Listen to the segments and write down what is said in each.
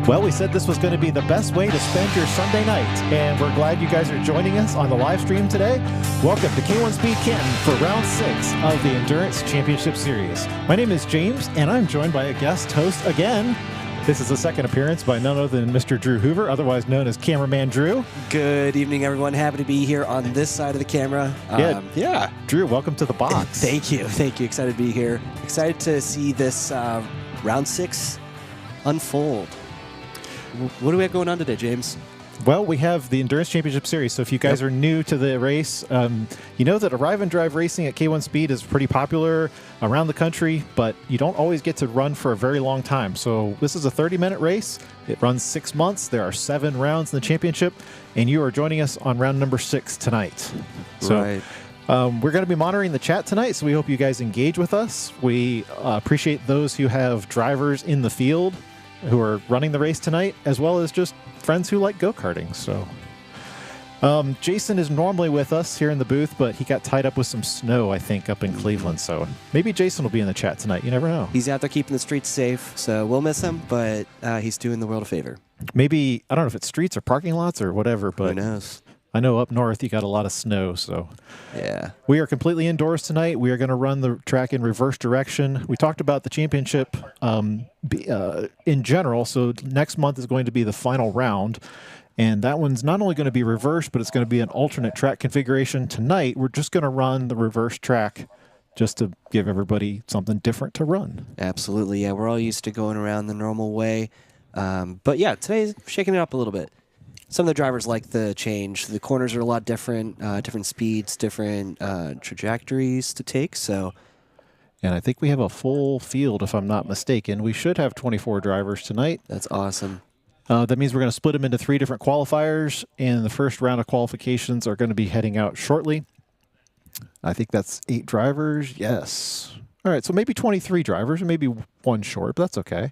Well, we said this was going to be the best way to spend your Sunday night, and we're glad you guys are joining us on the live stream today. Welcome to K1 Speed Canton for round 6 of the Endurance Championship Series. My name is James, and I'm joined by a guest host again. This is the second appearance by none other than Mr. Drew Hoover, otherwise known as Cameraman Drew. Good evening, everyone. Happy to be here on this side of the camera. Yeah. Drew, welcome to the box. Thank you. Excited to be here. Excited to see this round 6 unfold. What do we have going on today, James? Well, we have the Endurance Championship Series, so if you guys are new to the race, you know that arrive and drive racing at K1 Speed is pretty popular around the country, but you don't always get to run for a very long time. So this is a 30-minute race. It runs 6 months. There are 7 rounds in the championship, and you are joining us on round number 6 tonight. So, right. We're going to be monitoring the chat tonight, so we hope you guys engage with us. We appreciate those who have drivers in the field who are running the race tonight, as well as just friends who like go-karting. So Jason is normally with us here in the booth, but he got tied up with some snow, I think, up in Cleveland. So maybe Jason will be in the chat tonight. You never know. He's out there keeping the streets safe, so we'll miss him, but he's doing the world a favor. Maybe, I don't know if it's streets or parking lots or whatever, but who knows? I know up north you got a lot of snow, so yeah. We are completely indoors tonight. We are going to run the track in reverse direction. We talked about the championship in general, so next month is going to be the final round, and that one's not only going to be reversed, but it's going to be an alternate track configuration. Tonight, we're just going to run the reverse track just to give everybody something different to run. Absolutely, yeah. We're all used to going around the normal way, but yeah, today's shaking it up a little bit. Some of the drivers like the change. The corners are a lot different, different speeds, different trajectories to take. So, and I think we have a full field, if I'm not mistaken. We should have 24 drivers tonight. That's awesome. That means we're going to split them into 3 different qualifiers, and the first round of qualifications are going to be heading out shortly. I think that's 8 drivers. Yes. All right, so maybe 23 drivers, or maybe 1 short, but that's okay.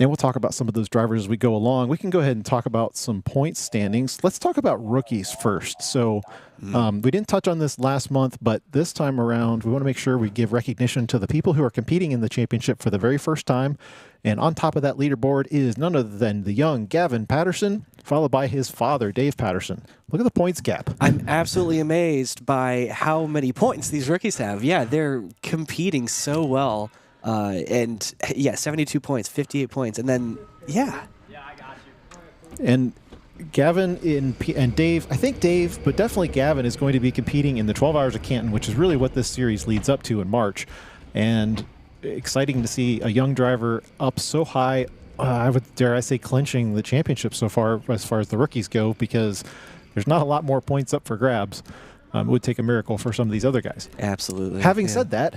And we'll talk about some of those drivers as we go along. We can go ahead and talk about some point standings. Let's talk about rookies first. So we didn't touch on this last month, but this time around, we want to make sure we give recognition to the people who are competing in the championship for the very first time. And on top of that leaderboard is none other than the young Gavin Patterson, followed by his father, Dave Patterson. Look at the points gap. I'm absolutely amazed by how many points these rookies have. Yeah, they're competing so well. And yeah, 72 points, 58 points, and then yeah. I got you. And Gavin and Dave, I think Dave, but definitely Gavin is going to be competing in the 12 Hours of Canton, which is really what this series leads up to in March. And exciting to see a young driver up so high. I would dare I say clinching the championship so far as the rookies go, because there's not a lot more points up for grabs. It would take a miracle for some of these other guys. Absolutely. Having said that,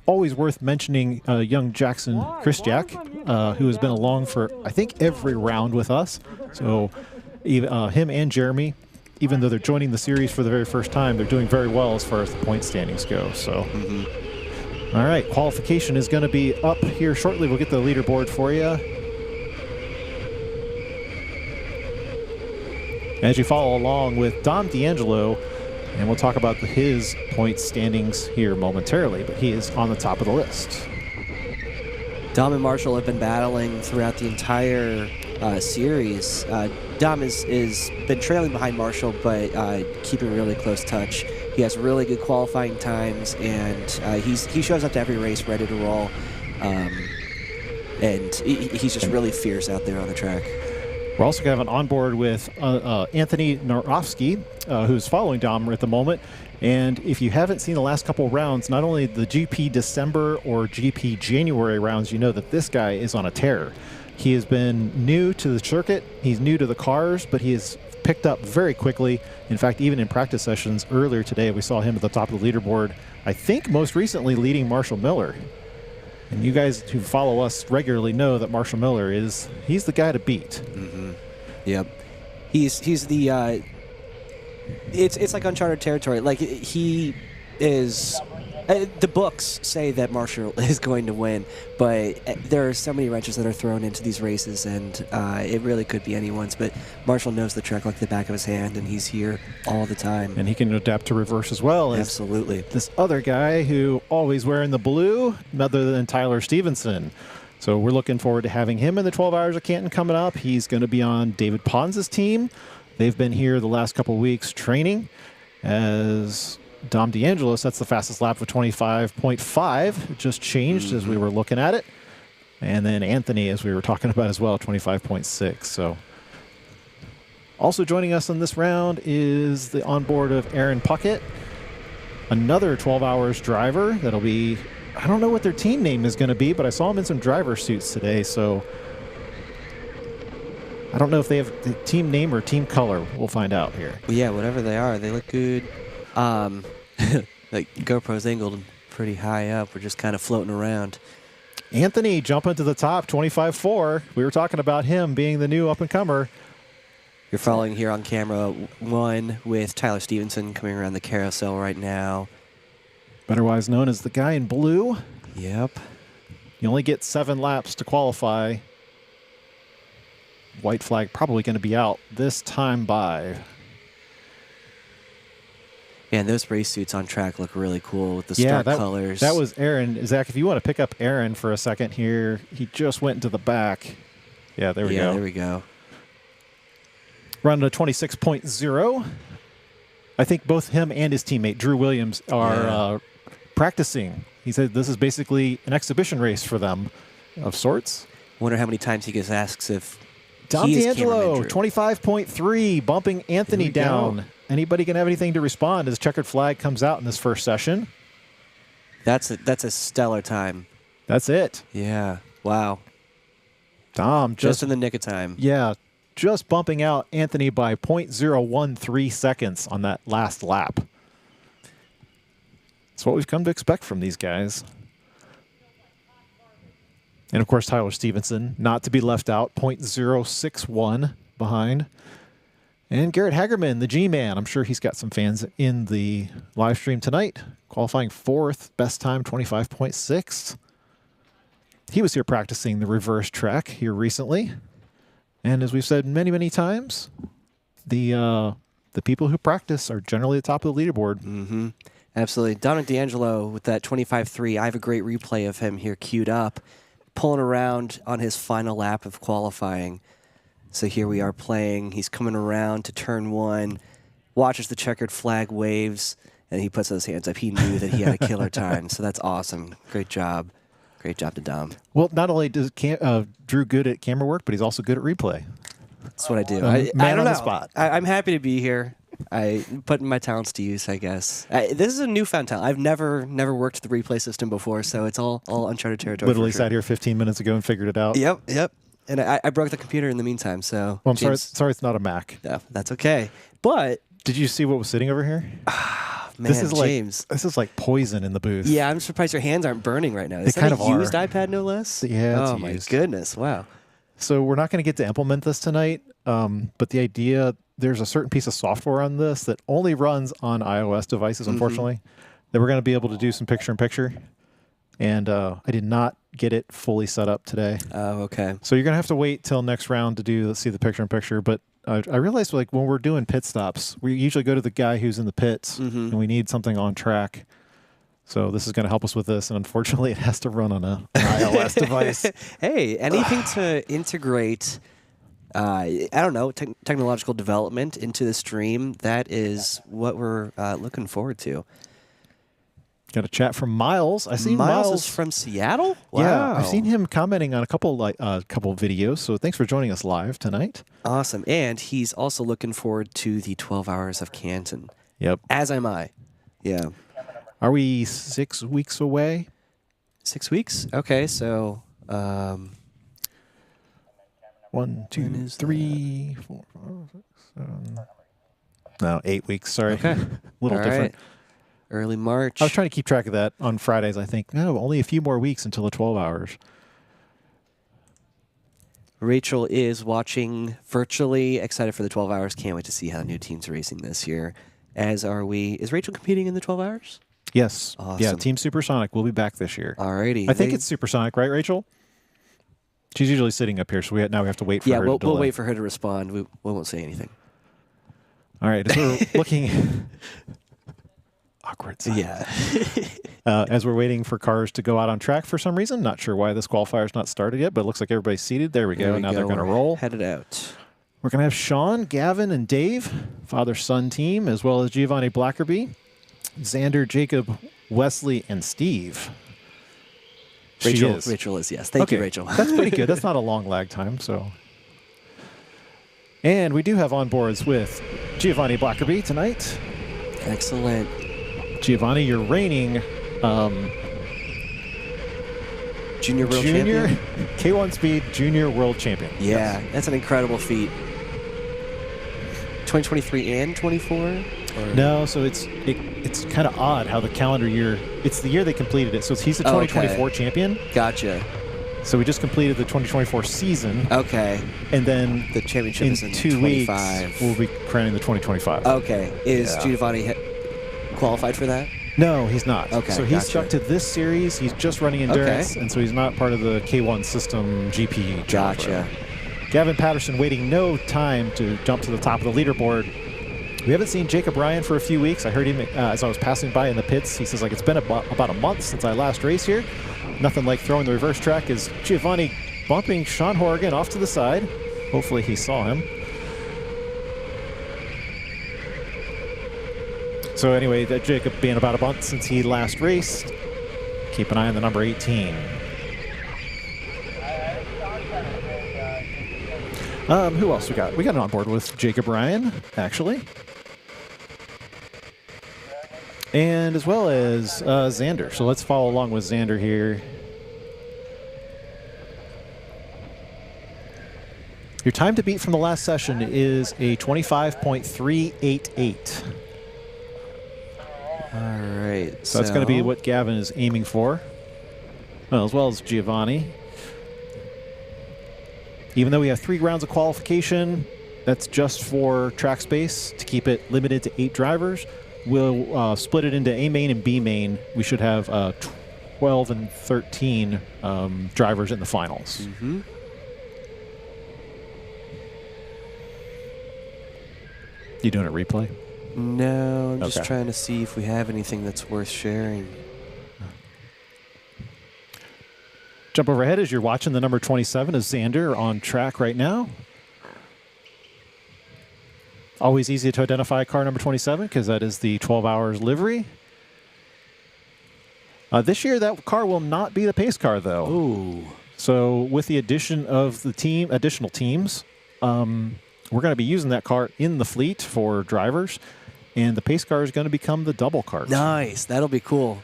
always worth mentioning young Jackson Christiak, who has been along for, I think, every round with us. So him and Jeremy, even though they're joining the series for the very first time, they're doing very well as far as the point standings go. So, All right, qualification is going to be up here shortly. We'll get the leaderboard for you. As you follow along with Dom D'Angelo, and we'll talk about his point standings here momentarily, but he is on the top of the list. Dom and Marshall have been battling throughout the entire series. Dom is been trailing behind Marshall, but keeping really close touch. He has really good qualifying times, and he shows up to every race ready to roll. And he's just really fierce out there on the track. We're also going to have an onboard with Anthony Narofsky, who's following Dom at the moment. And if you haven't seen the last couple rounds, not only the GP December or GP January rounds, you know that this guy is on a tear. He has been new to the circuit. He's new to the cars, but he has picked up very quickly. In fact, even in practice sessions earlier today, we saw him at the top of the leaderboard, I think most recently leading Marshall Miller. And you guys who follow us regularly know that Marshall Miller he's the guy to beat. Yep. He's the it's like uncharted territory. Like he is the books say that Marshall is going to win, but there are so many wrenches that are thrown into these races, and it really could be anyone's. But Marshall knows the track like the back of his hand, and he's here all the time. And he can adapt to reverse as well. Absolutely. This other guy who always wearing the blue, other than Tyler Stevenson. So we're looking forward to having him in the 12 Hours of Canton coming up. He's going to be on David Pons' team. They've been here the last couple of weeks training as Dom DeAngelis. That's the fastest lap of 25.5. It just changed as we were looking at it. And then Anthony, as we were talking about as well, 25.6. So also joining us on this round is the onboard of Aaron Puckett, another 12 Hours driver that'll be, I don't know what their team name is going to be, but I saw them in some driver suits today, so I don't know if they have the team name or team color. We'll find out here. Well, yeah, whatever they are, they look good. Like GoPro's angled pretty high up. We're just kind of floating around. Anthony jumping to the top, 25.4. We were talking about him being the new up-and-comer. You're following here on camera 1 with Tyler Stevenson coming around the carousel right now. Otherwise known as the guy in blue. Yep. You only get 7 laps to qualify. White flag probably going to be out this time by. Yeah, and those race suits on track look really cool with the stark colors. That was Aaron. Zach, if you want to pick up Aaron for a second here, he just went into the back. Yeah, there we go. Yeah, there we go. Running a 26.0. I think both him and his teammate, Drew Williams, are practicing. He said this is basically an exhibition race for them of sorts. Wonder how many times he gets asked if Dom he is DeAngelo, cameraman 25.3, bumping Anthony down. Anybody can have anything to respond as checkered flag comes out in this first session. That's a stellar time. That's it. Yeah. Wow. Dom Just in the nick of time. Yeah, just bumping out Anthony by 0.013 seconds on that last lap. That's what we've come to expect from these guys. And, of course, Tyler Stevenson, not to be left out, 0.061 behind. And Garrett Hagerman, the G-Man. I'm sure he's got some fans in the live stream tonight. Qualifying 4th, best time 25.6. He was here practicing the reverse track here recently. And as we've said many, many times, the people who practice are generally at the top of the leaderboard. Mm-hmm. Absolutely. Dominic DeAngelo with that 25.3. I have a great replay of him here queued up, pulling around on his final lap of qualifying. So here we are playing. He's coming around to turn 1, watches the checkered flag waves, and he puts those hands up. He knew that he had a killer time, so that's awesome. Great job. Great job to Dom. Well, not only does Drew good at camera work, but he's also good at replay. That's what I do. Man I don't on know. the spot. I'm happy to be here. I putting my talents to use, I guess. This is a newfound talent. I've never worked the replay system before, so it's all uncharted territory. Literally sat here 15 minutes ago and figured it out. Yep. And I broke the computer in the meantime, so. Well, I'm sorry it's not a Mac. Yeah, that's okay. But. Did you see what was sitting over here? Man, James. This is like poison in the booth. Yeah, I'm surprised your hands aren't burning right now. Is They that kind a of used are. iPad, no less? Yeah, it's Oh, my used. goodness. Wow. So we're not going to get to implement this tonight, but the idea, there's a certain piece of software on this that only runs on iOS devices, unfortunately, that we're going to be able to do some picture-in-picture. And I did not get it fully set up today. Oh, okay. So you're going to have to wait till next round to see the picture-in-picture. But I realized like when we're doing pit stops, we usually go to the guy who's in the pits, and we need something on track. So this is going to help us with this, and unfortunately, it has to run on an iOS device. Hey, anything to integrate, I don't know, technological development into the stream, that is what we're looking forward to. Got a chat from Miles. I see Miles is from Seattle? Wow. Yeah, I've seen him commenting on a couple videos, so thanks for joining us live tonight. Awesome. And he's also looking forward to the 12 Hours of Canton. Yep. As am I. Yeah. Are we 6 weeks away? 6 weeks? Okay, so 1, 2, 3, 4, 5, 6, 7. No, 8 weeks. Sorry. Okay. A little All different. right. Early March. I was trying to keep track of that on Fridays, I think. No, only a few more weeks until the 12 hours. Rachel is watching virtually, excited for the 12 hours. Can't wait to see how the new team's racing this year. As are we. Is Rachel competing in the 12 hours? Yes. Awesome. Yeah, Team Supersonic will be back this year. Alrighty. I think it's Supersonic, right, Rachel? She's usually sitting up here, so now we have to wait for her to we'll wait for her to respond. We won't say anything. All right, as we're looking... Awkward silence. Yeah. As we're waiting for cars to go out on track for some reason. Not sure why this qualifier's not started yet, but it looks like everybody's seated. There we go. Now they're going to roll. Headed out. We're going to have Sean, Gavin, and Dave, father-son team, as well as Giovanni Blackerby, Xander, Jacob, Wesley, and Steve. Rachel is, yes. Thank you, Rachel. That's pretty good. That's not a long lag time, so. And we do have on boards with Giovanni Blackerby tonight. Excellent. Giovanni, you're reigning Junior world champion? K1 Speed Junior World Champion. Yeah, that's an incredible feat. 2023 and 24? No, so it's kind of odd how the calendar year, it's the year they completed it. So he's the 2024 champion. Gotcha. So we just completed the 2024 season. Okay. And then the championship is in 2 25. weeks, we'll be crowning the 2025. Okay. Is Giovanni qualified for that? No, he's not. Okay. So he's stuck to this series. He's just running endurance, and so he's not part of the K1 system GP. Gotcha. Gavin Patterson waiting no time to jump to the top of the leaderboard. We haven't seen Jacob Ryan for a few weeks. I heard him as I was passing by in the pits. He says, like, it's been about a month since I last raced here. Nothing like throwing the reverse track. Is Giovanni bumping Sean Horrigan off to the side. Hopefully he saw him. So anyway, that Jacob being about a month since he last raced. Keep an eye on the number 18. Who else we got? We got an on board with Jacob Ryan, actually. And as well as Xander. So let's follow along with Xander here. Your time to beat from the last session is a 25.388. All right. So that's going to be what Gavin is aiming for, well, as well as Giovanni. Even though we have 3 rounds of qualification, that's just for track space to keep it limited to 8 drivers. We'll split it into A main and B main. We should have 12 and 13 drivers in the finals. Mm-hmm. You doing a replay? No, I'm just trying to see if we have anything that's worth sharing. Jump overhead as you're watching the number 27 is Xander on track right now. Always easy to identify car number 27 because that is the 12 Hours livery. This year, that car will not be the pace car, though. Ooh. So with the addition of the additional teams, we're going to be using that car in the fleet for drivers, and the pace car is going to become the double cart. Nice. That'll be cool.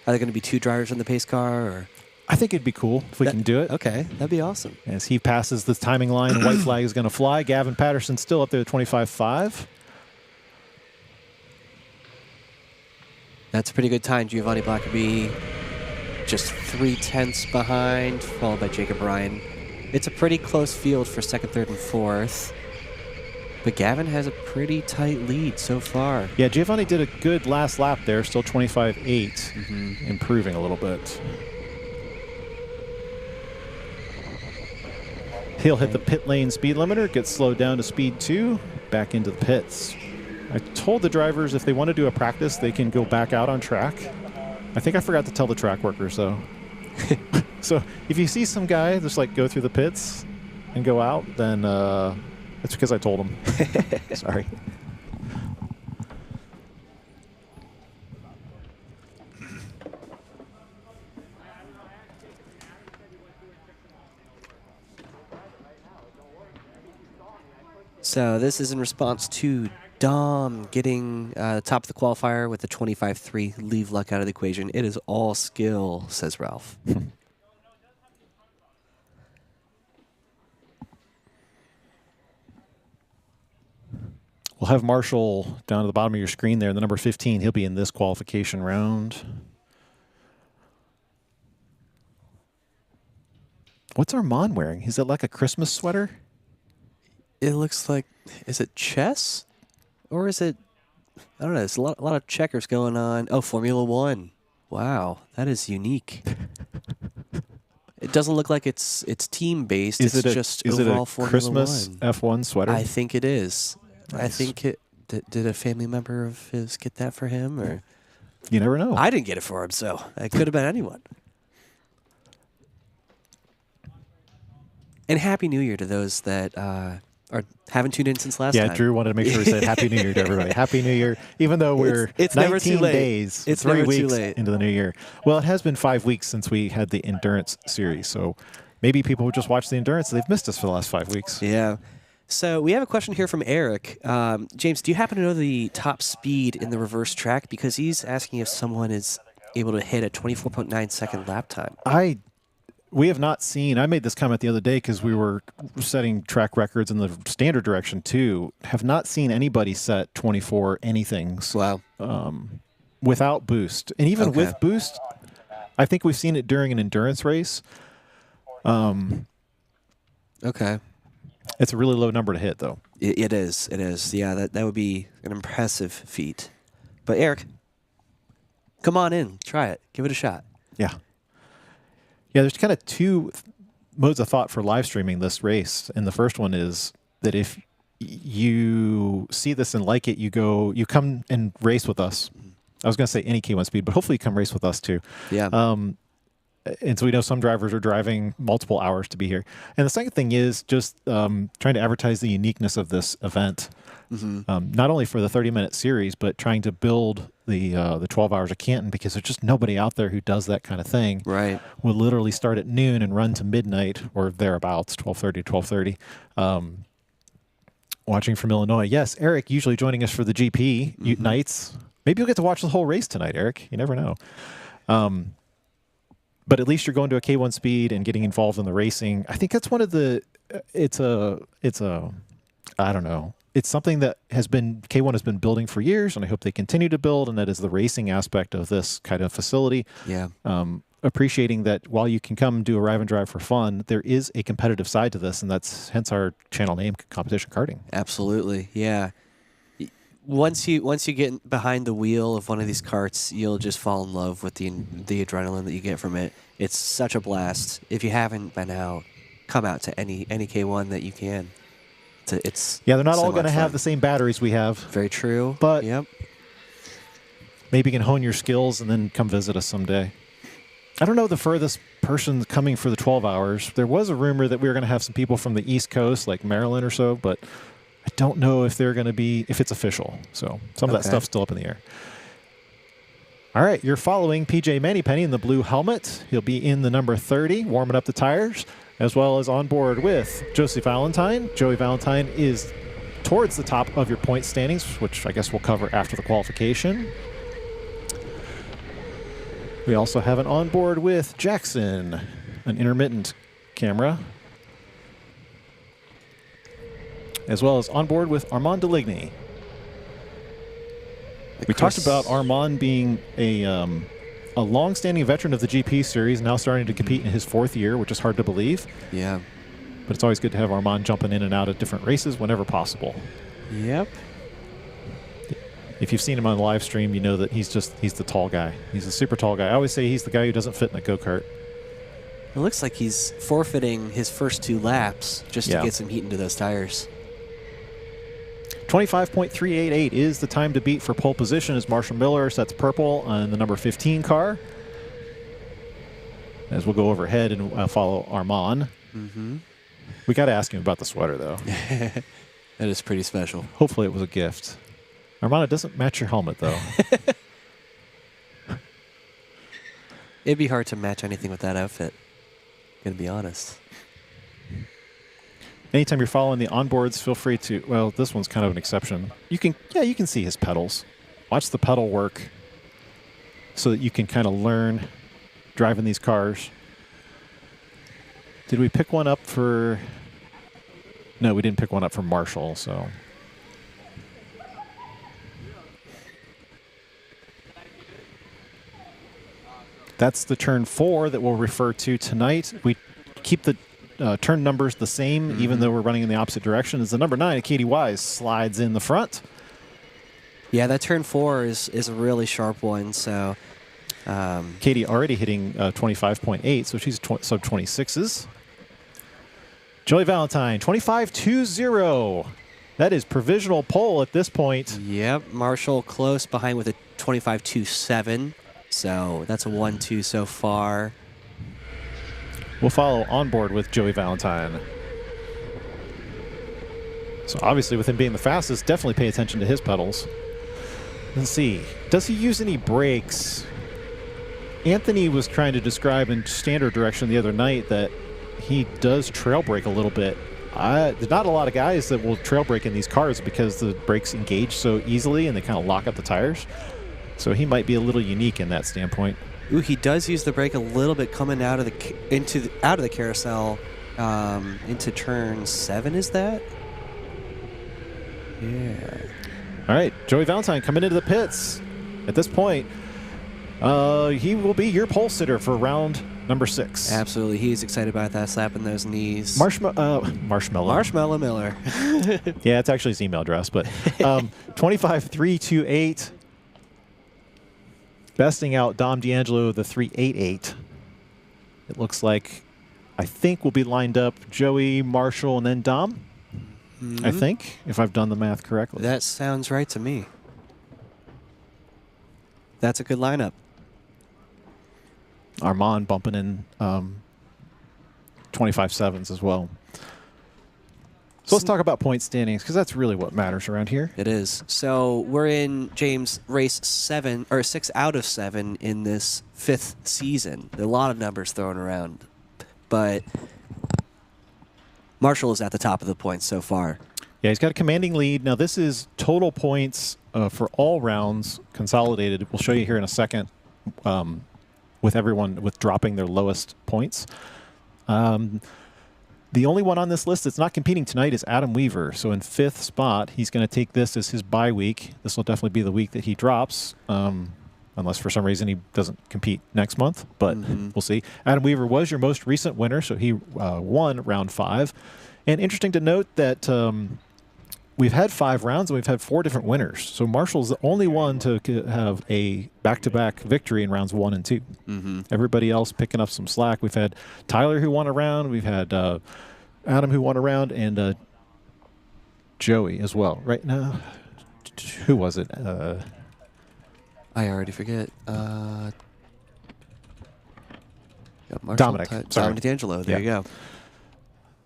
Are there going to be 2 drivers in the pace car? Or? I think it'd be cool if we can do it. Okay, that'd be awesome. As he passes the timing line, white flag is going to fly. Gavin Patterson still up there at 25.5. That's a pretty good time. Giovanni Blackerby just 3/10 behind, followed by Jacob Ryan. It's a pretty close field for 2nd, 3rd, and 4th. But Gavin has a pretty tight lead so far. Yeah, Giovanni did a good last lap there, still 25.8, improving a little bit. He'll hit the pit lane speed limiter, get slowed down to speed 2, back into the pits. I told the drivers if they want to do a practice, they can go back out on track. I think I forgot to tell the track workers, though. So if you see some guy just like go through the pits and go out, then it's because I told him. Sorry. So this is in response to Dom getting top of the qualifier with the 25.3. Leave luck out of the equation. It is all skill, says Ralph. We'll have Marshall down at the bottom of your screen there, the number 15. He'll be in this qualification round. What's Armand wearing? Is it like a Christmas sweater? It looks like, is it chess? Or is it, I don't know, there's a lot of checkers going on. Oh, Formula One. Wow, that is unique. It doesn't look like it's team-based. It's just overall Formula Christmas One. F1 sweater? I think it is. Nice. I think did a family member of his get that for him? Or You never know. I didn't get it for him, so it could have been anyone. And Happy New Year to those that haven't tuned in since last time. Yeah, Drew wanted to make sure we said Happy New Year to everybody. Happy New Year, even though we're it's 19 never too late. days, It's 3 never too weeks late. into the new year. Well, it has been 5 weeks since we had the Endurance series, so maybe people who just watched the Endurance, they've missed us for the last 5 weeks. Yeah. So we have a question here from Eric. James, do you happen to know the top speed in the reverse track? Because he's asking if someone is able to hit a 24.9 second lap time. We have not seen, I made this comment the other day because we were setting track records in the standard direction too, have not seen anybody set 24 anythings Wow. without boost. And even Okay. with boost, I think we've seen it during an endurance race. Okay. It's a really low number to hit though. It is. It is. Yeah, that would be an impressive feat. But Eric, come on in. Try it. Give it a shot. Yeah. Yeah, there's kind of two modes of thought for live streaming this race. And the first one is that if you see this and like it, you come and race with us. I was going to say any K1 speed, but hopefully you come race with us too. Yeah. And so we know some drivers are driving multiple hours to be here. And the second thing is just trying to advertise the uniqueness of this event, not only for the 30-minute series, but trying to build the 12 Hours of Canton, because there's just nobody out there who does that kind of thing. Right. We'll literally start at noon and run to midnight or thereabouts, 12:30 to 12:30. Watching from Illinois. Yes, Eric, usually joining us for the GP nights. Maybe you'll get to watch the whole race tonight, Eric. You never know. But at least you're going to a K1 speed and getting involved in the racing. I think that's one of the, I don't know. It's something that K1 has been building for years, and I hope they continue to build, and that is the racing aspect of this kind of facility. Yeah. Appreciating that while you can come do arrive and drive for fun, there is a competitive side to this, and that's hence our channel name, Competition Karting. Absolutely. Yeah. Once you get behind the wheel of one of these karts, you'll just fall in love with the adrenaline that you get from it. It's such a blast. If you haven't been out, come out to any K1 that you can. They're not all so going to much have fun. the same batteries we have. Very true. But yep. Maybe you can hone your skills and then come visit us someday. I don't know the furthest person coming for the 12 hours. There was a rumor that we were going to have some people from the East Coast, like Maryland or so, but I don't know if they're going to be, if it's official. So some of that stuff's still up in the air. All right, you're following PJ Mannypenny in the blue helmet. He'll be in the number 30, warming up the tires, as well as on board with Josie Valentine. Joey Valentine is towards the top of your point standings, which I guess we'll cover after the qualification. We also have an onboard with Jackson, an intermittent camera, as well as onboard with Armand Deligny. We talked about Armand being a long-standing veteran of the GP series, now starting to compete in his 4th year, which is hard to believe. Yeah. But it's always good to have Armand jumping in and out of different races whenever possible. Yep. If you've seen him on the live stream, you know that he's the tall guy. He's a super tall guy. I always say he's the guy who doesn't fit in a go-kart. It looks like he's forfeiting his first 2 laps just to get some heat into those tires. 25.388 is the time to beat for pole position as Marshall Miller sets purple on the number 15 car. As we'll go overhead and follow Armand. We got to ask him about the sweater, though. That is pretty special. Hopefully it was a gift. Armand, it doesn't match your helmet, though. It'd be hard to match anything with that outfit. Gonna be honest. Anytime you're following the onboards, feel free to, well, this one's kind of an exception. You can see his pedals. Watch the pedal work so that you can kind of learn driving these cars. Did we pick one up for, no, we didn't pick one up for Marshall, so. That's the turn 4 that we'll refer to tonight. We keep the turn numbers the same, even though we're running in the opposite direction. As the number 9, Katie Wise, slides in the front. Yeah, that turn 4 is a really sharp one. So Katie already hitting 25.8, so she's sub 26s. Joey Valentine, 25.20. That is provisional pole at this point. Yep, Marshall close behind with a 25.27. So that's a 1-2 so far. We'll follow on board with Joey Valentine. So obviously with him being the fastest, definitely pay attention to his pedals. Let's see. Does he use any brakes? Anthony was trying to describe in standard direction the other night that he does trail brake a little bit. There's not a lot of guys that will trail brake in these cars because the brakes engage so easily and they kind of lock up the tires. So he might be a little unique in that standpoint. Ooh, he does use the brake a little bit coming out of the carousel into turn 7. Is that? Yeah. All right, Joey Valentine coming into the pits. At this point, he will be your pole sitter for round number 6. Absolutely. He's excited about that, slapping those knees. Marshmallow. Marshmallow Miller. Yeah, it's actually his email address, but 25.328. Besting out Dom D'Angelo, the 388. It looks like, I think we'll be lined up Joey, Marshall, and then Dom. I think, if I've done the math correctly. That sounds right to me. That's a good lineup. Armand bumping in 25.7s as well. So let's talk about point standings, because that's really what matters around here. It is. So we're in, James, race 6 out of 7 in this 5th season. There are a lot of numbers thrown around, but Marshall is at the top of the points so far. Yeah, he's got a commanding lead. Now, this is total points for all rounds consolidated. We'll show you here in a second with everyone with dropping their lowest points. The only one on this list that's not competing tonight is Adam Weaver. So in 5th spot, he's going to take this as his bye week. This will definitely be the week that he drops, unless for some reason he doesn't compete next month, but we'll see. Adam Weaver was your most recent winner, so he won round 5. And interesting to note that we've had 5 rounds and we've had 4 different winners. So Marshall's the only one to have a back-to-back victory in rounds 1 and 2. Everybody else picking up some slack. We've had Tyler who won a round. We've had Adam who won a round, and Joey as well. Right now, who was it? I already forget. Dominic. Dominic D'Angelo. There you go.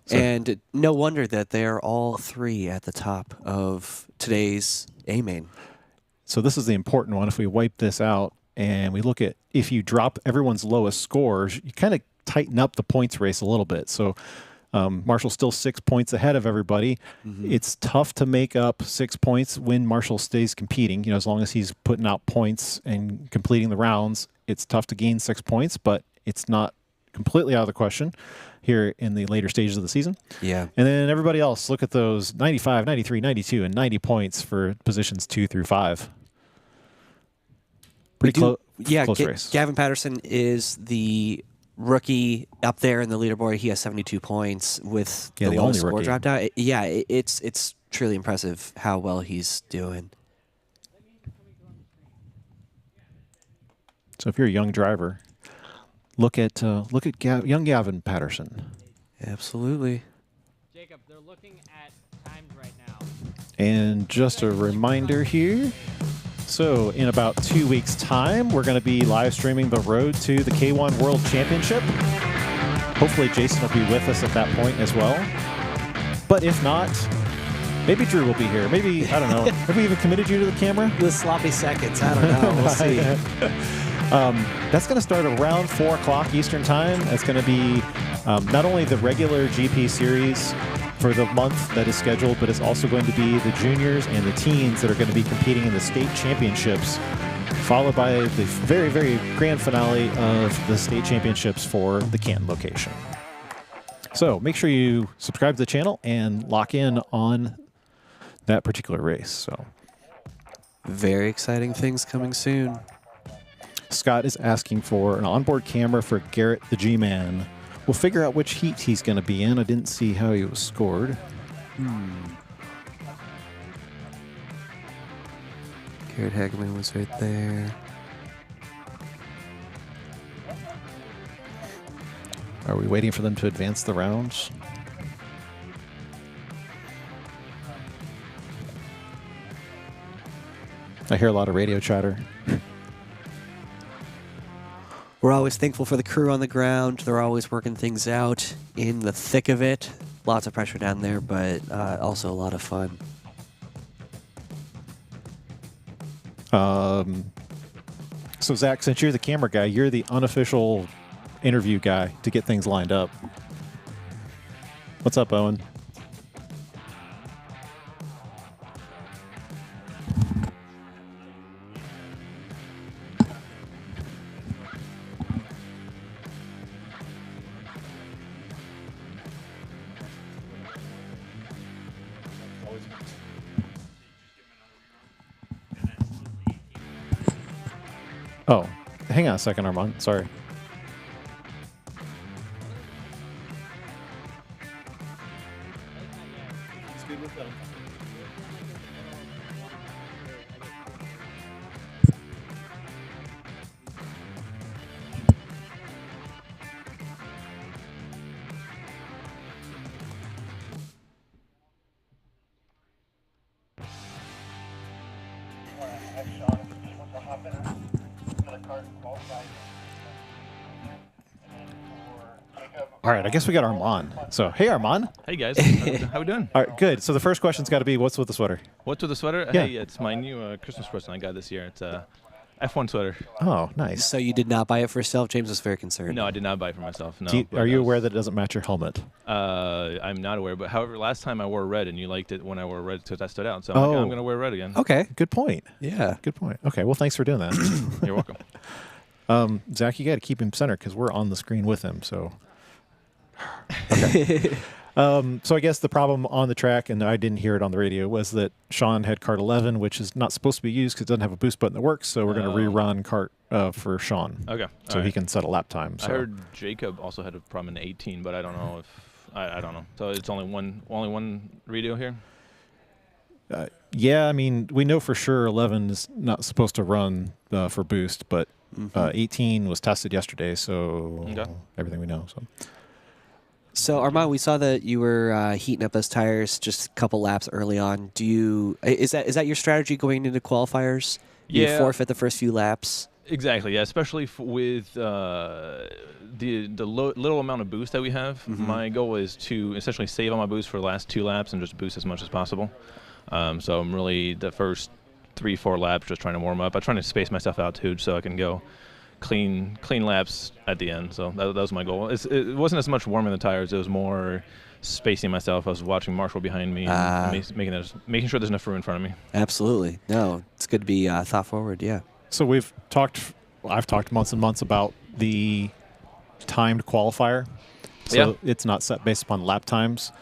So, and no wonder that they're all 3 at the top of today's A-main. So this is the important one. If we wipe this out and we look at if you drop everyone's lowest scores, you kind of tighten up the points race a little bit. So Marshall's still 6 points ahead of everybody. It's tough to make up 6 points when Marshall stays competing. You know, as long as he's putting out points and completing the rounds, it's tough to gain 6 points, but it's not completely out of the question here in the later stages of the season. Yeah. And then everybody else, look at those 95, 93, 92, and 90 points for positions 2 through 5. Pretty close race. Gavin Patterson is the rookie up there in the leaderboard. He has 72 points with the lowest score rookie dropped out. It's truly impressive how well he's doing. So if you're a young driver, look at young Gavin Patterson. Absolutely. Jacob, they're looking at times right now. And just a reminder here. So in about 2 weeks' time, we're going to be live streaming the road to the K1 World Championship. Hopefully Jason will be with us at that point as well. But if not, maybe Drew will be here. Maybe, I don't know. Have we even committed you to the camera? With sloppy seconds. I don't know. We'll see. That's going to start around 4 o'clock Eastern Time. That's going to be not only the regular GP series for the month that is scheduled, but it's also going to be the juniors and the teens that are going to be competing in the state championships, followed by the very, very grand finale of the state championships for the Canton location. So make sure you subscribe to the channel and lock in on that particular race. So very exciting things coming soon. Scott is asking for an onboard camera for Garrett the G-Man. We'll figure out which heat he's going to be in. I didn't see how he was scored. Garrett Hageman was right there. Are we waiting for them to advance the rounds? I hear a lot of radio chatter. We're always thankful for the crew on the ground. They're always working things out in the thick of it. Lots of pressure down there, but also a lot of fun. So, Zach, since you're the camera guy, you're the unofficial interview guy to get things lined up. What's up, Owen? Oh, hang on a second, Armand. Sorry. All right, I guess we got Armand. So, hey, Armand. Hey guys, how we doing? All right, good. So the first question's got to be, what's with the sweater? What's with the sweater? Yeah. Hey, it's my new Christmas present I got this year. It's a F1 sweater. Oh, nice. So you did not buy it for yourself? James was very concerned. No, I did not buy it for myself. No. Are you aware that it doesn't match your helmet? I'm not aware, but however, last time I wore red and you liked it when I wore red because I stood out. So Oh. I'm going to wear red again. Okay. Good point. Yeah. Good point. Okay, well, thanks for doing that. You're welcome. Zach, you got to keep him centered because we're on the screen with him. So, okay. So I guess the problem on the track, and I didn't hear it on the radio, was that Sean had cart 11, which is not supposed to be used because it doesn't have a boost button that works. So we're going to rerun cart for Sean. Okay. So all he right. can set a lap time. So. I heard Jacob also had a problem in 18, but I don't know if I don't know. So it's only one radio here. Yeah, I mean, we know for sure 11 is not supposed to run for boost, but 18 was tested yesterday, so Okay. everything we know. So Armand, we saw that you were heating up those tires just a couple laps early on. Is that your strategy going into qualifiers? You Yeah. forfeit the first few laps. Exactly. Yeah, especially with the little amount of boost that we have. My goal is to essentially save all my boost for the last 2 laps and just boost as much as possible. So I'm really the first 3-4 laps just trying to warm up. I'm trying to space myself out too, so I can go clean laps at the end. So that was my goal. It wasn't as much warming the tires. It was more spacing myself. I was watching Marshall behind me and making sure there's enough room in front of me. Absolutely. No, it's good to be thought forward. Yeah. So I've talked months and months about the timed qualifier. So it's not set based upon lap times.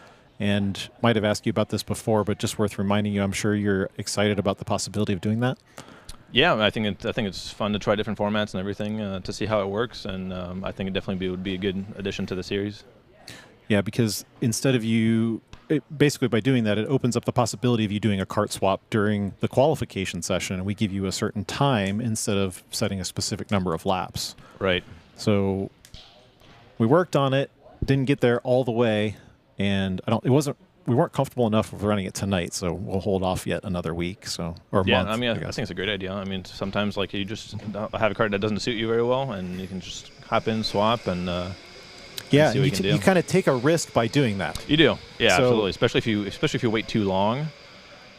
And might have asked you about this before, but just worth reminding you, I'm sure you're excited about the possibility of doing that. Yeah, I think it's fun to try different formats and everything to see how it works, and I think it definitely would be a good addition to the series. Yeah, because instead of basically by doing that, it opens up the possibility of you doing a kart swap during the qualification session, and we give you a certain time instead of setting a specific number of laps. Right. So we worked on it, didn't get there all the way, and we weren't comfortable enough with running it tonight, so we'll hold off yet another week, or Yeah, month. I mean, I think it's a great idea. I mean, sometimes like you just have a card that doesn't suit you very well, and you can just hop in, swap, and yeah, see what you can do. you kind of take a risk by doing that. You do, yeah, So- absolutely. Especially if you wait too long.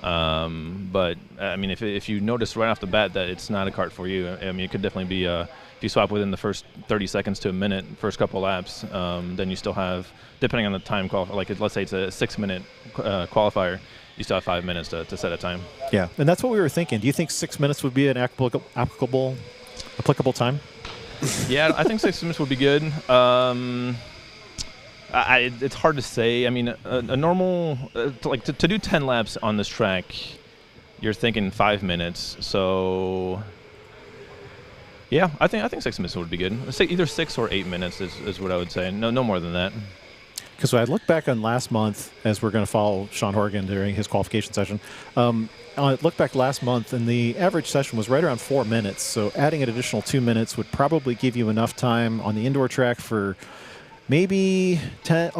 But I mean, if you notice right off the bat that it's not a cart for you, I mean, it could definitely be if you swap within the first 30 seconds to a minute, first couple laps, then you still have, depending on the time let's say it's a 6-minute qualifier, you still have 5 minutes to set a time. Yeah, and that's what we were thinking. Do you think 6 minutes would be an applicable time? Yeah, I think 6 minutes would be good. It's hard to say. I mean, a normal to do 10 laps on this track, you're thinking 5 minutes. So yeah, I think 6 minutes would be good. Let's say either 6 or 8 minutes is what I would say. No more than that. Because I look back on last month, as we're going to follow Sean Horgan during his qualification session. I look back last month, and the average session was right around 4 minutes. So adding an additional 2 minutes would probably give you enough time on the indoor track for maybe 10,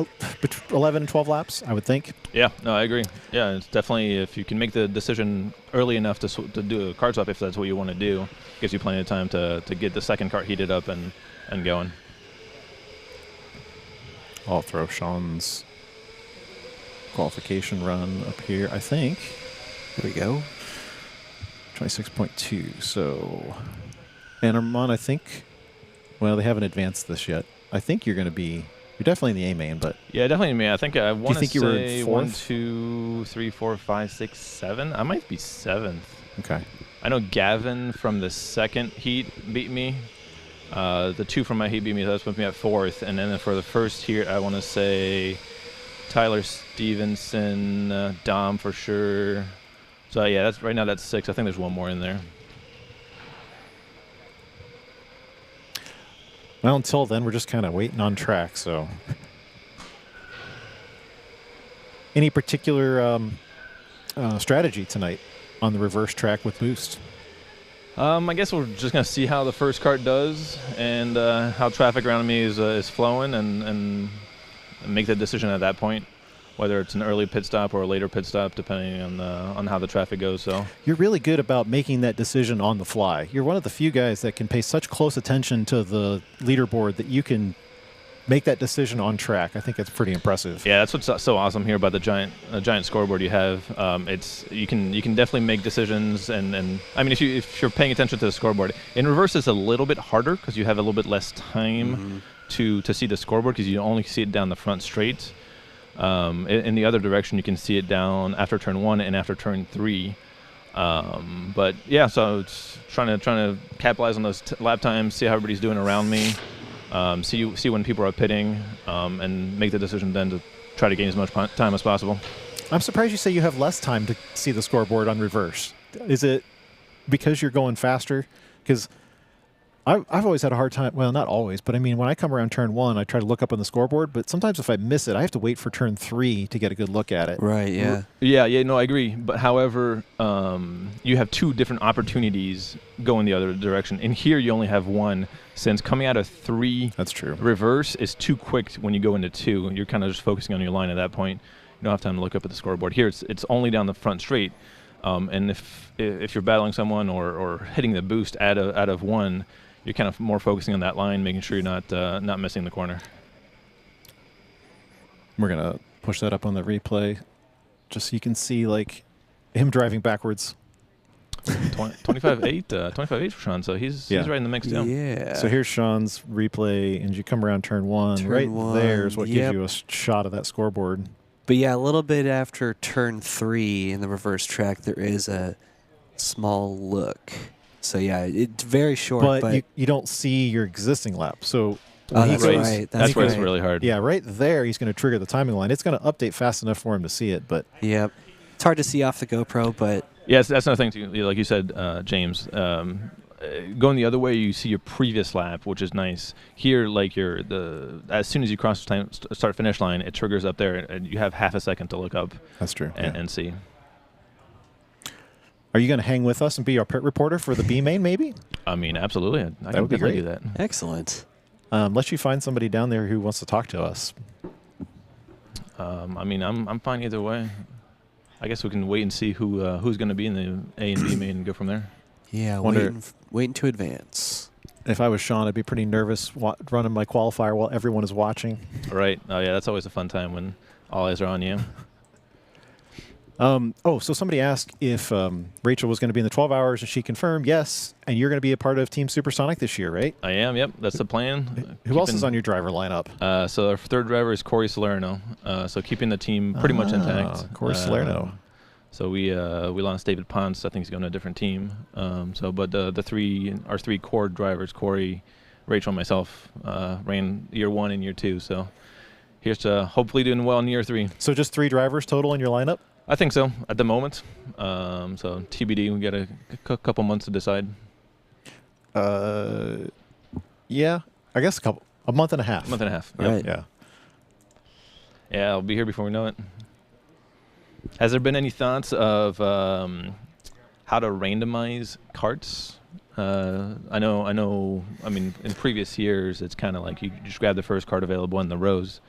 11, 12 laps, I would think. Yeah, no, I agree. Yeah, it's definitely, if you can make the decision early enough to do a kart swap, if that's what you want to do, gives you plenty of time to get the second kart heated up and going. I'll throw Sean's qualification run up here, I think. There we go. 26.2. So, and Armand, I think, well, they haven't advanced this yet. I think you're definitely in the A main, but Yeah, definitely me. I think I want to you were say in 1, fourth? 2, 3, 4, 5, 6, 7. I might be 7th. okay. I know Gavin from the second heat beat me. The 2 from my heat beat me. So that's put me at 4th. And then for the first heat, I want to say Tyler Stevenson, Dom for sure. So yeah, that's right now. That's 6. I think there's one more in there. Well, until then, we're just kind of waiting on track. So, any particular strategy tonight on the reverse track with boost? I guess we're just gonna see how the first kart does and how traffic around me is flowing, and make the decision at that point, whether it's an early pit stop or a later pit stop, depending on how the traffic goes. So You're really good about making that decision on the fly. You're one of the few guys that can pay such close attention to the leaderboard that you can make that decision on track. I think that's pretty impressive. yeah, that's what's so awesome here about the giant scoreboard you have. You can definitely make decisions, and I mean, if you're paying attention to the scoreboard, in reverse it's a little bit harder because you have a little bit less time to see the scoreboard, because you only see it down the front straight. In the other direction, you can see it down after turn 1 and after turn 3. But yeah, so it's trying to capitalize on those lap times, see how everybody's doing around me, see when people are pitting, and make the decision then to try to gain as much time as possible. I'm surprised you say you have less time to see the scoreboard on reverse. Is it because you're going faster? Because I've always had a hard time. Well, not always, but I mean, when I come around turn 1, I try to look up on the scoreboard. But sometimes if I miss it, I have to wait for turn 3 to get a good look at it. Right, yeah. Yeah, no, I agree. But however, you have 2 different opportunities going the other direction. And here you only have 1, since coming out of 3 That's true. reverse is too quick when you go into 2. You're kind of just focusing on your line at that point. You don't have time to look up at the scoreboard. Here it's only down the front straight. And if you're battling someone or hitting the boost out of 1, you're kind of more focusing on that line, making sure you're not missing the corner. We're going to push that up on the replay just so you can see, like, him driving backwards. 25.8 for Sean, so he's right in the mix too. Yeah. So here's Sean's replay, and you come around turn 1. Turn right 1, there is what gives yep. you a shot of that scoreboard. But yeah, a little bit after turn 3 in the reverse track, there is a small look. So yeah, it's very short. But you don't see your existing lap. So Oh, when he that's goes- right. That's where it's right. really hard. Yeah, right there, he's going to trigger the timing line. It's going to update fast enough for him to see it, but Yep. It's hard to see off the GoPro, but Yes, that's another thing too. Like you said, James, going the other way, you see your previous lap, which is nice. Here, like as soon as you cross the start finish line, it triggers up there, and you have half a second to look up that's true. and see. Are you going to hang with us and be our pit reporter for the B main, maybe? I mean, absolutely. I can would be definitely great. do that. excellent. Unless you find somebody down there who wants to talk to us. I mean, I'm fine either way. I guess we can wait and see who's going to be in the A and B main and go from there. Yeah, Wonder- waiting to advance. If I was Sean, I'd be pretty nervous running my qualifier while everyone is watching. Right. Oh yeah, that's always a fun time when all eyes are on you. So somebody asked if Rachel was going to be in the 12 hours, and she confirmed yes. And you're going to be a part of Team Supersonic this year, right? I am. Yep, that's the plan. Who else is on your driver lineup? So our third driver is Corey Salerno. So keeping the team pretty much intact. Corey Salerno. So we lost David Ponce. I think he's going to a different team. But our three core drivers, Corey, Rachel, and myself, ran year 1 and year 2. So here's to hopefully doing well in year 3. So just 3 drivers total in your lineup? I think so at the moment. So TBD, we got a couple months to decide. Yeah, I guess a month and a half. Month and a half. Yep. Right. Yeah. Yeah, I'll be here before we know it. Has there been any thoughts of how to randomize karts I know. I mean, in previous years, it's kind of like you just grab the first cart available in the rows.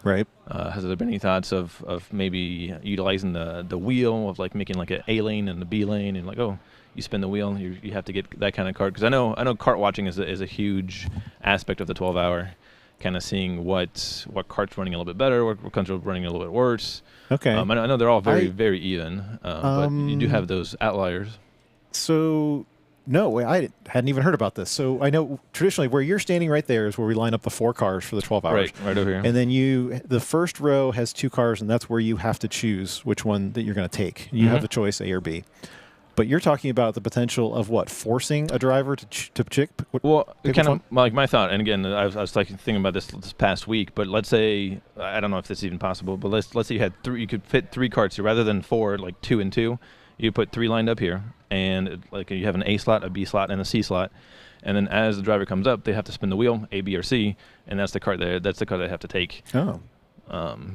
Right. Has there been any thoughts of maybe utilizing the wheel, of like making like an A lane and a B lane, and like, oh, you spin the wheel, you have to get that kind of cart? Because I know cart watching is a huge aspect of the 12-hour, kind of seeing what cart's running a little bit better, what cart's running a little bit worse. Okay. I know they're all very even, but you do have those outliers. So, no, I hadn't even heard about this. So I know traditionally where you're standing right there is where we line up the 4 cars for the 12 hours. Right over here. And then the first row has 2 cars, and that's where you have to choose which one that you're going to take. You have the choice A or B. But you're talking about the potential of what? Forcing a driver to pick? Well, kind of like my thought, and again, I was like thinking about this past week, but let's say, I don't know if this is even possible, but let's say you had 3, you could fit 3 carts here rather than 4, like 2 and 2. You put 3 lined up here, and like you have an A slot, a B slot, and a C slot. And then as the driver comes up, they have to spin the wheel, A, B, or C, and that's the cart they have to take. Oh.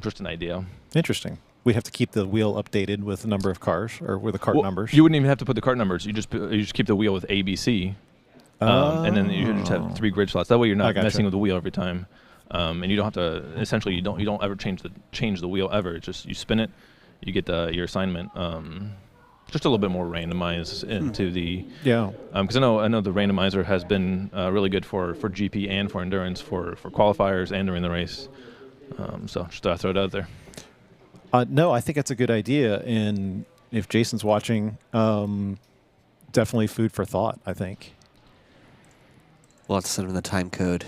Just an idea. Interesting. We'd have to keep the wheel updated with the number of cars or with the cart numbers. You wouldn't even have to put the cart numbers. You just keep the wheel with A, B, C, and then you just have 3 grid slots. That way you're not messing with the wheel every time, and you don't have to. Essentially, you don't ever change the wheel ever. It's just you spin it, you get your assignment. Just a little bit more randomized into the because I know the randomizer has been really good for GP and for endurance for qualifiers and during the race. So just thought I'd throw it out there. No, I think that's a good idea, and if Jason's watching, definitely food for thought, I think. We'll have to send him the time code.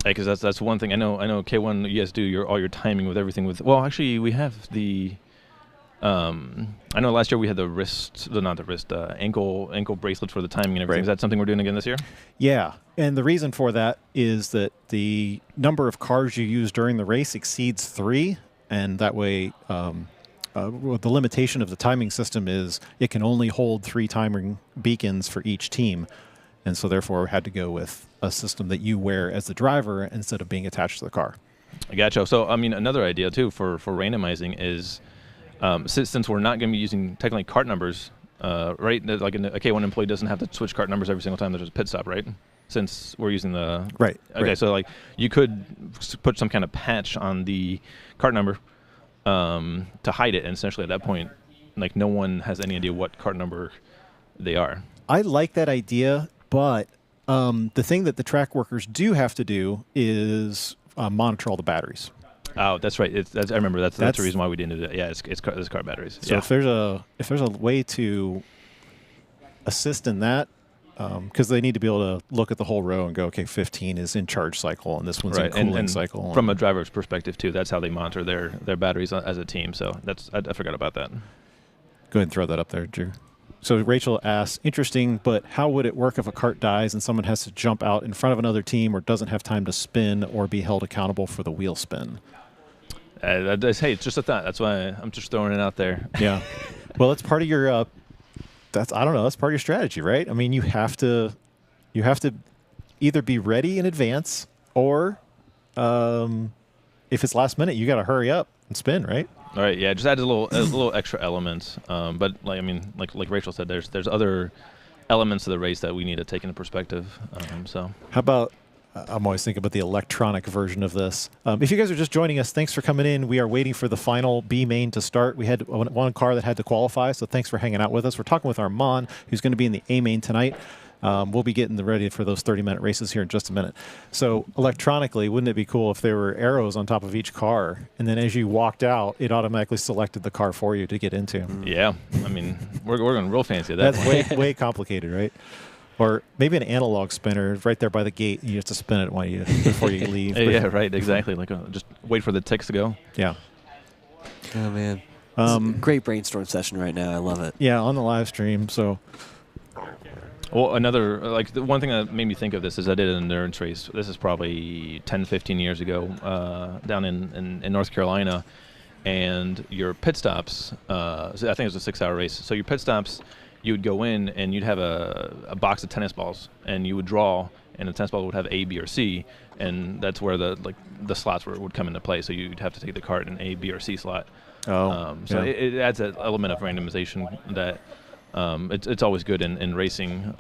Because that's one thing I know K1 you guys do all your timing with everything with. Well, actually we have the. I know last year we had ankle bracelets for the timing and everything. Right. Is that something we're doing again this year? Yeah, and the reason for that is that the number of cars you use during the race exceeds 3, and that way the limitation of the timing system is it can only hold 3 timing beacons for each team, and so therefore we had to go with a system that you wear as the driver instead of being attached to the car. I gotcha. So I mean, another idea too for randomizing is. Since we're not going to be using technically cart numbers, right? Like a K1 employee doesn't have to switch cart numbers every single time there's a pit stop, right? Since we're using the right. Okay, right. So like you could put some kind of patch on the cart number to hide it, and essentially at that point, like no one has any idea what cart number they are. I like that idea, but the thing that the track workers do have to do is monitor all the batteries. Oh, that's right. I remember that's the reason why we didn't do that. Yeah, it's car batteries. So if there's a way to assist in that, because they need to be able to look at the whole row and go, okay, 15 is in charge cycle and this one's in cooling cycle. From a driver's perspective too, that's how they monitor their batteries as a team. So I forgot about that. Go ahead and throw that up there, Drew. So Rachel asks, interesting, but how would it work if a cart dies and someone has to jump out in front of another team or doesn't have time to spin or be held accountable for the wheel spin? Hey, it's just a thought. That's why I'm just throwing it out there. Yeah. Well, it's part of your that's part of your strategy, right? I mean, you have to either be ready in advance or if it's last minute, you got to hurry up and spin, right? All right, yeah, just add a little extra elements. But like Rachel said, there's other elements of the race that we need to take into perspective. So how about I'm always thinking about the electronic version of this. If you guys are just joining us, thanks for coming in. We are waiting for the final B main to start. We had one car that had to qualify, so thanks for hanging out with us. We're talking with Armand, who's going to be in the A main tonight. We'll be getting ready for those 30-minute races here in just a minute. So electronically, wouldn't it be cool if there were arrows on top of each car, and then as you walked out, it automatically selected the car for you to get into? Yeah, I mean, we're going real fancy at that point. That's way complicated, right? Or maybe an analog spinner right there by the gate, and you have to spin it before you leave. Yeah, right, exactly. Like just wait for the ticks to go. Yeah. Oh, man. Great brainstorm session right now. I love it. Yeah, on the live stream. So. Well, the one thing that made me think of this is I did an endurance race. This is probably 10, 15 years ago down in North Carolina. And your pit stops, I think it was a 6-hour race. So your pit stops, you would go in and you'd have a box of tennis balls, and you would draw, and the tennis ball would have A, B, or C, and that's where the slots would come into play. So you'd have to take the cart in A, B, or C slot. So it adds an element of randomization that it's always good in racing,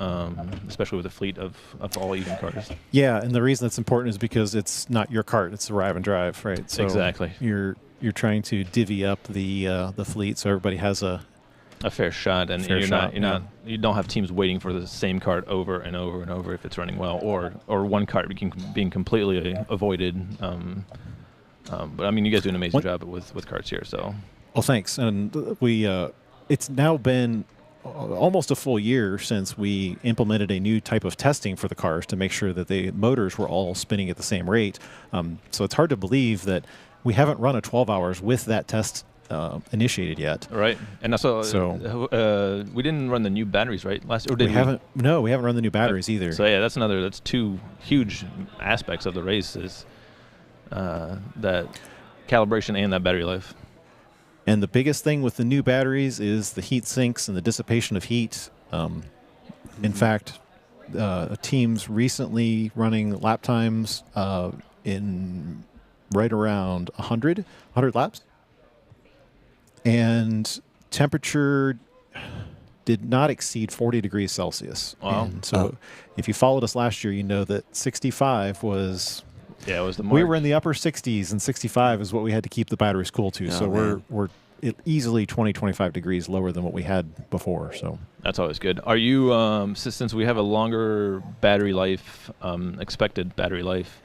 especially with a fleet of all even cars. Yeah, and the reason that's important is because it's not your cart; it's arrive and drive, right? So Exactly. You're trying to divvy up the fleet so everybody has a fair shot, and you don't have teams waiting for the same cart over and over and over if it's running well, or one cart being completely avoided. But I mean, you guys do an amazing job with carts here. So, well, thanks. And it's now been almost a full year since we implemented a new type of testing for the cars to make sure that the motors were all spinning at the same rate. So it's hard to believe that we haven't run a 12 hours with that test initiated yet. Right. And so we didn't run the new batteries, right? Or did we? No, we haven't run the new batteries either. So yeah, that's two huge aspects of the race is that calibration and that battery life. And the biggest thing with the new batteries is the heat sinks and the dissipation of heat. In fact, teams recently running lap times in right around 100 laps. And temperature did not exceed 40 degrees Celsius. Wow. And so if you followed us last year, you know that 65 was... Yeah, it was the mark. We were in the upper 60s, and 65 is what we had to keep the batteries cool to. So we're easily 20-25 degrees lower than what we had before. So that's always good. Are you since we have a longer battery life, expected battery life,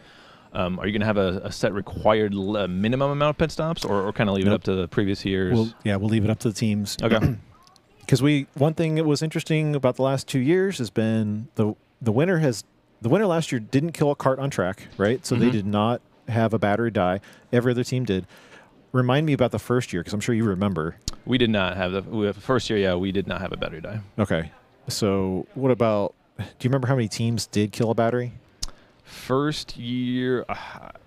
are you going to have a set required minimum amount of pit stops, or kind of leave it up to the previous years? We'll leave it up to the teams. Okay. Because one thing that was interesting about the last 2 years has been the winner last year didn't kill a kart on track, right? So they did not have a battery die. Every other team did. Remind me about the first year, because I'm sure you remember. We did not have the first year. Yeah, we did not have a battery die. Okay. So what about? Do you remember how many teams did kill a battery? First year,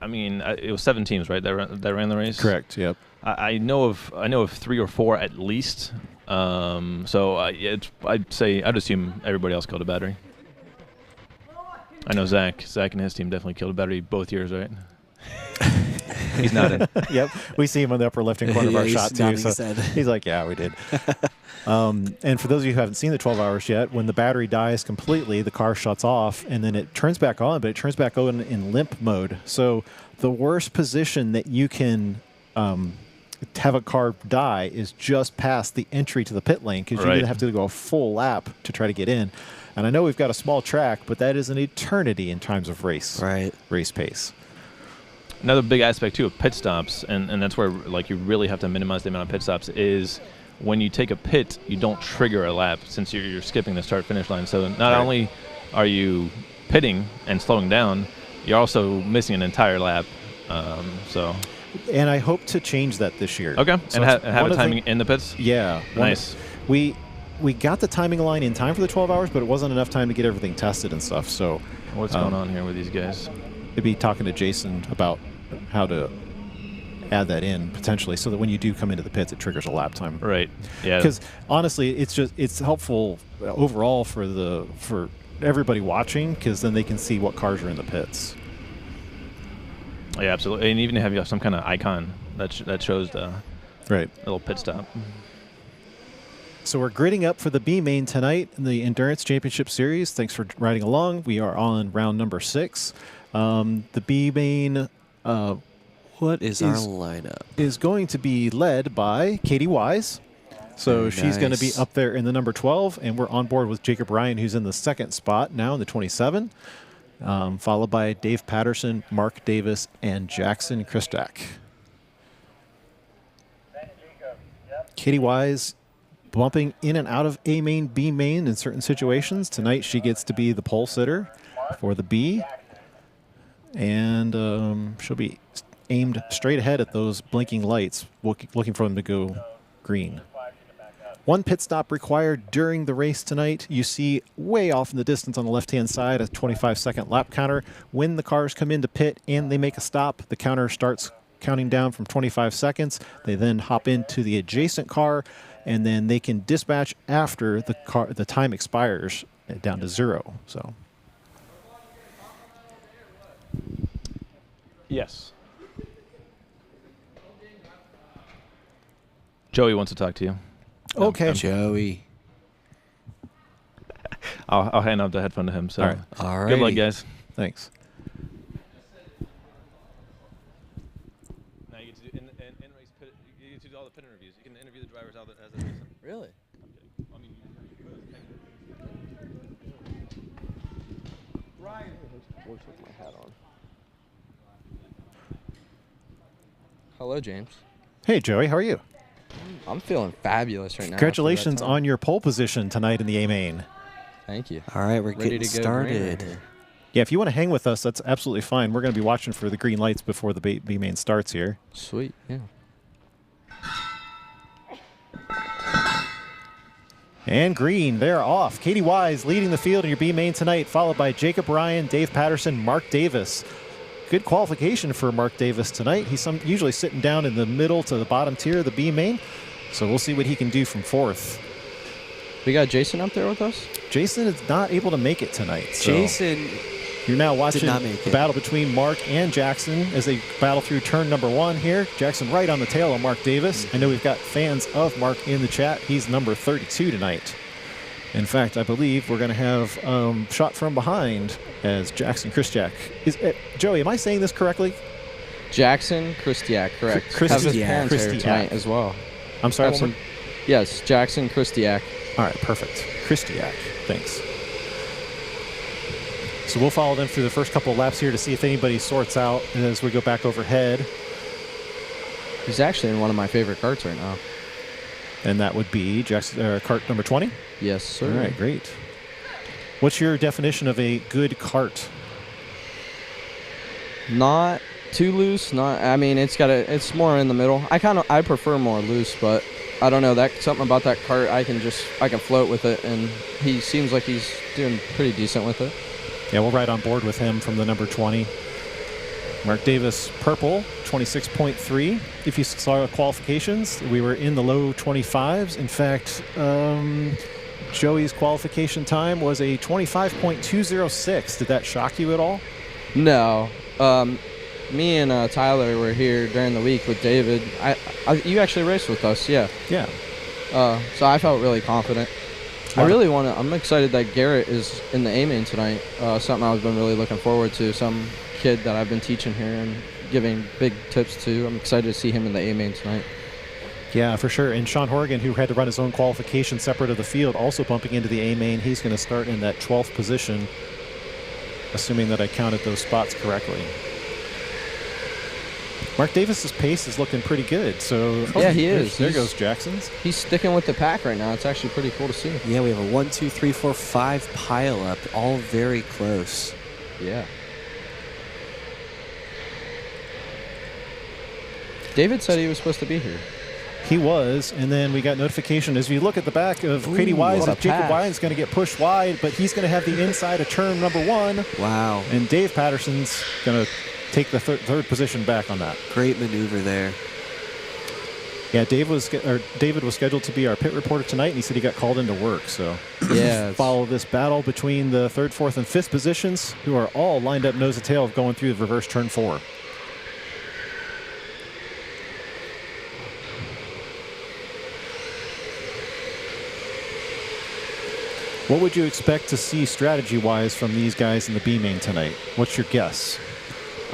I mean, it was 7 teams, right? That ran the race. Correct. Yep. I know of 3 or 4 at least. So I'd assume everybody else killed a battery. I know Zach and his team definitely killed a battery both years, right? He's nodding. Yep. We see him on the upper left-hand corner of our shot, too. So he's like, yeah, we did. And for those of you who haven't seen the 12 hours yet, when the battery dies completely, the car shuts off, and then it turns back on, but it turns back on in limp mode. So the worst position that you can have a car die is just past the entry to the pit lane, because you're going to have to go a full lap to try to get in. And I know we've got a small track, but that is an eternity in terms of race pace. Another big aspect, too, of pit stops, and that's where you really have to minimize the amount of pit stops, is when you take a pit, you don't trigger a lap since you're skipping the start-finish line. So not only are you pitting and slowing down, you're also missing an entire lap. And I hope to change that this year. Okay, so and have a timing in the pits? Yeah. Nice. We got the timing line in time for the 12 hours, but it wasn't enough time to get everything tested and stuff. So what's going on here with these guys? Maybe talking to Jason about how to add that in potentially, so that when you do come into the pits, it triggers a lap time. Right. Yeah. Because honestly, it's helpful overall for everybody watching, because then they can see what cars are in the pits. Yeah, absolutely. And even if you have some kind of icon that shows the little pit stop. So we're gridding up for the B main tonight in the Endurance Championship Series. Thanks for riding along. We are on round number 6. The B main what is our lineup? Is going to be led by Katie Wise. So she's going to be up there in the number 12, and we're on board with Jacob Ryan, who's in the second spot now in the 27, followed by Dave Patterson, Mark Davis, and Jackson Christak. Katie Wise bumping in and out of A main, B main in certain situations. Tonight she gets to be the pole sitter for the B, and she'll be aimed straight ahead at those blinking lights, looking for them to go green. 1 pit stop required during the race tonight. You see way off in the distance on the left-hand side a 25-second lap counter. When the cars come into pit and they make a stop, the counter starts counting down from 25 seconds. They then hop into the adjacent car, and then they can dispatch after the time expires down to 0. So, yes. Joey wants to talk to you. Okay. Joey. I'll hand out the headphone to him. So All right. All right. good luck, guys. Thanks. Now you get to do in-race pit. You get to do all the pit interviews. You can interview the drivers as they race them. Really? I mean, Ryan. Works with my hat on. Hello, James. Hey, Joey, how are you? I'm feeling fabulous right now. Congratulations on your pole position tonight in the A-Main. Thank you. All right, we're Ready getting to go green right started. here. Yeah, if you want to hang with us, that's absolutely fine. We're going to be watching for the green lights before the B-Main starts here. Sweet, yeah. And green, they're off. Katie Wise leading the field in your B-Main tonight, followed by Jacob Ryan, Dave Patterson, Mark Davis. Good qualification for Mark Davis tonight. He's usually sitting down in the middle to the bottom tier of the B-Main, so we'll see what he can do from fourth. We got Jason up there with us? Jason is not able to make it tonight. So Jason, you're now watching not make the it. battle between Mark and Jackson as they battle through turn number 1 here. Jackson right on the tail of Mark Davis. I know we've got fans of Mark in the chat. He's number 32 tonight. In fact, I believe we're going to have shot from behind as Jackson Kristiak. Joey, am I saying this correctly? Jackson Kristiak, correct. Kristiak. Have his parents here Kristiak. tonight as well. I'm sorry. Have some- yes, Jackson Kristiak. All right, perfect. Kristiak, thanks. So we'll follow them through the first couple of laps here to see if anybody sorts out as we go back overhead. He's actually in one of my favorite karts right now. And that would be Jackson, kart number 20. Yes, sir. All right, great. What's your definition of a good kart? Not too loose. It's more in the middle. I prefer more loose, but I don't know, something about that kart. I can float with it, and he seems like he's doing pretty decent with it. Yeah, we'll ride on board with him from the number 20. Mark Davis, purple, 26.3. If you saw qualifications, we were in the low 25s. In fact, Joey's qualification time was a 25.206. Did that shock you at all? No. Me and Tyler were here during the week with David. You actually raced with us, yeah. Yeah. So I felt really confident. I'm excited that Garrett is in the A-Main tonight. Something I've been really looking forward to. Some kid that I've been teaching here and giving big tips to. I'm excited to see him in the A-Main tonight. Yeah, for sure. And Sean Horgan, who had to run his own qualification separate of the field, also bumping into the A-Main. He's going to start in that 12th position, assuming that I counted those spots correctly. Mark Davis's pace is looking pretty good. So yeah, he is. There goes Jackson's. He's sticking with the pack right now. It's actually pretty cool to see. Yeah, we have a 1, 2, 3, 4, 5 pile up, all very close. Yeah. David said he was supposed to be here. He was, and then we got notification as you look at the back of Katie Wise, what a that Jacob pass. Wise is going to get pushed wide, but he's going to have the inside of turn number 1. Wow. And Dave Patterson's going to take the third position back on that. Great maneuver there. Yeah, David was scheduled to be our pit reporter tonight, and he said he got called into work. So Yeah. follow this battle between the 3rd, 4th, and 5th positions, who are all lined up nose to tail of going through the reverse turn 4. What would you expect to see strategy-wise from these guys in the B-Main tonight? What's your guess?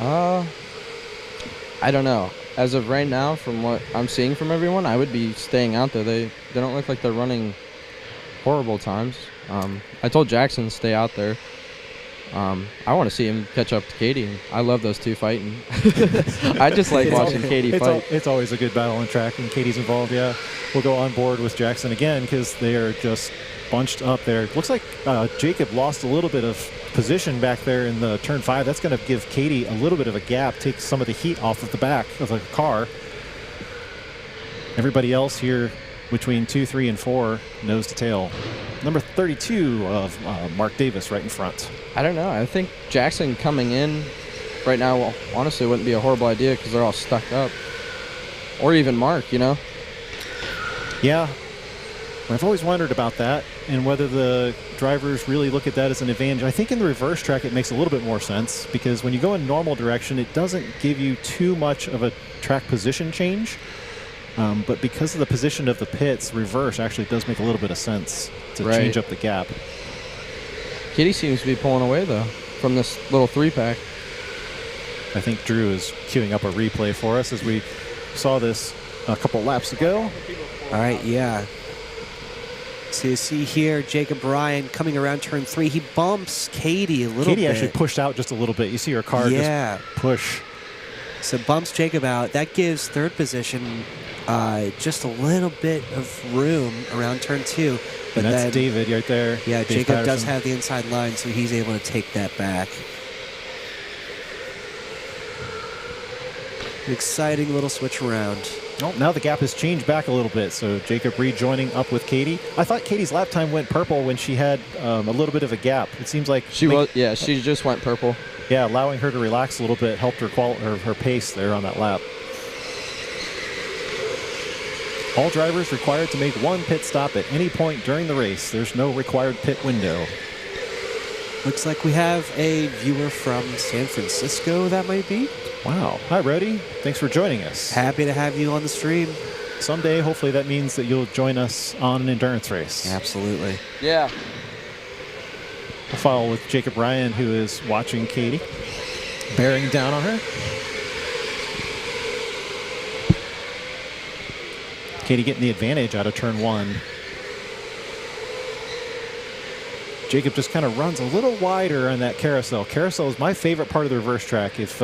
I don't know. As of right now, from what I'm seeing from everyone, I would be staying out there. They don't look like they're running horrible times. I told Jackson to stay out there. I want to see him catch up to Katie. I love those two fighting. I just like watching Katie fight. It's always a good battle on track when Katie's involved, yeah. We'll go on board with Jackson again because they are just bunched up there. Looks like Jacob lost a little bit of position back there in the turn 5. That's going to give Katie a little bit of a gap, take some of the heat off of the back of the car. Everybody else here between 2, 3, and 4, nose to tail. Number 32 of Mark Davis right in front. I don't know. I think Jackson coming in right now, well, honestly, wouldn't be a horrible idea because they're all stuck up. Or even Mark, you know? Yeah. I've always wondered about that and whether the drivers really look at that as an advantage. I think in the reverse track it makes a little bit more sense because when you go in normal direction, it doesn't give you too much of a track position change. But because of the position of the pits, reverse actually does make a little bit of sense to change up the gap. Kitty seems to be pulling away, though, from this little 3-pack. I think Drew is queuing up a replay for us as we saw this a couple laps ago. All right, yeah. So you see here, Jacob Ryan coming around turn 3. He bumps Katie a little bit. Katie actually pushed out just a little bit. You see her car just push. So bumps Jacob out. That gives third position just a little bit of room around turn 2. But and that's David right there. Yeah, Dave Jacob Patterson does have the inside line, so he's able to take that back. An exciting little switch around. Oh, now the gap has changed back a little bit, so Jacob rejoining up with Katie. I thought Katie's lap time went purple when she had a little bit of a gap. It seems like she just went purple. Yeah, allowing her to relax a little bit helped her her pace there on that lap. All drivers required to make one pit stop at any point during the race. There's no required pit window. Looks like we have a viewer from San Francisco, that might be. Wow. Hi, Brody. Thanks for joining us. Happy to have you on the stream. Someday, hopefully that means that you'll join us on an endurance race. Absolutely. Yeah. We'll follow with Jacob Ryan, who is watching Katie, bearing down on her. Katie getting the advantage out of turn 1. Jacob just kind of runs a little wider on that carousel. Carousel is my favorite part of the reverse track. If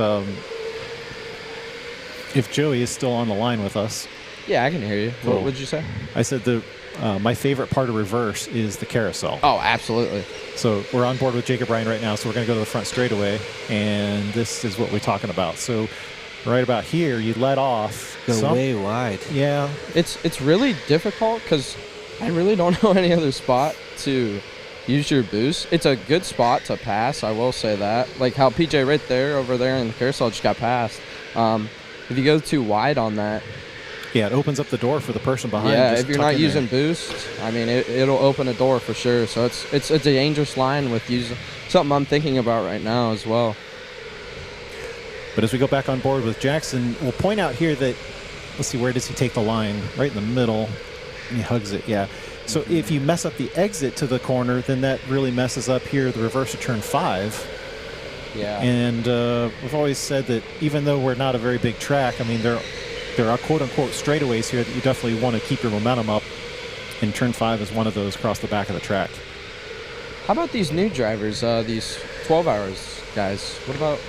Joey is still on the line with us. Yeah, I can hear you. What would you say? I said my favorite part of reverse is the carousel. Oh, absolutely. So we're on board with Jacob Ryan right now, so we're going to go to the front straightaway, and this is what we're talking about. So right about here, you let off. Go way wide. Yeah. It's really difficult because I really don't know any other spot to use your boost. It's a good spot to pass, I will say that. Like how PJ right there, over there in the carousel just got passed. If you go too wide on that. Yeah, it opens up the door for the person behind. Yeah, if you're not using boost, I mean, it'll open a door for sure. So it's a dangerous line with using something I'm thinking about right now as well. But as we go back on board with Jackson, we'll point out here that, let's see, where does he take the line? Right in the middle. And he hugs it, yeah. So if you mess up the exit to the corner, then that really messes up here the reverse of turn 5. Yeah. And we've always said that even though we're not a very big track, I mean, there are quote-unquote straightaways here that you definitely want to keep your momentum up. And turn 5 is one of those across the back of the track. How about these new drivers, these 12 hours guys?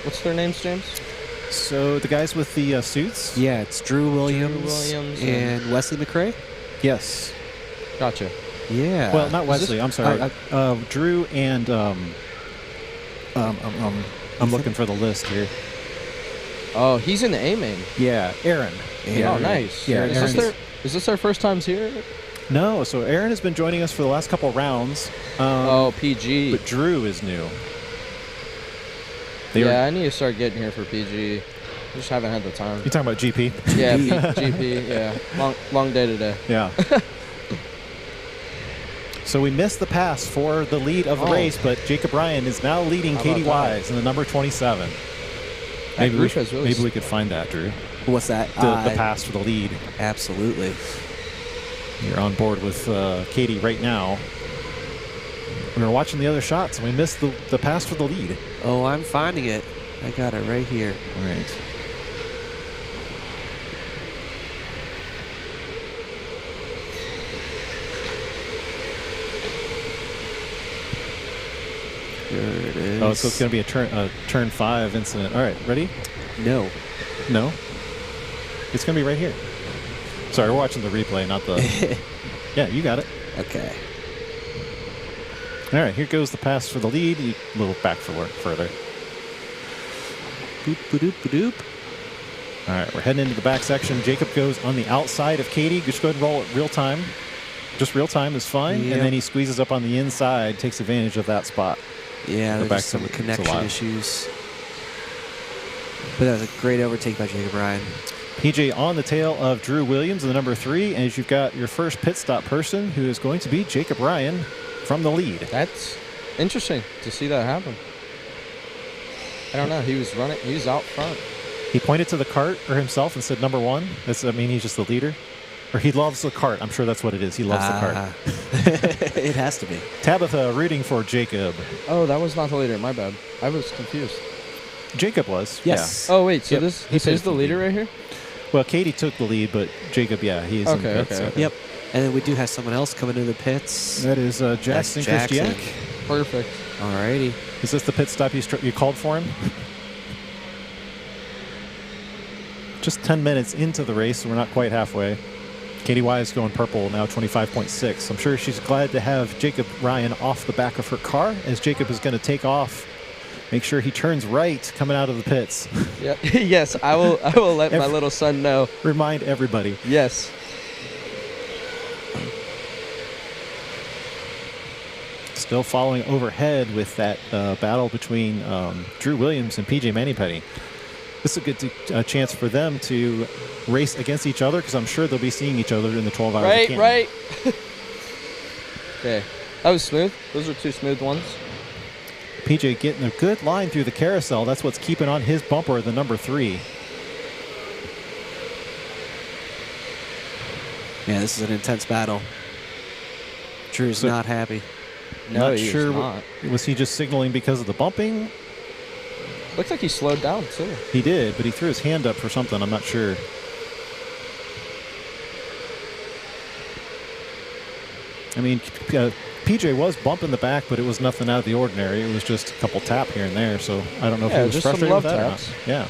What's their names, James? So the guys with the suits? Yeah, it's Drew Williams and Wesley McRae. Yes. Gotcha. Yeah. Well, not Wesley. I'm sorry. Drew and I'm looking for the list here. Oh, he's in the A main. Yeah, Aaron. Oh, nice. Yeah, is this their first times here? No. So Aaron has been joining us for the last couple rounds. PG. But Drew is new. I need to start getting here for PG. Just haven't had the time. You talking about GP? Yeah, GP. Yeah, long day today. Yeah. So we missed the pass for the lead of the race, but Jacob Ryan is now leading Katie Wise in the number 27. Maybe we could find that, Drew. What's that? The pass for the lead. Absolutely. You're on board with Katie right now. We were watching the other shots, and we missed the pass for the lead. Oh, I'm finding it. I got it right here. All right. There it is. Oh, so it's going to be a turn 5 incident. All right, ready? No. It's going to be right here. Sorry, we're watching the replay, not the... Yeah, you got it. Okay. All right, here goes the pass for the lead. A little back further. Boop, ba-doop, ba-doop. All right, we're heading into the back section. Jacob goes on the outside of Katie. Just go ahead and roll it real time. Just real time is fine. Yep. And then he squeezes up on the inside, takes advantage of that spot. Yeah, there's some connection issues. But that was a great overtake by Jacob Ryan. PJ on the tail of Drew Williams in the number 3. And you've got your first pit stop person, who is going to be Jacob Ryan from the lead. That's interesting to see that happen. I don't know. He was out front. He pointed to the cart or himself and said number 1. He's just the leader. Or he loves the cart. I'm sure that's what it is. He loves the cart. It has to be. Tabitha rooting for Jacob. Oh, that was not the leader. My bad. I was confused. Jacob was. Yes. Oh, wait. So Yep. this He is picked the the leader lead. right here? Yeah. Well, Katie took the lead, but Jacob, yeah, he is in the Okay, pits. okay. Yep. And then we do have someone else coming into the pits. That is Jackson That's Jackson. Christiak. Perfect. Alrighty. Is this the pit stop you called for him? Just 10 minutes into the race, so we're not quite halfway. Katie Wise going purple, now 25.6. I'm sure she's glad to have Jacob Ryan off the back of her car, as Jacob is going to take off. Make sure he turns right coming out of the pits. Yep. Yes, I will let my little son know. Remind everybody. Yes. Still following overhead with that battle between Drew Williams and PJ Manipenny. This is a good chance for them to race against each other, because I'm sure they'll be seeing each other in the 12 hours. Right, right. Okay. That was smooth. Those are two smooth ones. PJ getting a good line through the carousel. That's what's keeping on his bumper, the number 3. Yeah, this is an intense battle. Drew's not happy. No, Not he is sure. not. Was he just signaling because of the bumping? Looks like he slowed down, too. He did, but he threw his hand up for something. I'm not sure. I mean, PJ was bumping the back, but it was nothing out of the ordinary. It was just a couple tap here and there. So I don't know if Yeah, he was just some frustrated with love that taps. or not. Yeah,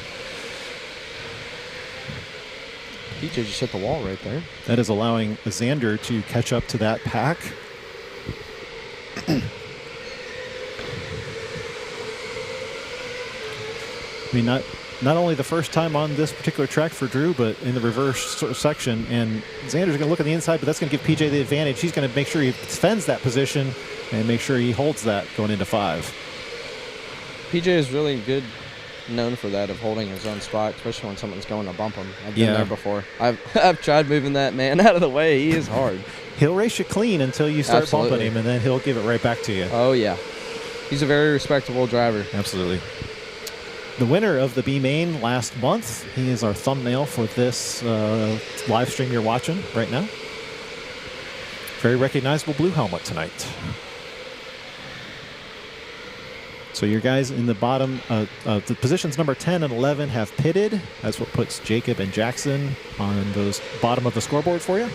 PJ just hit the wall right there. that is allowing Xander to catch up to that pack. I mean, not only the first time on this particular track for Drew, but in the reverse section. And Xander's going to look on the inside, but that's going to give PJ the advantage. He's going to make sure he defends that position and make sure he holds that going into 5. PJ is really good, known for that, of holding his own spot, especially when someone's going to bump him. I've been there before. I've tried moving that man out of the way. He is hard. He'll race you clean until you start Absolutely. bumping him, and then he'll give it right back to you. Oh, yeah. He's a very respectable driver. Absolutely. The winner of the B Main last month, he is our thumbnail for this live stream you're watching right now. Very recognizable blue helmet tonight. So your guys in the bottom, the positions number 10 and 11 have pitted. That's what puts Jacob and Jackson on those bottom of the scoreboard for you.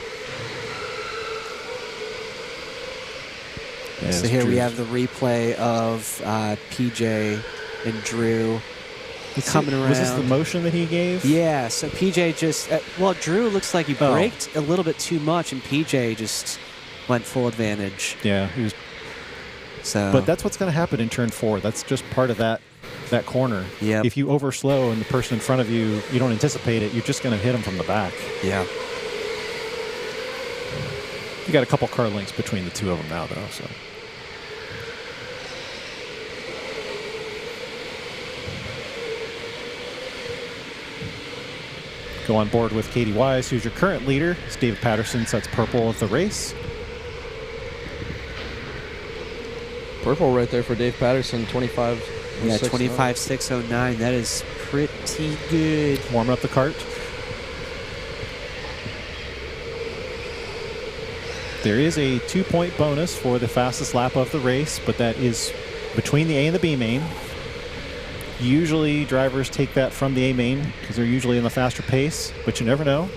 So here we have the replay of PJ and Drew coming around. Was this the motion that he gave? Yeah, so PJ just, Drew looks like he braked a little bit too much, and PJ just went full advantage. Yeah, he was. So, But that's what's going to happen in turn 4. That's just part of that corner. Yep. If you overslow and the person in front of you, you don't anticipate it, you're just going to hit them from the back. yeah. You got a couple car lengths between the two of them now, though. So. Go on board with Katie Wise, who's your current leader. It's David Patterson sets purple of the race. Purple right there for Dave Patterson, 25. Yeah, 25.609. That is pretty good. Warm up the cart. There is a 2-point bonus for the fastest lap of the race, but that is between the A and the B main. Usually drivers take that from the A main because they're usually in the faster pace, but you never know.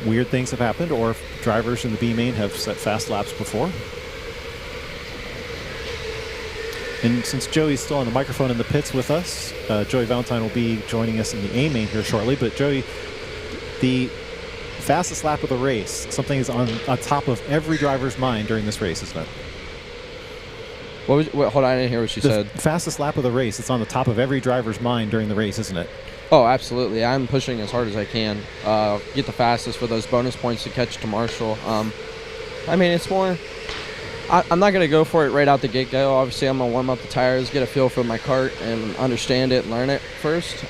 Weird things have happened, or drivers in the B main have set fast laps before. And since Joey's still on the microphone in the pits with us, Joey Valentine will be joining us in the A main here shortly. But Joey, the fastest lap of the race, something is on top of every driver's mind during this race, isn't it? Hold on, I didn't hear what you said. Fastest lap of the race, it's on the top of every driver's mind during the race, isn't it? Oh, absolutely. I'm pushing as hard as I can. Get the fastest for those bonus points to catch to Marshall. I mean, it's more... I'm not going to go for it right out the get-go. Obviously, I'm going to warm up the tires, get a feel for my kart, and understand it and learn it first.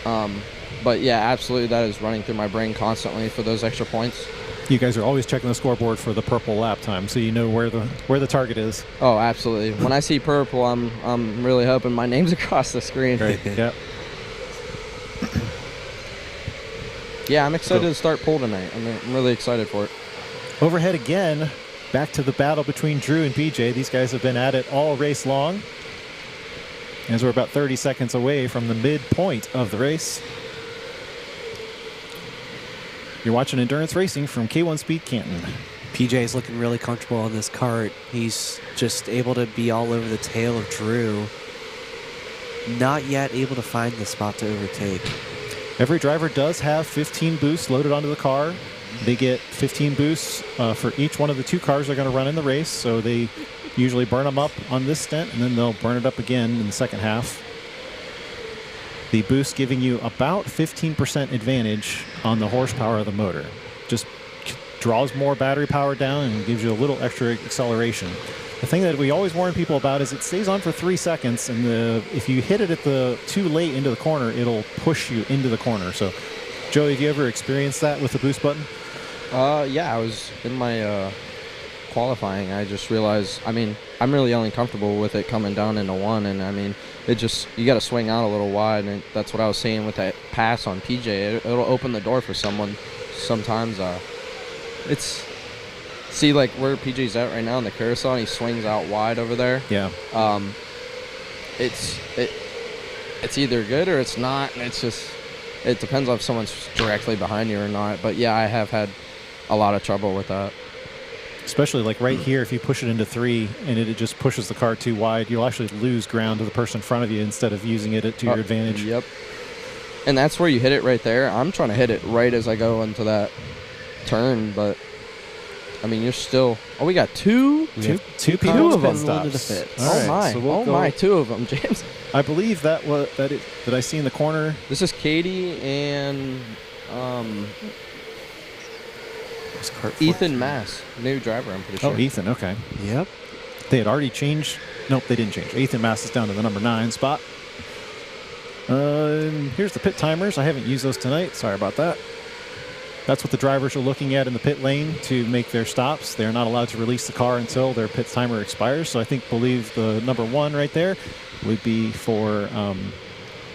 But, yeah, absolutely, that is running through my brain constantly for those extra points. You guys are always checking the scoreboard for the purple lap time, so you know where the target is. Oh, absolutely. When I see purple, I'm really hoping my name's across the screen. Right. Yep. Yeah, I'm excited to start pole tonight. I'm really excited for it. Overhead again. Back to the battle between Drew and PJ. These guys have been at it all race long, as we're about 30 seconds away from the midpoint of the race. You're watching Endurance Racing from K1 Speed Canton. PJ is looking really comfortable on this kart. He's just able to be all over the tail of Drew. Not yet able to find the spot to overtake. Every driver does have 15 boosts loaded onto the car. They get 15 boosts for each one of the 2 cars they're going to run in the race. So they usually burn them up on this stint, and then they'll burn it up again in the second half. The boost giving you about 15% advantage on the horsepower of the motor. Just draws more battery power down and gives you a little extra acceleration. The thing that we always warn people about is it stays on for 3 seconds, and if you hit it too late into the corner, it'll push you into the corner. So, Joey, have you ever experienced that with the boost button? Yeah, I was in my qualifying. I just realized, I mean, I'm really only comfortable with it coming down into 1, and I mean, it just, you got to swing out a little wide, and that's what I was saying with that pass on PJ. It'll open the door for someone. Sometimes it's, see, like where PJ's at right now in the carousel, and he swings out wide over there. Yeah. It's either good or it's not, and it's just, it depends on if someone's directly behind you or not. But yeah, I have had a lot of trouble with that. Especially like right here, if you push it into 3 and it just pushes the car too wide, you'll actually lose ground to the person in front of you instead of using it to your advantage. Yep. And that's where you hit it right there. I'm trying to hit it right as I go into that turn, but I mean, you're still. Oh, we got two people of them. All Oh right, so we'll go. 2 of them, James. I believe that I see in the corner. This is Katie and Ethan Mass, new driver, I'm pretty sure. Oh, Ethan, okay. Yep. They had already changed. Nope, they didn't change. Ethan Mass is down to the number 9 spot. Here's the pit timers. I haven't used those tonight. Sorry about that. That's what the drivers are looking at in the pit lane to make their stops. They're not allowed to release the car until their pit timer expires. So I believe the number 1 right there would be for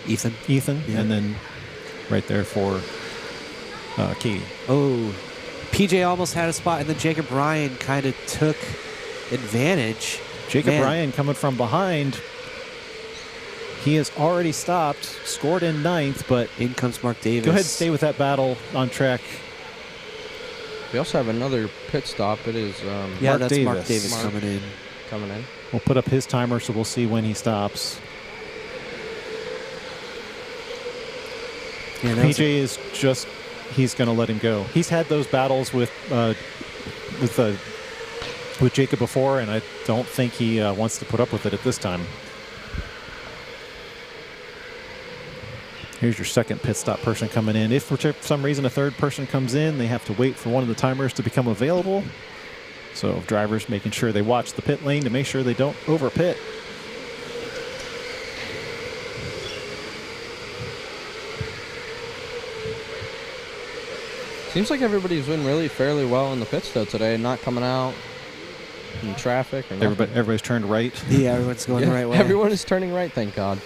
Ethan. Yeah. And then right there for Katie. Oh, PJ almost had a spot, and then Jacob Ryan kind of took advantage. Jacob Ryan coming from behind. He has already stopped, scored in 9th, but in comes Mark Davis. Go ahead and stay with that battle on track. We also have another pit stop. It is Mark Davis coming in. We'll put up his timer, so we'll see when he stops. Yeah, PJ is just, he's going to let him go. He's had those battles with Jacob before, and I don't think he wants to put up with it at this time. Here's your second pit stop person coming in. If for some reason a third person comes in, they have to wait for one of the timers to become available. So drivers making sure they watch the pit lane to make sure they don't over pit. Seems like everybody's doing really fairly well in the pits though today, not coming out in traffic or nothing. Everybody's turned right. Yeah, everyone's going the right way. Everyone is turning right, thank God.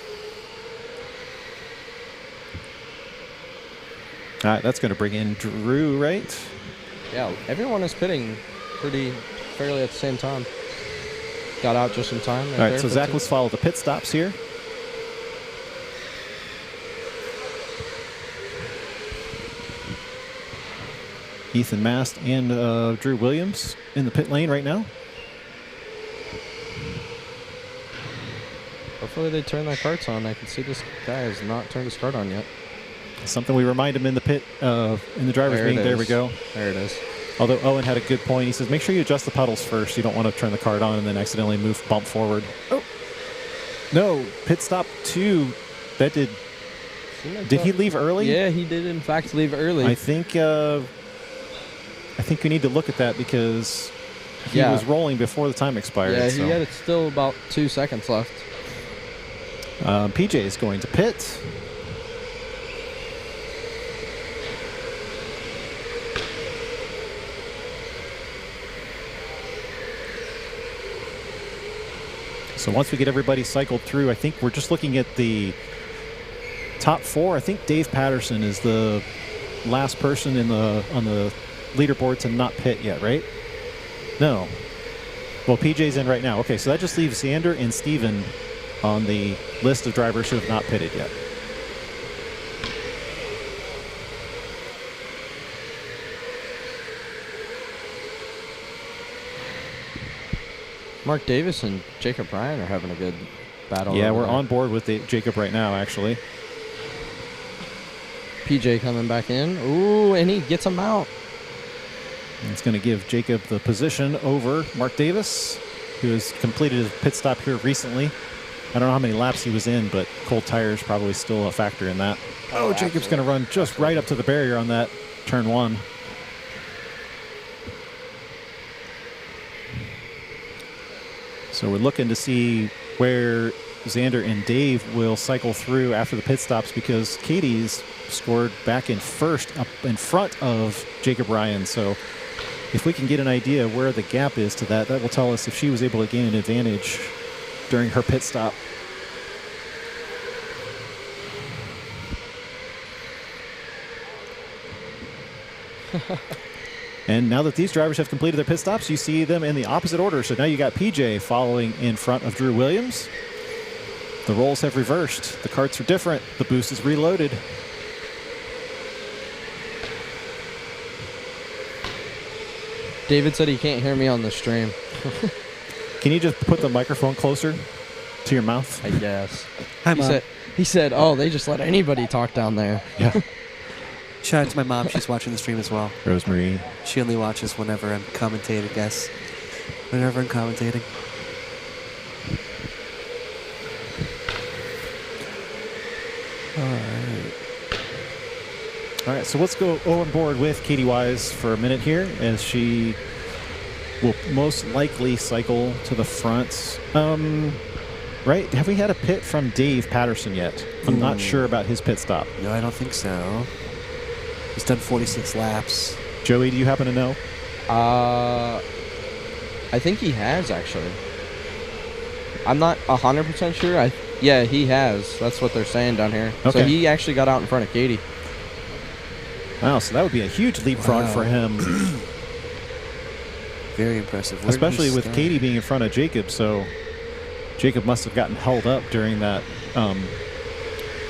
All right, that's going to bring in Drew, right? Yeah, everyone is pitting pretty fairly at the same time. Got out just in time. All right, so Zach, let's follow the pit stops here. Ethan Mast and Drew Williams in the pit lane right now. Hopefully they turn their carts on. I can see this guy has not turned his cart on yet. Something we remind him in the pit, in the driver's meeting. There we go. There it is. Although Owen had a good point. He says, make sure you adjust the pedals first. You don't want to turn the cart on and then accidentally bump forward. Oh. No, pit stop 2. That did he leave early? Yeah, he did in fact leave early. I think we need to look at that because he was rolling before the time expired. Yeah, he had still about 2 seconds left. PJ is going to pit. So once we get everybody cycled through, I think we're just looking at the top 4. I think Dave Patterson is the last person on the leaderboard to not pit yet, right? No. Well, PJ's in right now. Okay, so that just leaves Xander and Steven on the list of drivers who have not pitted yet. Mark Davis and Jacob Bryan are having a good battle. Yeah, over we're there. on board with Jacob right now, actually. PJ coming back in. Ooh, and he gets him out. And it's going to give Jacob the position over Mark Davis, who has completed his pit stop here recently. I don't know how many laps he was in, but cold tires probably still a factor in that. Oh, Jacob's going to run just right up to the barrier on that turn one. So we're looking to see where Xander and Dave will cycle through after the pit stops, because Katie's scored back in first up in front of Jacob Ryan. So if we can get an idea where the gap is to that, that will tell us if she was able to gain an advantage during her pit stop. And now that these drivers have completed their pit stops, you see them in the opposite order. So now you got PJ following in front of Drew Williams. The roles have reversed. The karts are different. The boost is reloaded. David said he can't hear me on the stream. Can you just put the microphone closer to your mouth? I guess. Hi, Mom. He said, oh, they just let anybody talk down there. Yeah. Shout out to my mom. She's watching the stream as well. Rosemary. She only watches whenever I'm commentating, guess. Whenever I'm commentating. All right, so let's go on board with Katie Wise for a minute here, as she will most likely cycle to the front. Right? Have we had a pit from Dave Patterson yet? I'm not sure about his pit stop. No, I don't think so. He's done 46 laps. Joey, do you happen to know? I think he has, actually. I'm not 100% sure. Yeah, he has. That's what they're saying down here. Okay. So he actually got out in front of Katie. Wow, so that would be a huge leapfrog for him. Very impressive. Where did he Especially with stand? Katie being in front of Jacob, so Jacob must have gotten held up during that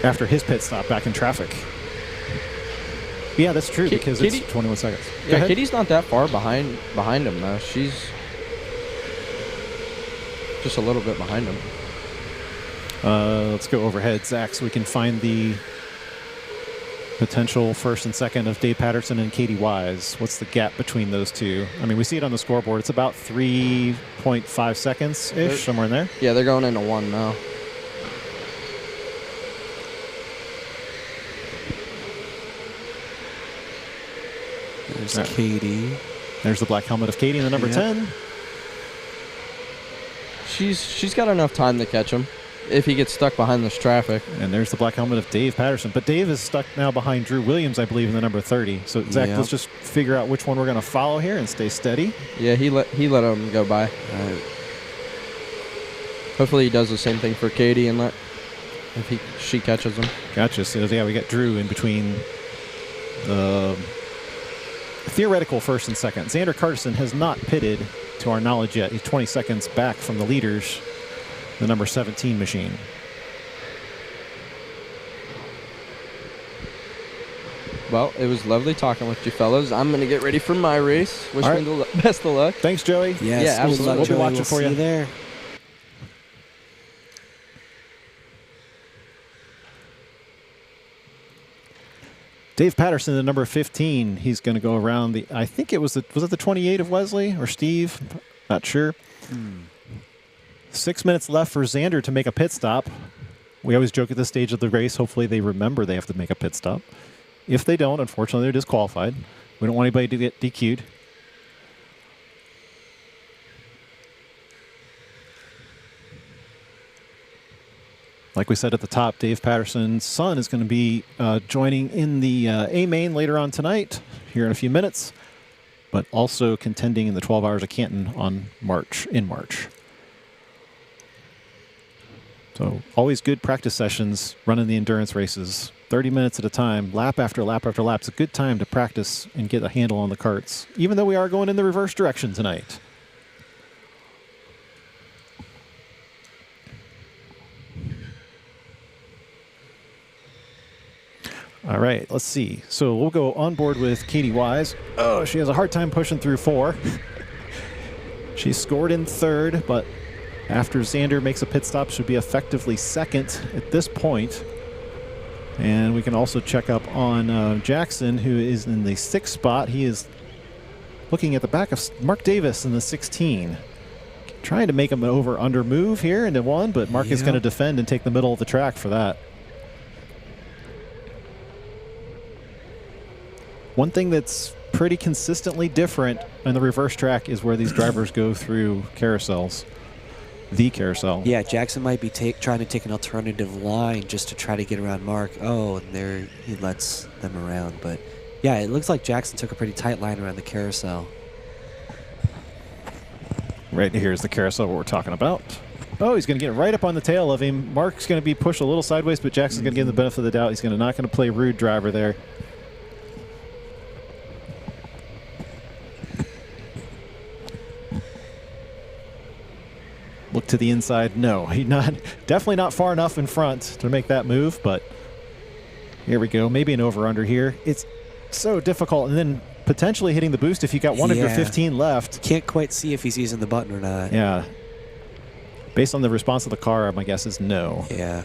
after his pit stop back in traffic. Yeah, that's true, because Katie, it's 21 seconds. Go Yeah, ahead. Katie's not that far behind him, though. She's just a little bit behind him. Let's go overhead, Zach, so we can find the potential first and second of Dave Patterson and Katie Wise. What's the gap between those two? I mean, we see it on the scoreboard. It's about 3.5 seconds-ish, somewhere in there. Yeah, they're going into one now. There's Right. Katie. There's the black helmet of Katie in the number Yeah. 10. She's got enough time to catch him if he gets stuck behind this traffic. And there's the black helmet of Dave Patterson. But Dave is stuck now behind Drew Williams, I believe, in the number 30. So, Zach, Yeah. let's just figure out which one we're going to follow here and stay steady. Yeah, he let him go by. Right. Hopefully he does the same thing for Katie and she catches him. Gotcha. So, yeah, we got Drew in between the theoretical first and second. Xander Carterson has not pitted, to our knowledge, yet. He's 20 seconds back from the leaders, the number 17 machine. Well, it was lovely talking with you fellas. I'm going to get ready for my race. Wish All me the best of luck. Thanks, Joey. Yes, Yeah, good absolutely. luck, We'll be Joey. watching We'll for see you. there. Dave Patterson, the number 15. He's going to go around the, I think it was it the 28 of Wesley or Steve? Not sure. 6 minutes left for Xander to make a pit stop. We always joke at this stage of the race, hopefully they remember they have to make a pit stop. If they don't, unfortunately, they're disqualified. We don't want anybody to get DQ'd. Like we said at the top, Dave Patterson's son is going to be joining in the A main later on tonight, here in a few minutes, but also contending in the 12 Hours of Canton in March. So always good practice sessions running the endurance races 30 minutes at a time, lap after lap after lap. It's a good time to practice and get a handle on the karts, even though we are going in the reverse direction tonight. All right, let's see. So we'll go on board with Katie Wise. Oh, she has a hard time pushing through 4. She scored in 3rd, but after Xander makes a pit stop, should be effectively 2nd at this point. And we can also check up on Jackson, who is in the 6th spot. He is looking at the back of Mark Davis in the 16. Trying to make him an over-under move here into 1, but Mark is going to defend and take the middle of the track for that. One thing that's pretty consistently different in the reverse track is where these drivers go through carousels. The carousel. Yeah, Jackson might be trying to take an alternative line just to try to get around Mark. Oh, and there he lets them around. But yeah, it looks like Jackson took a pretty tight line around the carousel. Right here's the carousel what we're talking about. Oh, he's going to get right up on the tail of him. Mark's going to be pushed a little sideways, but Jackson's going to give him the benefit of the doubt. He's not going to play rude driver there. Look to the inside. No, definitely not far enough in front to make that move, but here we go. Maybe an over-under here. It's so difficult, and then potentially hitting the boost if you got one of your 15 left. Can't quite see if he's using the button or not. Yeah. Based on the response of the car, my guess is no. Yeah.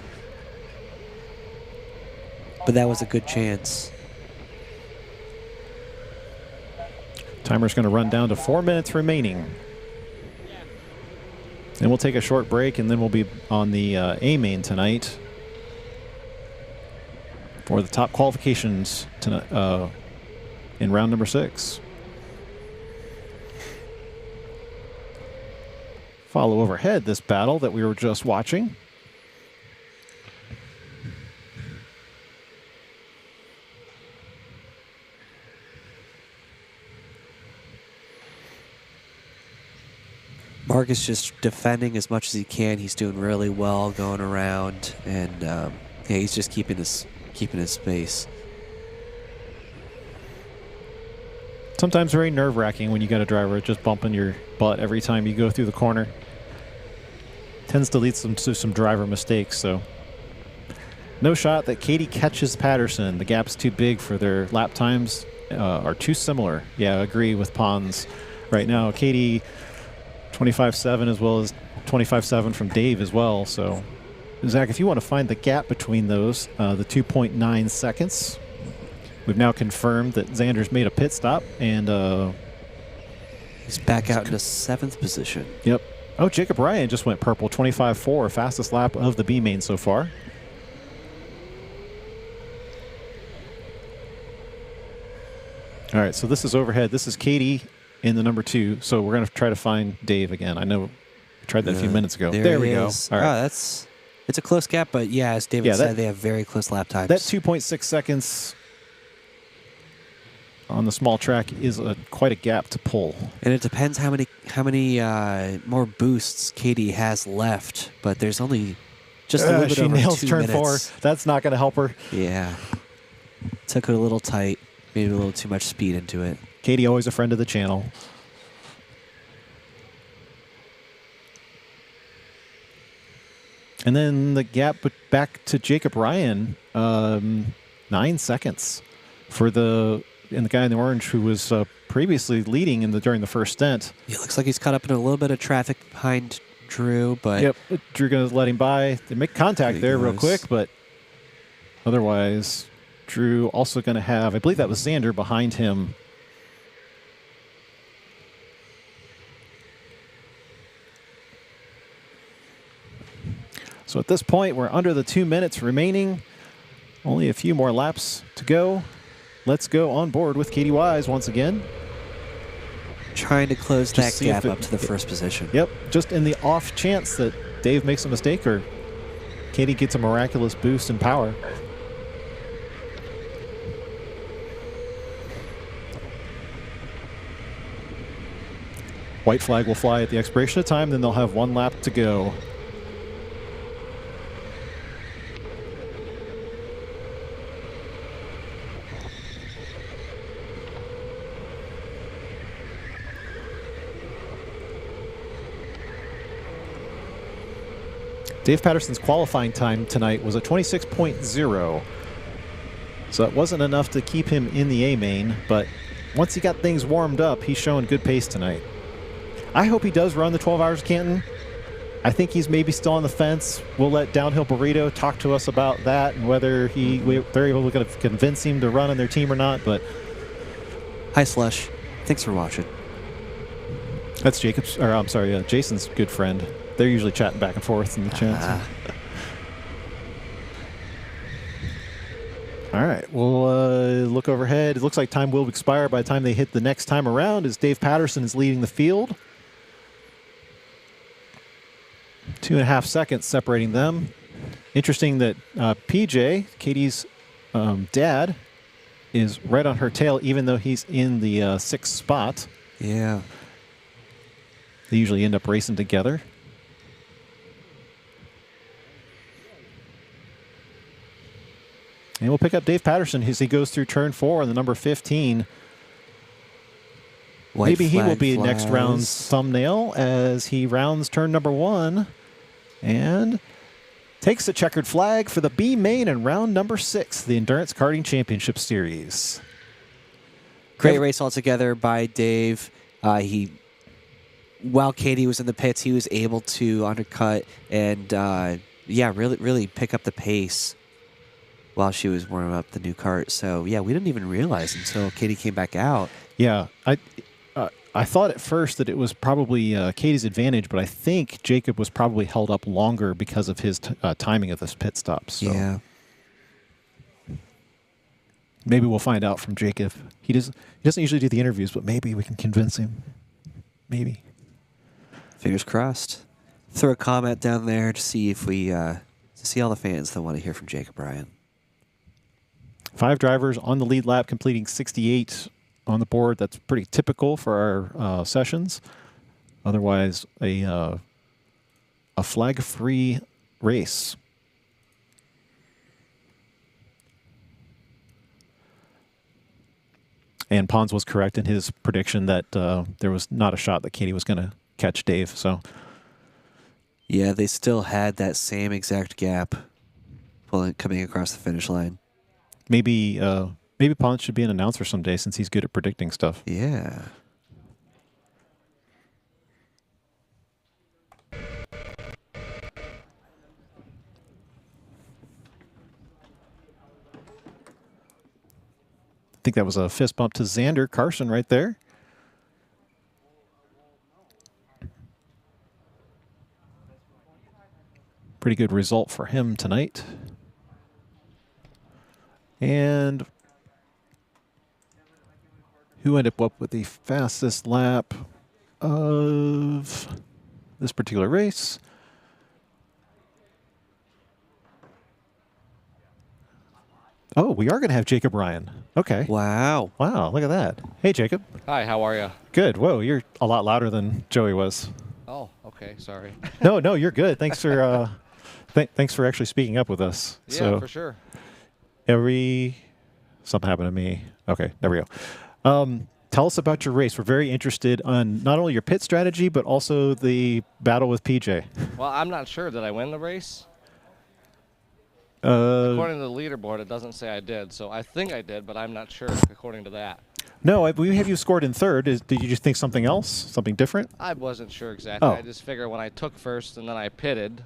But that was a good chance. Timer's going to run down to 4 minutes remaining. And we'll take a short break, and then we'll be on the A main tonight for the top qualifications tonight, in round number 6. Follow overhead this battle that we were just watching. Mark is just defending as much as he can. He's doing really well going around, and yeah, he's just keeping his space. Sometimes very nerve-wracking when you got a driver just bumping your butt every time you go through the corner. Tends to lead to some driver mistakes. So no shot that Katie catches Patterson. The gap's too big for their lap times. Are too similar. Yeah, I agree with Pons right now. Katie 25.7 as well as 25.7 from Dave as well. So, Zach, if you want to find the gap between those, the 2.9 seconds, we've now confirmed that Xander's made a pit stop, and he's back out into 7th position. Yep. Oh, Jacob Ryan just went purple, 25.4, fastest lap of the B main so far. All right, so this is overhead. This is Katie in the number 2, so we're going to try to find Dave again. I know we tried that a few minutes ago. There we go. All right. Oh, it's a close gap, but yeah, as David said, they have very close lap times. That 2.6 seconds on the small track is quite a gap to pull. And it depends how many more boosts Katie has left, but there's only just a little bit she over nails 2 turn minutes. 4. That's not going to help her. Yeah. Took it a little tight, maybe a little too much speed into it. Katie, always a friend of the channel. And then the gap back to Jacob Ryan, 9 seconds for the guy in the orange who was previously leading during the first stint. It looks like he's caught up in a little bit of traffic behind Drew, but yep, Drew going to let him by. They make contact there real quick, but otherwise, Drew also going to have, I believe that was Xander behind him. So at this point, we're under the 2 minutes remaining. Only a few more laps to go. Let's go on board with Katie Wise once again. Trying to close that gap up to the first position. Yep, just in the off chance that Dave makes a mistake or Katie gets a miraculous boost in power. White flag will fly at the expiration of time, then they'll have 1 lap to go. Dave Patterson's qualifying time tonight was a 26.0. So it wasn't enough to keep him in the A main, but once he got things warmed up, he's showing good pace tonight. I hope he does run the 12 Hours of Canton. I think he's maybe still on the fence. We'll let Downhill Burrito talk to us about that and whether they're able to convince him to run in their team or not. But Hi, Slush. Thanks for watching. that's Jason's good friend. They're usually chatting back and forth in the chat. All right, we'll look overhead. It looks like time will expire by the time they hit the next time around as Dave Patterson is leading the field. 2.5 seconds separating them. Interesting that PJ, Katie's dad, is right on her tail, even though he's in the 6th spot. Yeah. They usually end up racing together. And we'll pick up Dave Patterson as he goes through turn 4 on the number 15. Maybe he will be next round's thumbnail as he rounds turn number 1 and takes the checkered flag for the B main in round number 6, the Endurance Karting Championship Series. Great race altogether by Dave. While Katie was in the pits, he was able to undercut and, really pick up the pace while she was warming up the new kart. So, yeah, we didn't even realize until Katie came back out. Yeah, I thought at first that it was probably Katie's advantage, but I think Jacob was probably held up longer because of his timing of this pit stop. So. Yeah. Maybe we'll find out from Jacob. He doesn't usually do the interviews, but maybe we can convince him. Maybe. Fingers crossed. Throw a comment down there to see if we to see all the fans that want to hear from Jacob Ryan. 5 drivers on the lead lap, completing 68 on the board. That's pretty typical for our sessions. Otherwise, a flag-free race. And Pons was correct in his prediction that there was not a shot that Katie was going to catch Dave. So, yeah, they still had that same exact gap coming across the finish line. Maybe Pons should be an announcer someday since he's good at predicting stuff. Yeah. I think that was a fist bump to Xander Carson right there. Pretty good result for him tonight. And who ended up with the fastest lap of this particular race? Oh, we are going to have Jacob Ryan. Okay. Wow. Wow, look at that. Hey, Jacob. Hi, how are you? Good. Whoa, you're a lot louder than Joey was. Oh, okay, sorry. No, you're good. Thanks for thanks for actually speaking up with us. Yeah, So for sure. something happened to me. Okay, there we go. Tell us about your race. We're very interested on not only your pit strategy, but also the battle with PJ. Well, I'm not sure. Did I win the race? Uh, According to the leaderboard, it doesn't say I did. So I think I did, but I'm not sure according to that. no, we have you scored in third. Did you just think something else, something different? I wasn't sure exactly. Oh. I just figured when I took first and then I pitted,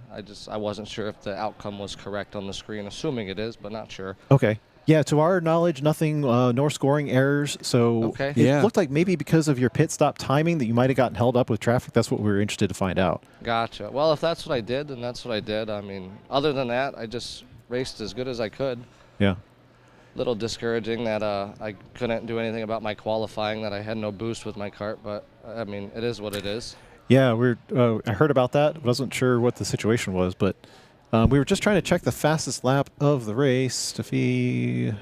I wasn't sure if the outcome was correct on the screen, assuming it is, but not sure. Okay. Yeah, to our knowledge, nothing, nor scoring errors. So Okay. it looked like maybe because of your pit stop timing that you might have gotten held up with traffic. That's what we were interested to find out. Gotcha. Well, if that's what I did, then that's what I did. I mean, other than that, I just raced as good as I could. Yeah. Little discouraging that I couldn't do anything about my qualifying, that I had no boost with my kart, but I mean, it is what it is. Yeah, I heard about that. Wasn't sure what the situation was, but we were just trying to check the fastest lap of the race to see.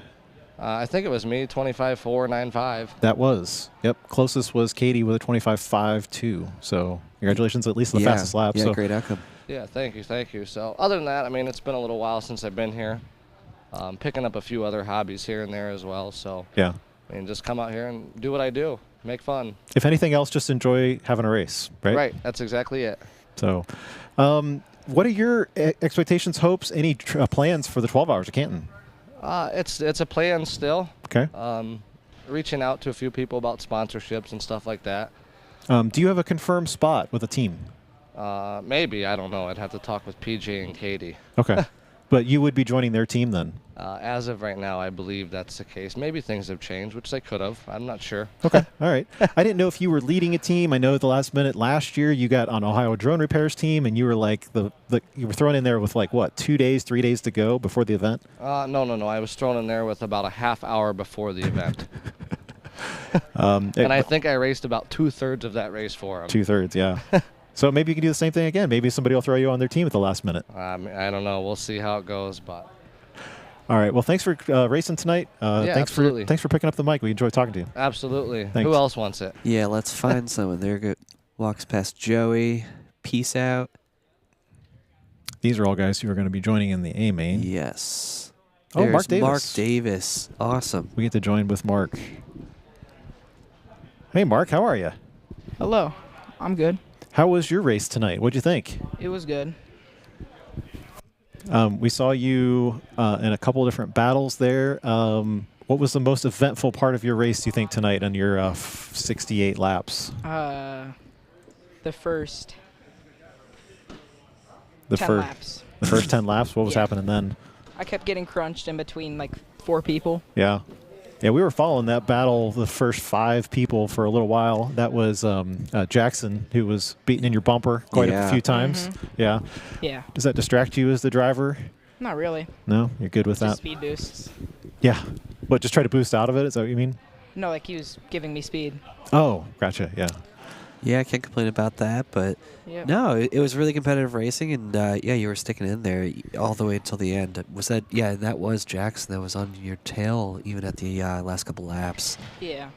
I think it was me, 25.495. That was. Yep. Closest was Katie with a 25.52. So congratulations, at least the fastest lap. Yeah, So great outcome. Yeah, thank you. So other than that, I mean, it's been a little while since I've been here. Picking up a few other hobbies here and there as well. So, yeah. I mean, just come out here and do what I do. Make fun. If anything else, just enjoy having a race, right? Right. That's exactly it. So What are your expectations, hopes, any plans for the 12 Hours of Canton? It's a plan still. Okay. Reaching out to a few people about sponsorships and stuff like that. Do you have a confirmed spot with a team? Maybe, I don't know. I'd have to talk with PJ and Katie. Okay. But you would be joining their team then? As of right now, I believe that's the case. Maybe things have changed, which they could have. I'm not sure. Okay. All right. I didn't know if you were leading a team. I know at the last minute last year you got on Ohio Drone Repairs team, and you were like you were thrown in there with like what, 2 days, 3 days to go before the event? No. I was thrown in there with about a half hour before the event. And I think I raced about 2/3 of that race for them. 2/3, yeah. So maybe you can do the same thing again. Maybe somebody will throw you on their team at the last minute. I don't know. We'll see how it goes, but. All right. Well, thanks for racing tonight. Yeah, absolutely. Thanks for picking up the mic. We enjoyed talking to you. Absolutely. Thanks. Who else wants it? Yeah, let's find someone. There walks past Joey. Peace out. These are all guys who are going to be joining in the A main. Yes. Oh, There's Mark Davis. Mark Davis. Awesome. We get to join with Mark. Hey, Mark. How are you? Hello. I'm good. How was your race tonight? What'd you think? It was good. We saw you in a couple of different battles there. What was the most eventful part of your race, do you think, tonight on your 68 laps? The first The 10 fir- laps. The first 10 laps? What was Yeah. happening then? I kept getting crunched in between like 4 people. Yeah. Yeah, we were following that battle, the first 5 people for a little while. That was Jackson, who was beaten in your bumper quite a Yeah. few times. Yeah. Yeah. Does that distract you as the driver? Not really. No? You're good with Just that? speed boosts. Yeah. What, just try to boost out of it? Is that what you mean? No, like he was giving me speed. Oh, gotcha. Yeah. Yeah, I can't complain about that, but Yep. no, it was really competitive racing, and yeah, you were sticking in there all the way until the end. Was that? Yeah, that was Jackson. That was on your tail even at the last couple laps. Yeah.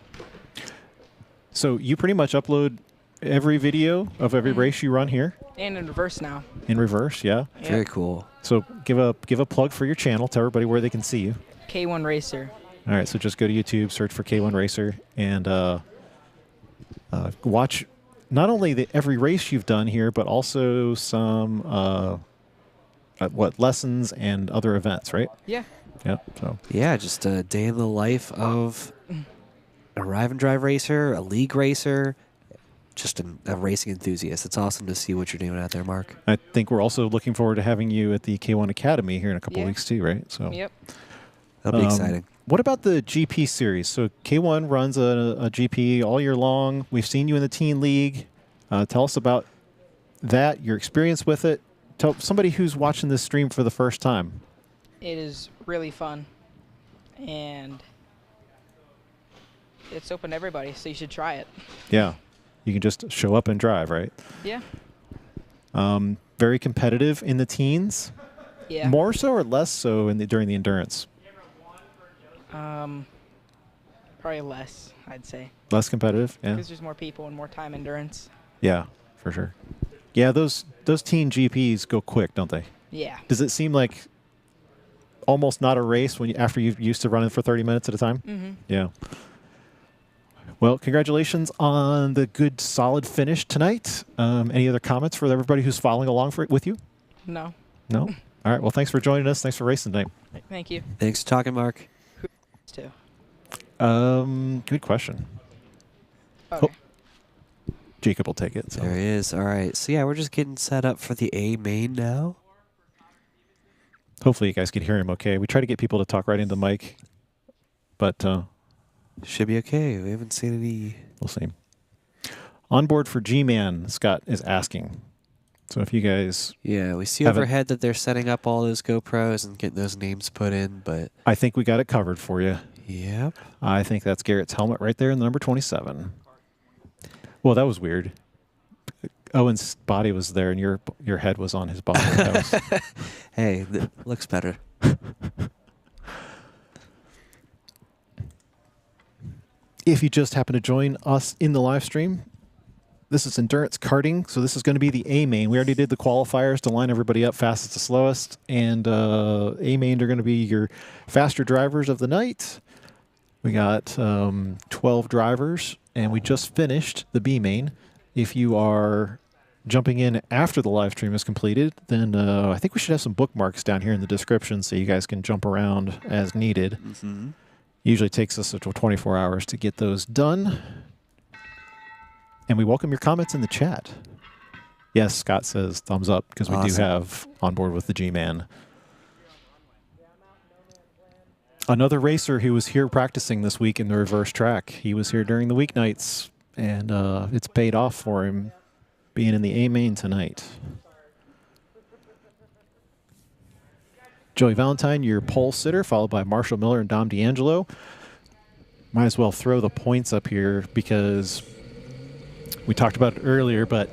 So you pretty much upload every video of every race you run here And in reverse now. in reverse, yeah? Yep. Very cool. So give a plug for your channel. Tell everybody where they can see you. K1 Racer. All right, so just go to YouTube, search for K1 Racer, and watch not only every race you've done here, but also some lessons and other events, right? Yeah. Yep. So Yeah, just a day in the life of a Rive and Drive racer, a league racer, just a racing enthusiast. It's awesome to see what you're doing out there, Mark. I think we're also looking forward to having you at the K1 Academy here in a couple Yeah. weeks too, right? So Yep. That'll be exciting. What about the GP series? So K1 runs a GP all year long. We've seen you in the teen league. Tell us about that, your experience with it. Tell somebody who's watching this stream for the first time. It is really fun. And it's open to everybody, so you should try it. Yeah, you can just show up and drive, right? Yeah. Very competitive in the teens. Yeah. More so or less so during the endurance? Probably less, I'd say. Less competitive, yeah. Because there's more people and more time endurance. Yeah, for sure. Yeah, those teen GPs go quick, don't they? Yeah. Does it seem like almost not a race after you've used to running for 30 minutes at a time? Mm-hmm. Yeah. Well, congratulations on the good, solid finish tonight. Any other comments for everybody who's following along with you? No. No? All right. Well, thanks for joining us. Thanks for racing tonight. Thank you. Thanks for talking, Mark. Too. Good question. Okay. Jacob will take it. So. There he is. All right. So, yeah, we're just getting set up for the A main now. Hopefully you guys can hear him okay. We try to get people to talk right into the mic, but Should be okay. We haven't seen any. we'll see. On board for G-Man, Scott is asking. So if you guys, Yeah, we see Haven't- overhead that they're setting up all those GoPros and getting those names put in, but I think we got it covered for you. yep. I think that's Garrett's helmet right there in the number 27. Well, that was weird. Owen's body was there and your head was on his body. That was, Hey, looks better. if you just happen to join us in the live stream, this is Endurance Karting. So this is going to be the A main. We already did the qualifiers to line everybody up fastest to slowest. And A main are going to be your faster drivers of the night. We got 12 drivers, and we just finished the B main. If you are jumping in after the live stream is completed, then I think we should have some bookmarks down here in the description so you guys can jump around as needed. Usually takes us 24 hours to get those done. And we welcome your comments in the chat. Yes, Scott says thumbs up because we do have on board with the G-Man. Another racer who was here practicing this week in the reverse track. He was here during the weeknights, and it's paid off for him being in the A main tonight. Joey Valentine, your pole sitter, followed by Marshall Miller and Dom D'Angelo. Might as well throw the points up here because we talked about it earlier, but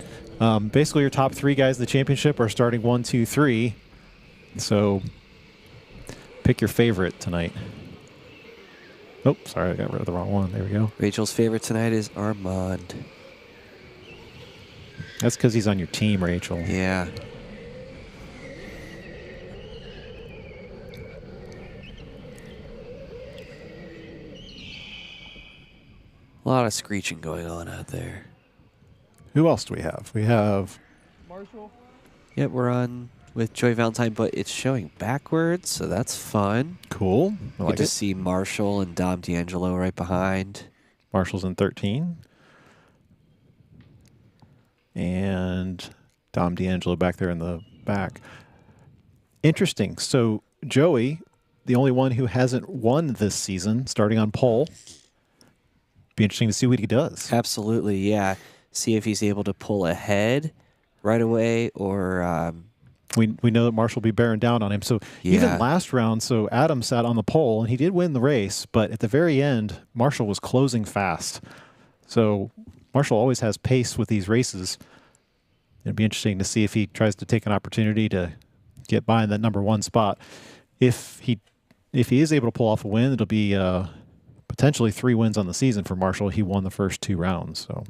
basically your top 3 guys in the championship are starting 1, 2, 3. So pick your favorite tonight. Oh, sorry, I got rid of the wrong one. There we go. Rachel's favorite tonight is Armand. That's because he's on your team, Rachel. Yeah. A lot of screeching going on out there. Who else do we have? We have Marshall. Yep, we're on with Joey Valentine, but it's showing backwards, so that's fun. Cool. I Good like to it. see Marshall and Dom D'Angelo right behind. Marshall's in 13. And Dom D'Angelo back there in the back. Interesting. So Joey, the only one who hasn't won this season, starting on pole. Be interesting to see what he does. Absolutely, yeah. See if he's able to pull ahead right away or... We know that Marshall will be bearing down on him. So even last round, so Adam sat on the pole, and he did win the race, but at the very end, Marshall was closing fast. So Marshall always has pace with these races. It'd be interesting to see if he tries to take an opportunity to get by in that number 1 spot. If he is able to pull off a win, it'll be potentially 3 wins on the season for Marshall. He won the first 2 rounds. So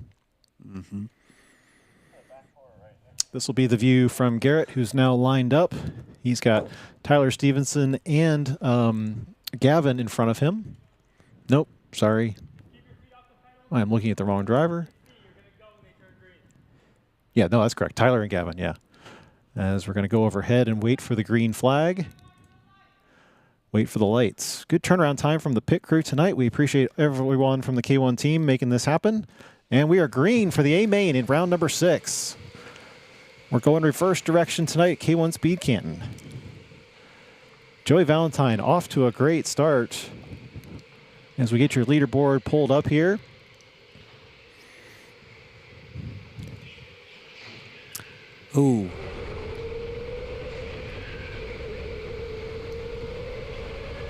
this will be the view from Garrett, who's now lined up. He's got Tyler Stevenson and Gavin in front of him. Nope, sorry. I'm looking at the wrong driver. Yeah, no, that's correct. Tyler and Gavin, yeah. As we're going to go overhead and wait for the green flag. Wait for the lights. Good turnaround time from the pit crew tonight. We appreciate everyone from the K1 team making this happen. And we are green for the A main in round number 6. We're going reverse direction tonight at K1 Speed Canton. Joey Valentine off to a great start as we get your leaderboard pulled up here. Ooh.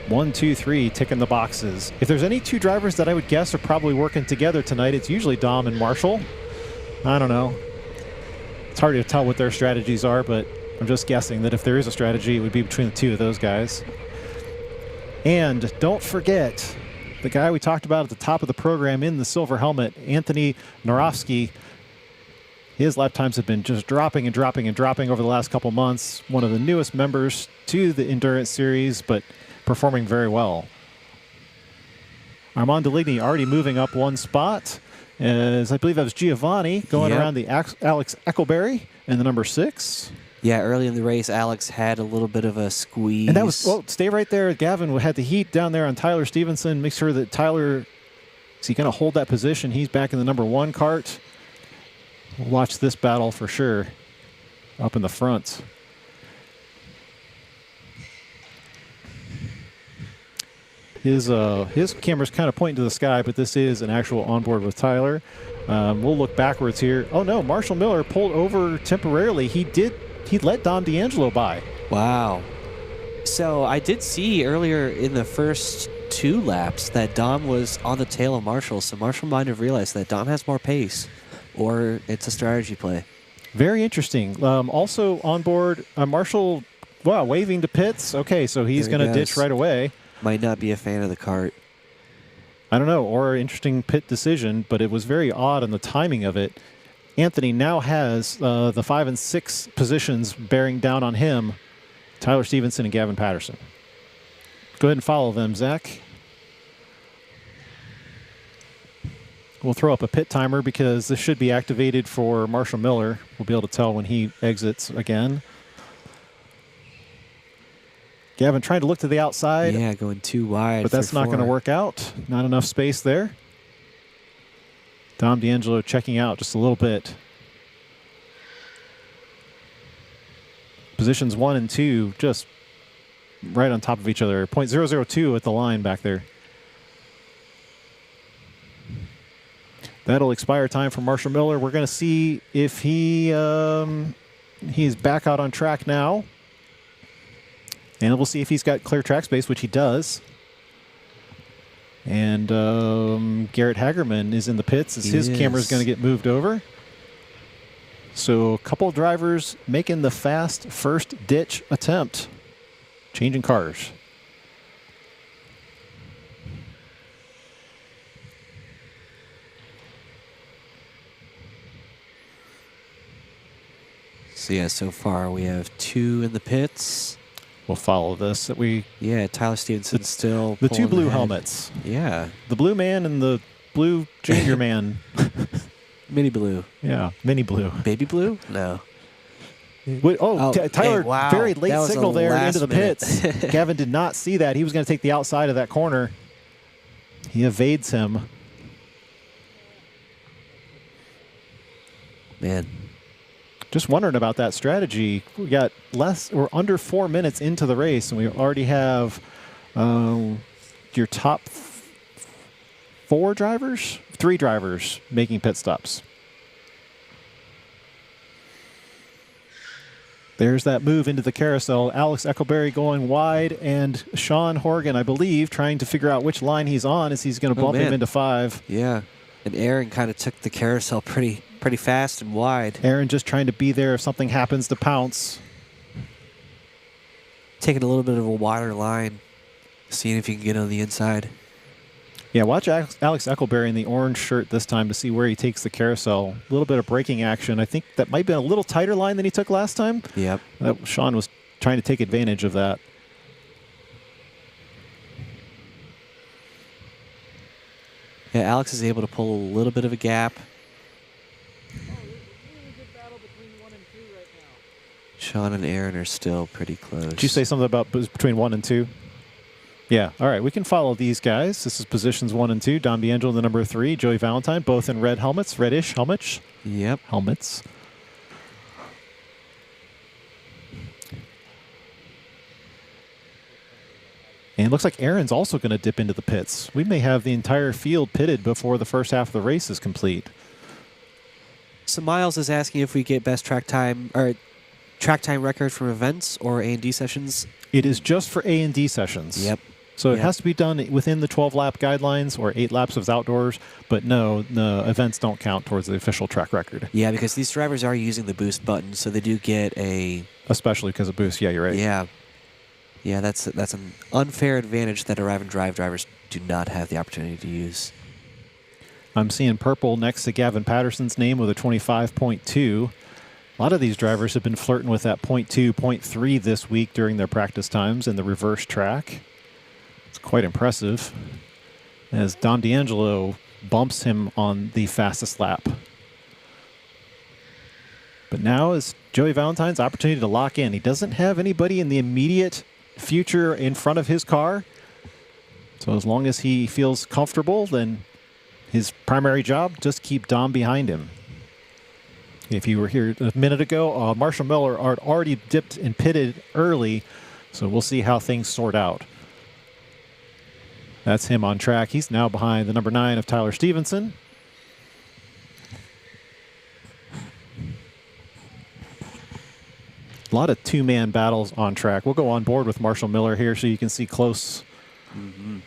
One, two, three, ticking the boxes. If there's any 2 drivers that I would guess are probably working together tonight, it's usually Dom and Marshall. I don't know. It's hard to tell what their strategies are, but I'm just guessing that if there is a strategy, it would be between the 2 of those guys. And don't forget the guy we talked about at the top of the program in the silver helmet, Anthony Norofsky. His lap times have been just dropping and dropping and dropping over the last couple months. One of the newest members to the Endurance Series, but performing very well. Armand Deligny already moving up 1 spot, as I believe that was Giovanni going around the Alex Eckelberry in the number 6. Yeah, early in the race, Alex had a little bit of a squeeze. And that was, well, stay right there. Gavin had the heat down there on Tyler Stevenson. Make sure that Tyler, is he going to hold that position? He's back in the number 1 cart. We'll watch this battle for sure up in the front. His camera's kind of pointing to the sky, but this is an actual onboard with Tyler. We'll look backwards here. Oh no, Marshall Miller pulled over temporarily. He let Dom D'Angelo by. Wow. So I did see earlier in the first 2 laps that Dom was on the tail of Marshall, so Marshall might have realized that Dom has more pace, or it's a strategy play. Very interesting. Also on board, Marshall, wow, waving to pits. Okay, so he's going to ditch right away. Might not be a fan of the cart. I don't know, or interesting pit decision, but it was very odd on the timing of it. Anthony now has the 5 and 6 positions bearing down on him, Tyler Stevenson and Gavin Patterson. Go ahead and follow them, Zach. We'll throw up a pit timer because this should be activated for Marshall Miller. We'll be able to tell when he exits again. Gavin trying to look to the outside. Yeah, going too wide. But that's not going to work out. Not enough space there. Dom D'Angelo checking out just a little bit. Positions 1 and 2 just right on top of each other. .002 at the line back there. That'll expire time for Marshall Miller. We're going to see if he's back out on track now. And we'll see if he's got clear track space, which he does. And Garrett Hagerman is in the pits as his camera is going to get moved over. So a couple of drivers making the fast first ditch attempt, changing cars. So yeah, so far we have 2 in the pits. We'll follow this. Yeah, Tyler Stevenson still the 2 pulling blue ahead. helmets. Yeah. The blue man and the blue junior man. Mini blue. Yeah, mini blue. Baby blue? No. Tyler, hey, wow. very late That was signal a there last into the minute. pits. Gavin did not see that. He was going to take the outside of that corner. He evades him. Man. Just wondering about that strategy. We're under 4 minutes into the race, and we already have your top 3 drivers making pit stops. There's that move into the carousel. Alex Eckelberry going wide, and Sean Horgan, I believe, trying to figure out which line he's on as he's going to bump him into 5. Yeah. And Aaron kind of took the carousel pretty fast and wide. Aaron just trying to be there if something happens to pounce. Taking a little bit of a wider line, seeing if you can get on the inside. Yeah, watch Alex Eckelberry in the orange shirt this time to see where he takes the carousel. A little bit of braking action. I think that might be a little tighter line than he took last time. Yep. Sean was trying to take advantage of that. Yeah, Alex is able to pull a little bit of a gap. Sean and Aaron are still pretty close. Did you say something about between 1 and 2? Yeah. All right. We can follow these guys. This is positions 1 and 2. Dom D'Angelo, the number 3. Joey Valentine, both in red helmets, reddish helmets. Yep. Helmets. And it looks like Aaron's also going to dip into the pits. We may have the entire field pitted before the first half of the race is complete. So Miles is asking if we get best track time record from events or A&D sessions. It is just for A&D sessions. Yep. So it has to be done within the 12-lap guidelines or 8 laps of outdoors. But no, the events don't count towards the official track record. Yeah, because these drivers are using the boost button, so they do get a... Especially because of boost. Yeah, you're right. Yeah. Yeah, that's an unfair advantage that arrive and drive drivers do not have the opportunity to use. I'm seeing purple next to Gavin Patterson's name with a 25.2. A lot of these drivers have been flirting with that 0.2, 0.3 this week during their practice times in the reverse track. It's quite impressive as Dom D'Angelo bumps him on the fastest lap. But now is Joey Valentine's opportunity to lock in. He doesn't have anybody in the immediate future in front of his car. So as long as he feels comfortable, then his primary job, just keep Dom behind him. If you were here a minute ago, Marshall Miller had already dipped and pitted early, so we'll see how things sort out. That's him on track. He's now behind the number 9 of Tyler Stevenson. A lot of two-man battles on track. We'll go on board with Marshall Miller here so you can see close. Mm-hmm.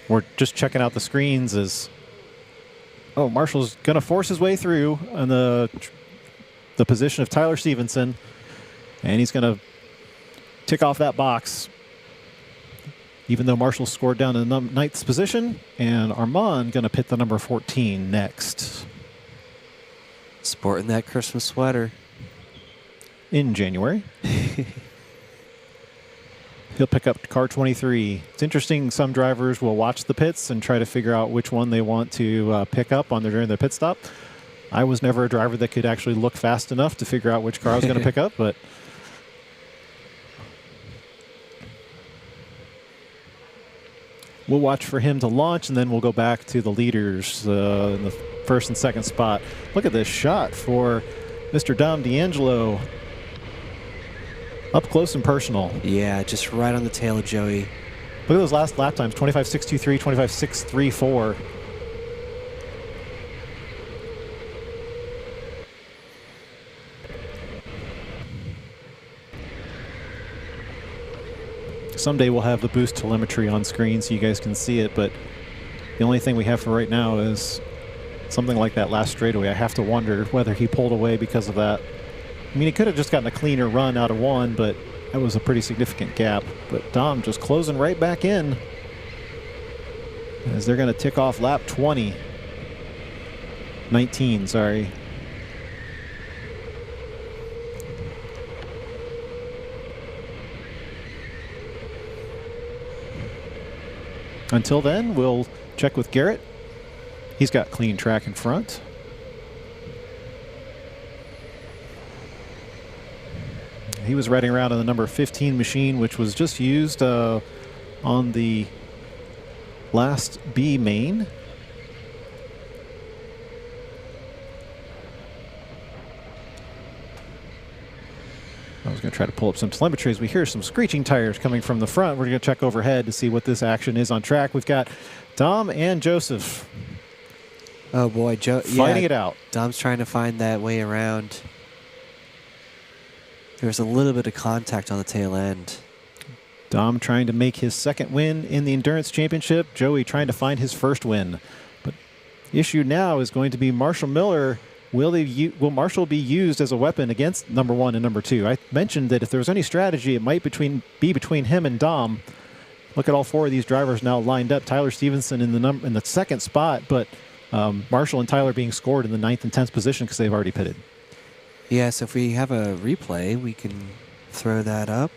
We're just checking out the screens as... Oh, Marshall's going to force his way through on the position of Tyler Stevenson. And he's going to tick off that box. even though Marshall scored down in the ninth position, and Armand going to pit the number 14 next Sporting that Christmas sweater. in January. He'll pick up car 23. It's interesting. Some drivers will watch the pits and try to figure out which one they want to pick up during their pit stop. I was never a driver that could actually look fast enough to figure out which car I was going to pick up, but we'll watch for him to launch, and then we'll go back to the leaders in the first and second spot. Look at this shot for Mr. Dom D'Angelo. Up close and personal. Yeah, just right on the tail of Joey. Look at those last lap times, 25.623, 25.634. Someday we'll have the boost telemetry on screen so you guys can see it, but the only thing we have for right now is something like that last straightaway. I have to wonder whether he pulled away because of that. I mean, he could have just gotten a cleaner run out of one, but that was a pretty significant gap. But Dom just closing right back in as they're going to tick off lap 19, sorry. Until then, we'll check with Garrett. He's got clean track in front. He was riding around on the number 15 machine, which was just used on the last B main. I was going to try to pull up some telemetry as we hear some screeching tires coming from the front. We're going to check overhead to see what this action is on track. We've got Dom and Joseph. Oh boy, fighting it out. Dom's trying to find that way around. There's a little bit of contact on the tail end. Dom trying to make his second win in the Endurance Championship. Joey trying to find his first win. But the issue now is going to be Marshall Miller. Will Marshall be used as a weapon against number 1 and number 2? I mentioned that if there was any strategy, it might be between him and Dom. Look at all 4 of these drivers now lined up. Tyler Stevenson in the second spot, but Marshall and Tyler being scored in the 9th and 10th position because they've already pitted. Yes, if we have a replay, we can throw that up.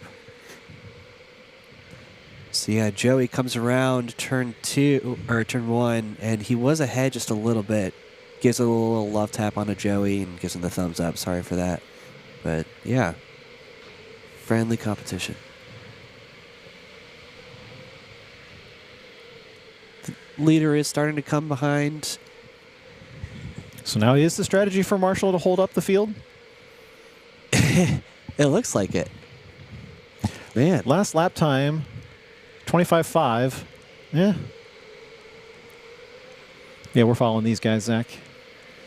So yeah, Joey comes around turn 1, and he was ahead just a little bit. Gives a little love tap onto Joey and gives him the thumbs up. Sorry for that. But yeah, friendly competition. The leader is starting to come behind. So now is the strategy for Marshall to hold up the field? It looks like it. Man. Last lap time, 25.5. Yeah. Yeah, we're following these guys, Zach.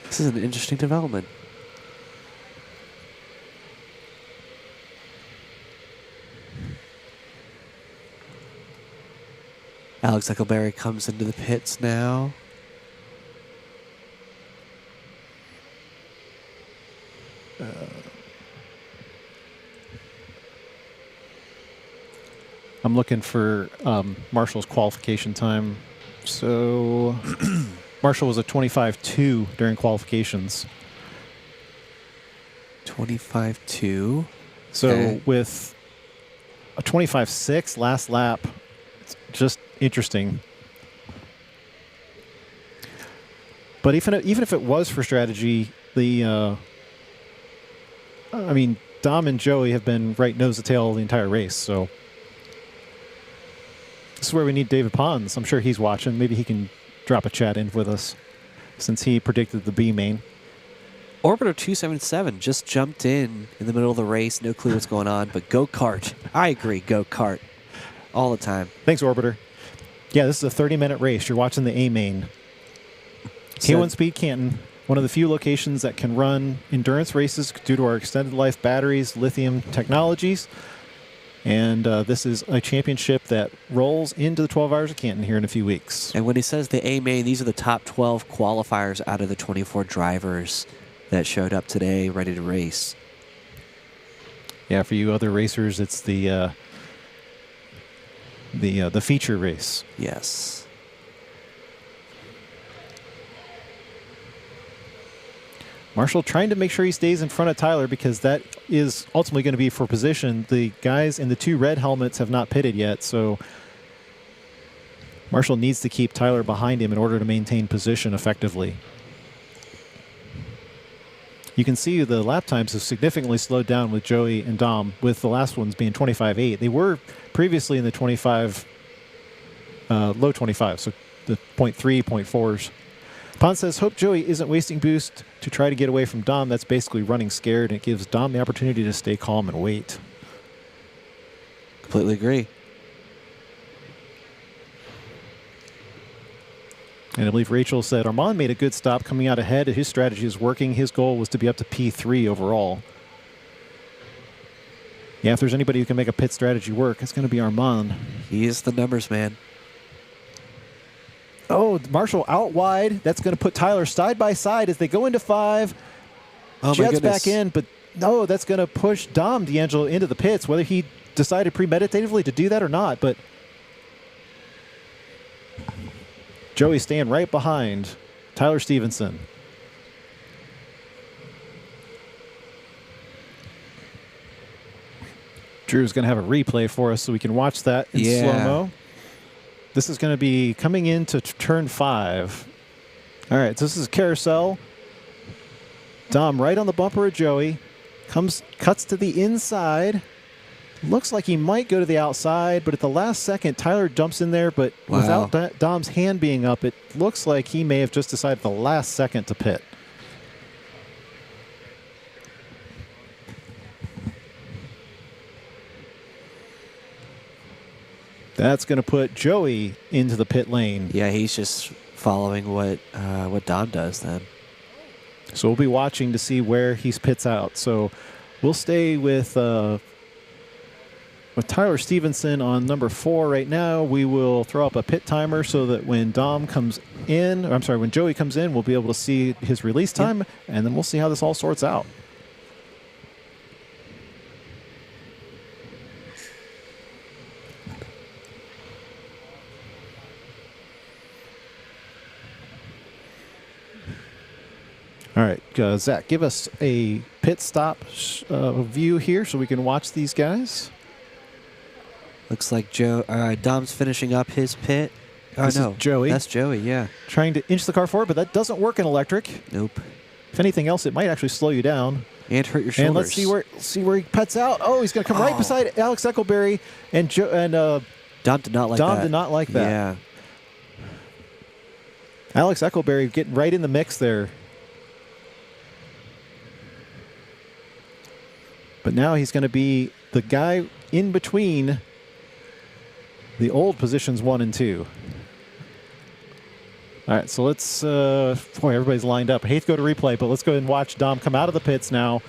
This is an interesting development. Alex Eckelberry comes into the pits now. I'm looking for Marshall's qualification time. So Marshall was a 25.2 during qualifications. 25.2. So okay. With a 25.6 last lap, it's just interesting. But even if it was for strategy, Dom and Joey have been right nose to tail the entire race. So this is where we need David Pons. I'm sure he's watching. Maybe he can drop a chat in with us since he predicted the B main. Orbiter 277 just jumped in the middle of the race. No clue what's going on, but go-kart. I agree, go-kart. All the time. Thanks, Orbiter. Yeah, this is a 30-minute race. You're watching the A main. K1 Speed Canton, one of the few locations that can run endurance races due to our extended life batteries, lithium technologies. And this is a championship that rolls into the 12 Hours of Canton here in a few weeks. And when he says the A main, these are the top 12 qualifiers out of the 24 drivers that showed up today ready to race. Yeah, for you other racers, it's the the feature race. Yes. Marshall trying to make sure he stays in front of Tyler because that is ultimately going to be for position. The guys in the 2 red helmets have not pitted yet, so Marshall needs to keep Tyler behind him in order to maintain position effectively. You can see the lap times have significantly slowed down with Joey and Dom, with the last ones being 25.8. They were previously in the 25, low 25, so the 0.3, 0.4s. Pond says, hope Joey isn't wasting boost to try to get away from Dom. That's basically running scared, and it gives Dom the opportunity to stay calm and wait. Completely agree. And I believe Rachel said, Armand made a good stop coming out ahead. His strategy is working. His goal was to be up to P3 overall. Yeah, if there's anybody who can make a pit strategy work, it's going to be Armand. He is the numbers man. Oh, Marshall out wide. That's going to put Tyler side by side as they go into 5. Oh, my Jets goodness. back in, but no, that's going to push Dom D'Angelo into the pits, whether he decided premeditatively to do that or not. But Joey staying right behind Tyler Stevenson. Drew's going to have a replay for us so we can watch that in slow-mo. This is going to be coming into turn 5. All right, so this is carousel. Dom right on the bumper of Joey. Cuts to the inside. Looks like he might go to the outside, but at the last second, Tyler jumps in there. But Wow. without Dom's hand being up, it looks like he may have just decided at the last second to pit. That's going to put Joey into the pit lane. Yeah, he's just following what Dom does then. So we'll be watching to see where he pits out. So we'll stay with Tyler Stevenson on number 4 right now. We will throw up a pit timer so that when Dom comes in, or I'm sorry, when Joey comes in, we'll be able to see his release time, and then we'll see how this all sorts out. All right, Zach, give us a pit stop view here so we can watch these guys. Looks like Dom's finishing up his pit. Oh, This is no. Joey. That's Joey, yeah. Trying to inch the car forward, but that doesn't work in electric. Nope. If anything else, it might actually slow you down. And hurt your shoulders. And let's see where he pets out. Oh, he's going to come right beside Alex Eckelberry, and Dom did not like Dom that. did not like that. Yeah. Alex Eckelberry getting right in the mix there. But now he's going to be the guy in between the old positions 1 and 2. All right, so let's, boy, everybody's lined up. I hate to go to replay, but let's go ahead and watch Dom come out of the pits now.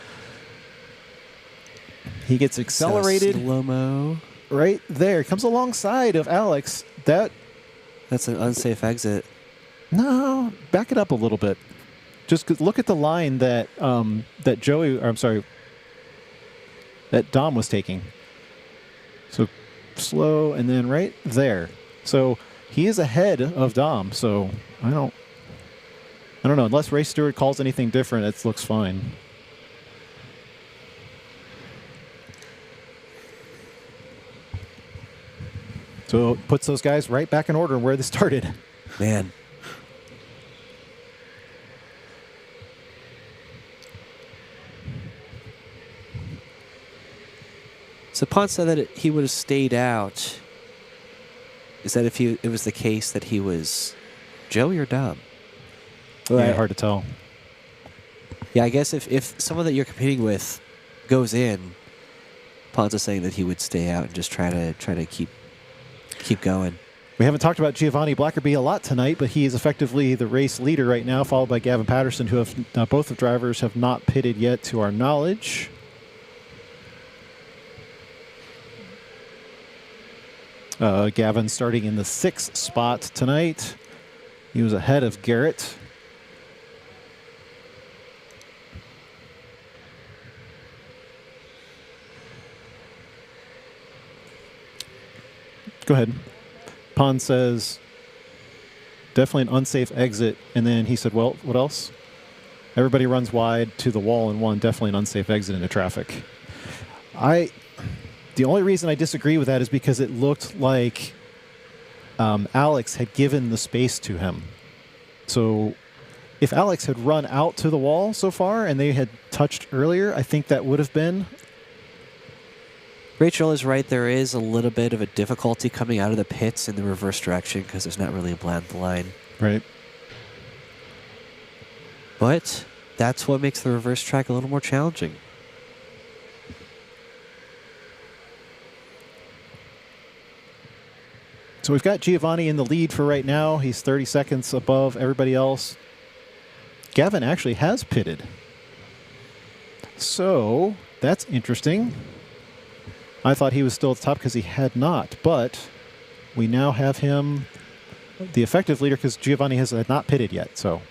He gets accelerated Slow-mo. right there. Comes alongside of Alex. That's an unsafe exit. No, back it up a little bit. Just look at the line that that Dom was taking. So slow and then right there. So he is ahead of Dom. So I don't know. Unless Race Stewart calls anything different, it looks fine. So it puts those guys right back in order where they started. Man. So Pont said that he would have stayed out. Is that if it was the case that he was Joey or Dom? Yeah, hard to tell. Yeah, I guess if someone that you're competing with goes in, Ponta's saying that he would stay out and just try to keep going. We haven't talked about Giovanni Blackerby a lot tonight, but he is effectively the race leader right now, followed by Gavin Patterson, who have both the drivers have not pitted yet to our knowledge. Gavin starting in the 6th spot tonight. He was ahead of Garrett. Go ahead. Pon says, definitely an unsafe exit. And then he said, well, what else? Everybody runs wide to the wall in one. Definitely an unsafe exit into traffic. The only reason I disagree with that is because it looked like Alex had given the space to him. So if Alex had run out to the wall so far and they had touched earlier, I think that would have been. Rachel is right. There is a little bit of a difficulty coming out of the pits in the reverse direction because there's not really a bland line. Right. But that's what makes the reverse track a little more challenging. So we've got Giovanni in the lead for right now. He's 30 seconds above everybody else. Gavin actually has pitted. So that's interesting. I thought he was still at the top because he had not, but we now have him the effective leader because Giovanni has not pitted yet. So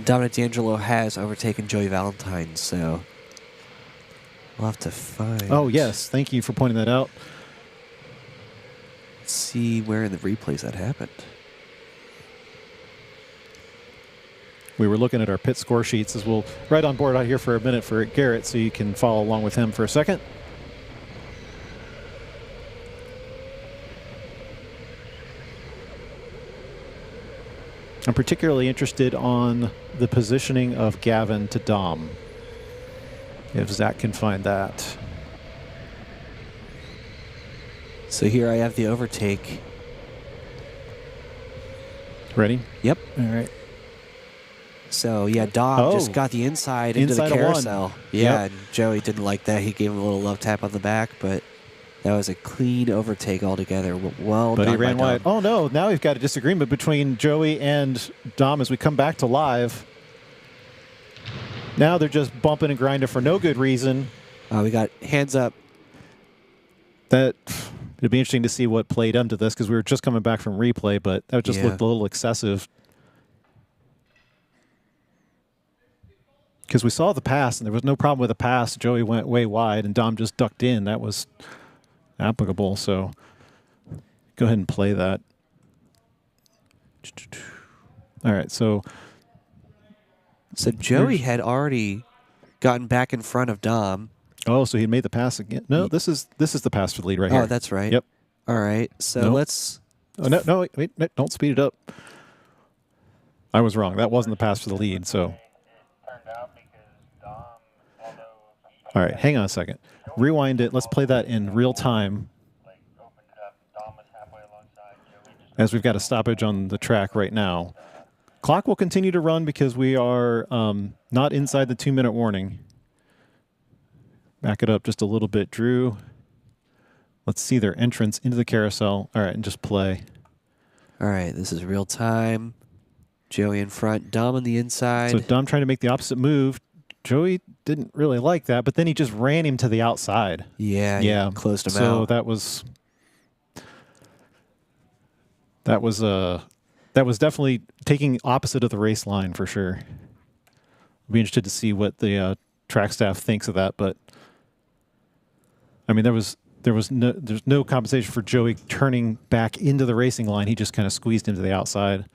Dominic D'Angelo has overtaken Joey Valentine, so we'll have to find. Oh, yes. Thank you for pointing that out. Let's see where in the replays that happened. We were looking at our pit score sheets as we'll right on board out here for a minute for Garrett so you can follow along with him for a second. I'm particularly interested on the positioning of Gavin to Dom, if Zach can find that. So here I have the overtake. Ready? Yep. All right. So, yeah, Dom just got the inside into Inside the of one. carousel. Yeah, Yep. and Joey didn't like that. He gave him a little love tap on the back, but that was a clean overtake altogether. Well But done he ran by wide. Dom. Oh, no. Now we've got a disagreement between Joey and Dom as we come back to live. Now they're just bumping and grinding for no good reason. We got hands up. That it'd be interesting to see what played into this because we were just coming back from replay, but that just looked a little excessive. Because we saw the pass and there was no problem with the pass. Joey went way wide and Dom just ducked in. That was applicable. So go ahead and play that. All right. So Joey had already gotten back in front of Dom. oh, so he made the pass again. No, this is the pass for the lead right here. Oh, that's right. Yep. All right. So Nope. let's. Oh, no, wait, don't speed it up. I was wrong. That wasn't the pass for the lead. So. All right, hang on a second. Rewind it. Let's play that in real time. As we've got a stoppage on the track right now. Clock will continue to run because we are not inside the 2-minute warning. Back it up just a little bit, Drew. Let's see their entrance into the carousel. All right, and just play. All right, this is real time. Joey in front, Dom on the inside. So Dom trying to make the opposite move. Joey didn't really like that, but then he just ran him to the outside. Yeah, Yeah, closed him so out. that was definitely taking opposite of the race line for sure. I'll be interested to see what the track staff thinks of that, but I mean there's no compensation for Joey turning back into the racing line. He just kind of squeezed into the outside.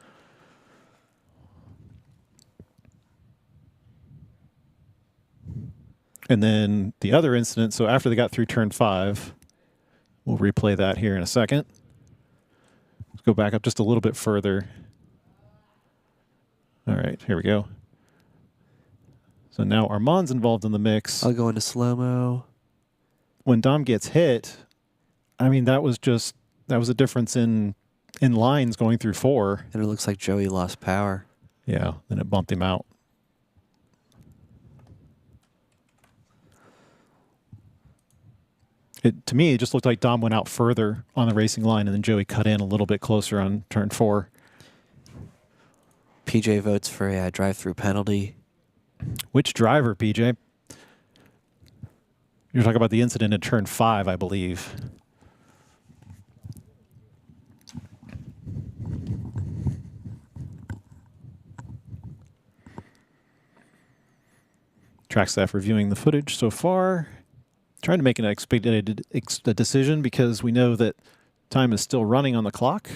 And then the other incident, so after they got through turn 5, we'll replay that here in a second. Let's go back up just a little bit further. All right, here we go. So now Armand's involved in the mix. I'll go into slow-mo. When Dom gets hit, I mean, that was a difference in lines going through 4. And it looks like Joey lost power. Yeah, then it bumped him out. To me, it just looked like Dom went out further on the racing line, and then Joey cut in a little bit closer on turn 4. PJ votes for a drive-through penalty. Which driver, PJ? You're talking about the incident in turn 5, I believe. Track staff reviewing the footage so far. Trying to make an expedited decision because we know that Time is still running on the clock.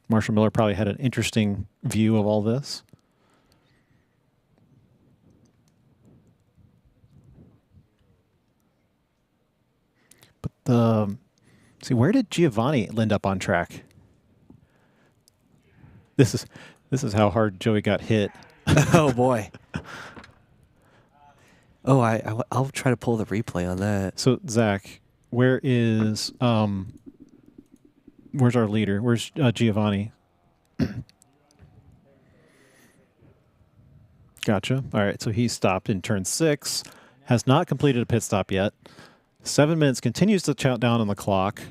Marshall Miller probably had an interesting view of all this. But see, where did Giovanni end up on track? This is how hard Joey got hit. Oh boy. Oh, I'll try to pull the replay on that. So Zach, where's our leader? Where's Giovanni? Gotcha. All right, so he stopped in turn 6, has not completed a pit stop yet. 7 minutes continues to count down on the clock.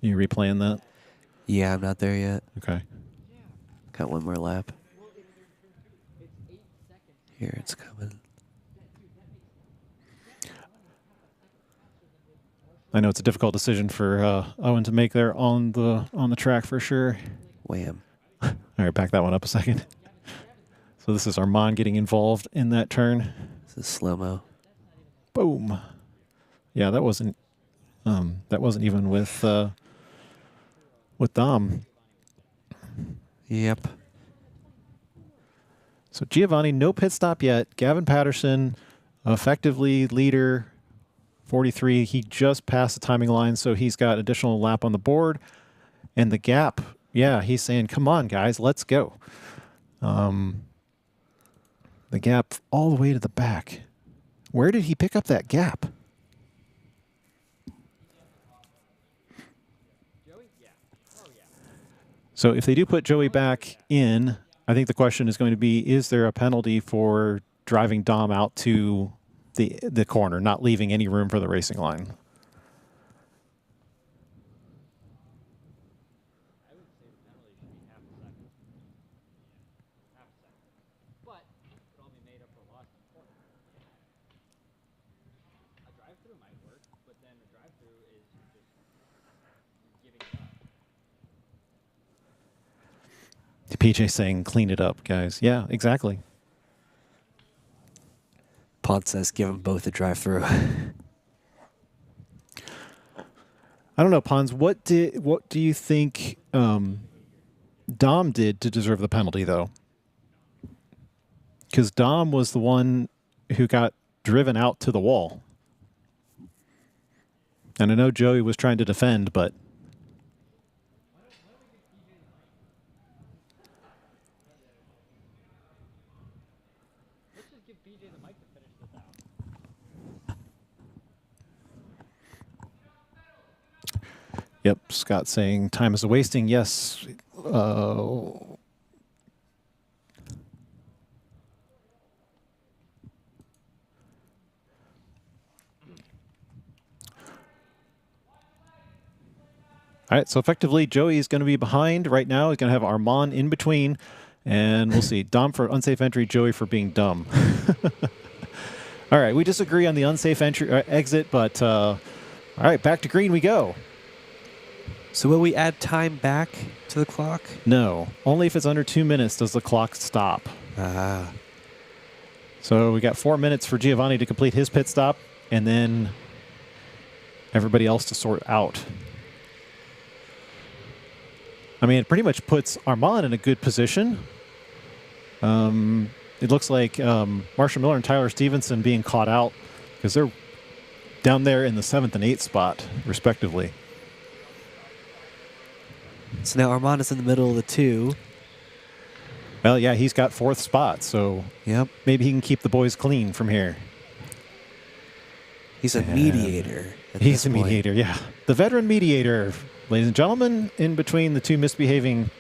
You replaying that? Yeah, I'm not there yet. Okay. Got one more lap. Here, it's coming. I know it's a difficult decision for Owen to make there on the track for sure. Wham. All right, back that one up a second. So this is Armand getting involved in that turn. This is slow-mo. Boom. Yeah, that wasn't even with Dom. Yep. So Giovanni, no pit stop yet. Gavin Patterson, effectively leader, 43. He just passed the timing line, so he's got additional lap on the board. And the gap, yeah, he's saying, come on, guys, let's go. The gap all the way to the back. Where did he pick up that gap? So if they do put Joey back in, I think the question is going to be, is there a penalty for driving Dom out to the corner, not leaving any room for the racing line? PJ saying, clean it up, guys. Yeah, exactly. Pod says give them both a drive-through. I don't know, Pons. What do you think Dom did to deserve the penalty, though? Because Dom was the one who got driven out to the wall. And I know Joey was trying to defend, but... Yep, Scott saying time is a wasting. Yes. All right, so effectively, Joey is going to be behind right now. He's going to have Armand in between. And we'll see. Dom for unsafe entry, Joey for being dumb. All right, we disagree on the unsafe entry exit, but all right, back to green we go. So will we add time back to the clock? No. Only if it's under 2 minutes does the clock stop. Ah. So we got 4 minutes for Giovanni to complete his pit stop, and then everybody else to sort out. I mean, it pretty much puts Armand in a good position. It looks like Marshall Miller and Tyler Stevenson being caught out because they're down there in the 7th and 8th spot, respectively. So now Armand is in the middle of the two. Well, yeah, he's got 4th spot, so Yep. maybe he can keep the boys clean from here. He's a mediator. He's a mediator, yeah. The veteran mediator, ladies and gentlemen, in between the two misbehaving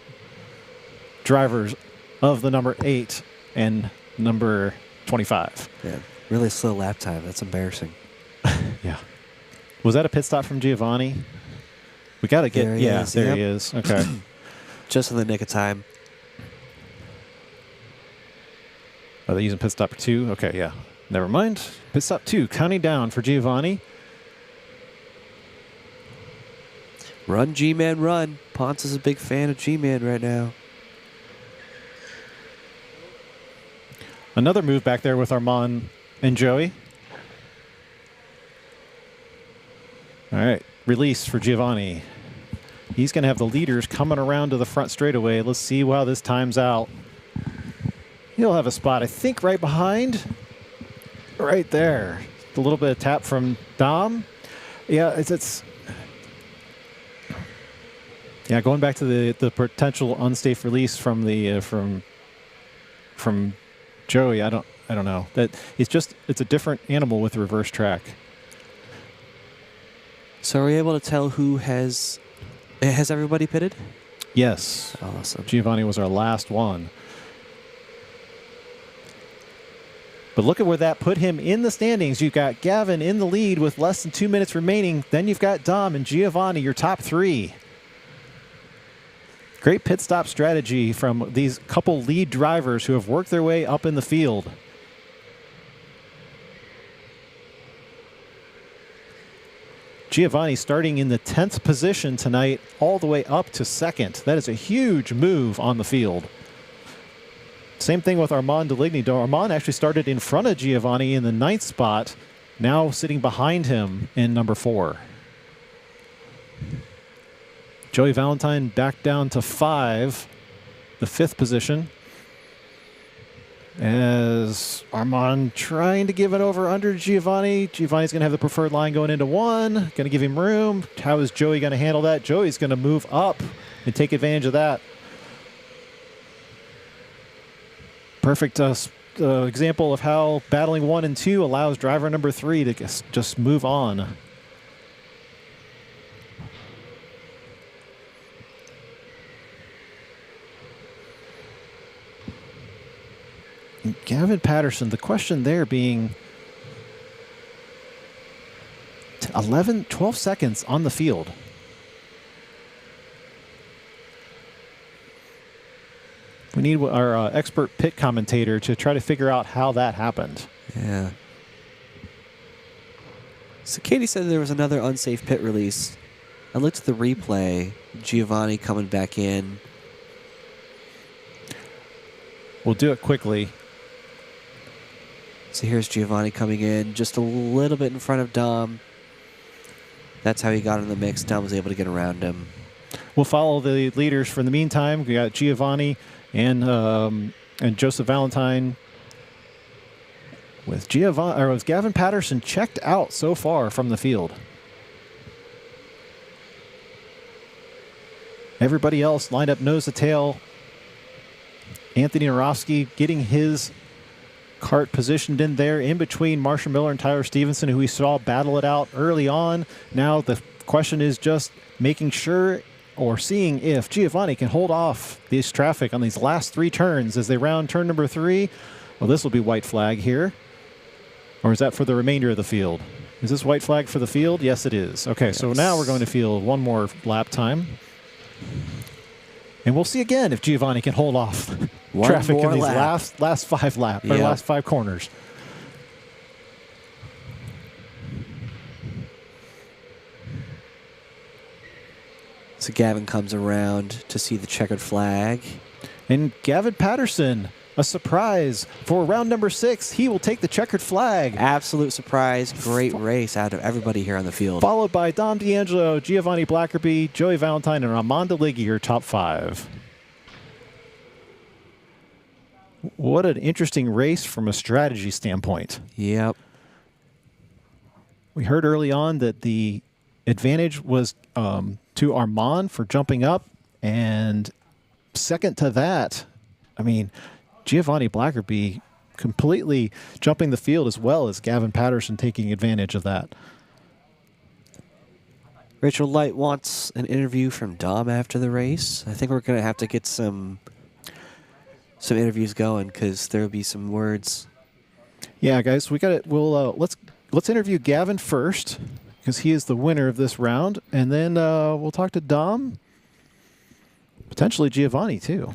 drivers of the number 8 and number 25. Yeah, really slow lap time. That's embarrassing. Yeah. Was that a pit stop from Giovanni? We got to get... There he is, there yep. he is. Okay. Just in the nick of time. Are they using pit stop 2? Okay, yeah. Never mind. Pit stop 2, counting down for Giovanni. Run, G-Man, run. Ponce is a big fan of G-Man right now. Another move back there with Armand and Joey. All right, release for Giovanni. He's going to have the leaders coming around to the front straightaway. Let's see how this times out. He'll have a spot, I think, right behind. Right there. A little bit of tap from Dom. Yeah, it's yeah, going back to the potential unsafe release from the from Joey. I don't know. That it's a different animal with reverse track. So are we able to tell who has everybody pitted? Yes. Awesome. Giovanni was our last one. But look at where that put him in the standings. You've got Gavin in the lead with less than 2 minutes remaining. Then you've got Dom and Giovanni, your top three. Great pit stop strategy from these couple lead drivers who have worked their way up in the field. Giovanni starting in the 10th position tonight, all the way up to second. That is a huge move on the field. Same thing with Armand Deligny. Armand actually started in front of Giovanni in the 9th spot, now sitting behind him in number 4. Joey Valentine back down to 5, the 5th position. As Armand trying to give it over under Giovanni. Giovanni's going to have the preferred line going into 1. Going to give him room. How is Joey going to handle that? Joey's going to move up and take advantage of that. Perfect example of how battling 1 and 2 allows driver number 3 to just move on. And Gavin Patterson, the question there being 12 seconds on the field. We need our expert pit commentator to try to figure out how that happened. Yeah. So Katie said there was another unsafe pit release. I looked at the replay. Giovanni coming back in. We'll do it quickly. So here's Giovanni coming in just a little bit in front of Dom. That's how he got in the mix. Dom was able to get around him. We'll follow the leaders for the meantime. We got Giovanni and Joseph Valentine with Gavin Patterson checked out so far from the field. Everybody else lined up nose to tail. Anthony Narofsky getting his kart positioned in there in between Marshall Miller and Tyler Stevenson, who we saw battle it out early on. Now the question is just making sure or seeing if Giovanni can hold off this traffic on these last 3 turns as they round turn number 3. Well, this will be white flag here. Or is that for the remainder of the field? Is this white flag for the field? Yes, it is. Okay, yes. So now we're going to field one more lap time. And we'll see again if Giovanni can hold off traffic in these last 5 laps or last 5 corners. So Gavin comes around to see the checkered flag. And Gavin Patterson, a surprise for round number 6. He will take the checkered flag. Absolute surprise. Great race out of everybody here on the field. Followed by Dom D'Angelo, Giovanni Blackerby, Joey Valentine, and Armand Deligny, your top 5. What an interesting race from a strategy standpoint. Yep. We heard early on that the advantage was to Armand for jumping up, and second to that, I mean, Giovanni Blackerby completely jumping the field as well as Gavin Patterson taking advantage of that. Rachel Light wants an interview from Dom after the race. I think we're going to have to get some interviews going because there'll be some words. Yeah, guys, we got it. We'll let's interview Gavin first because he is the winner of this round, and then we'll talk to Dom, potentially Giovanni too.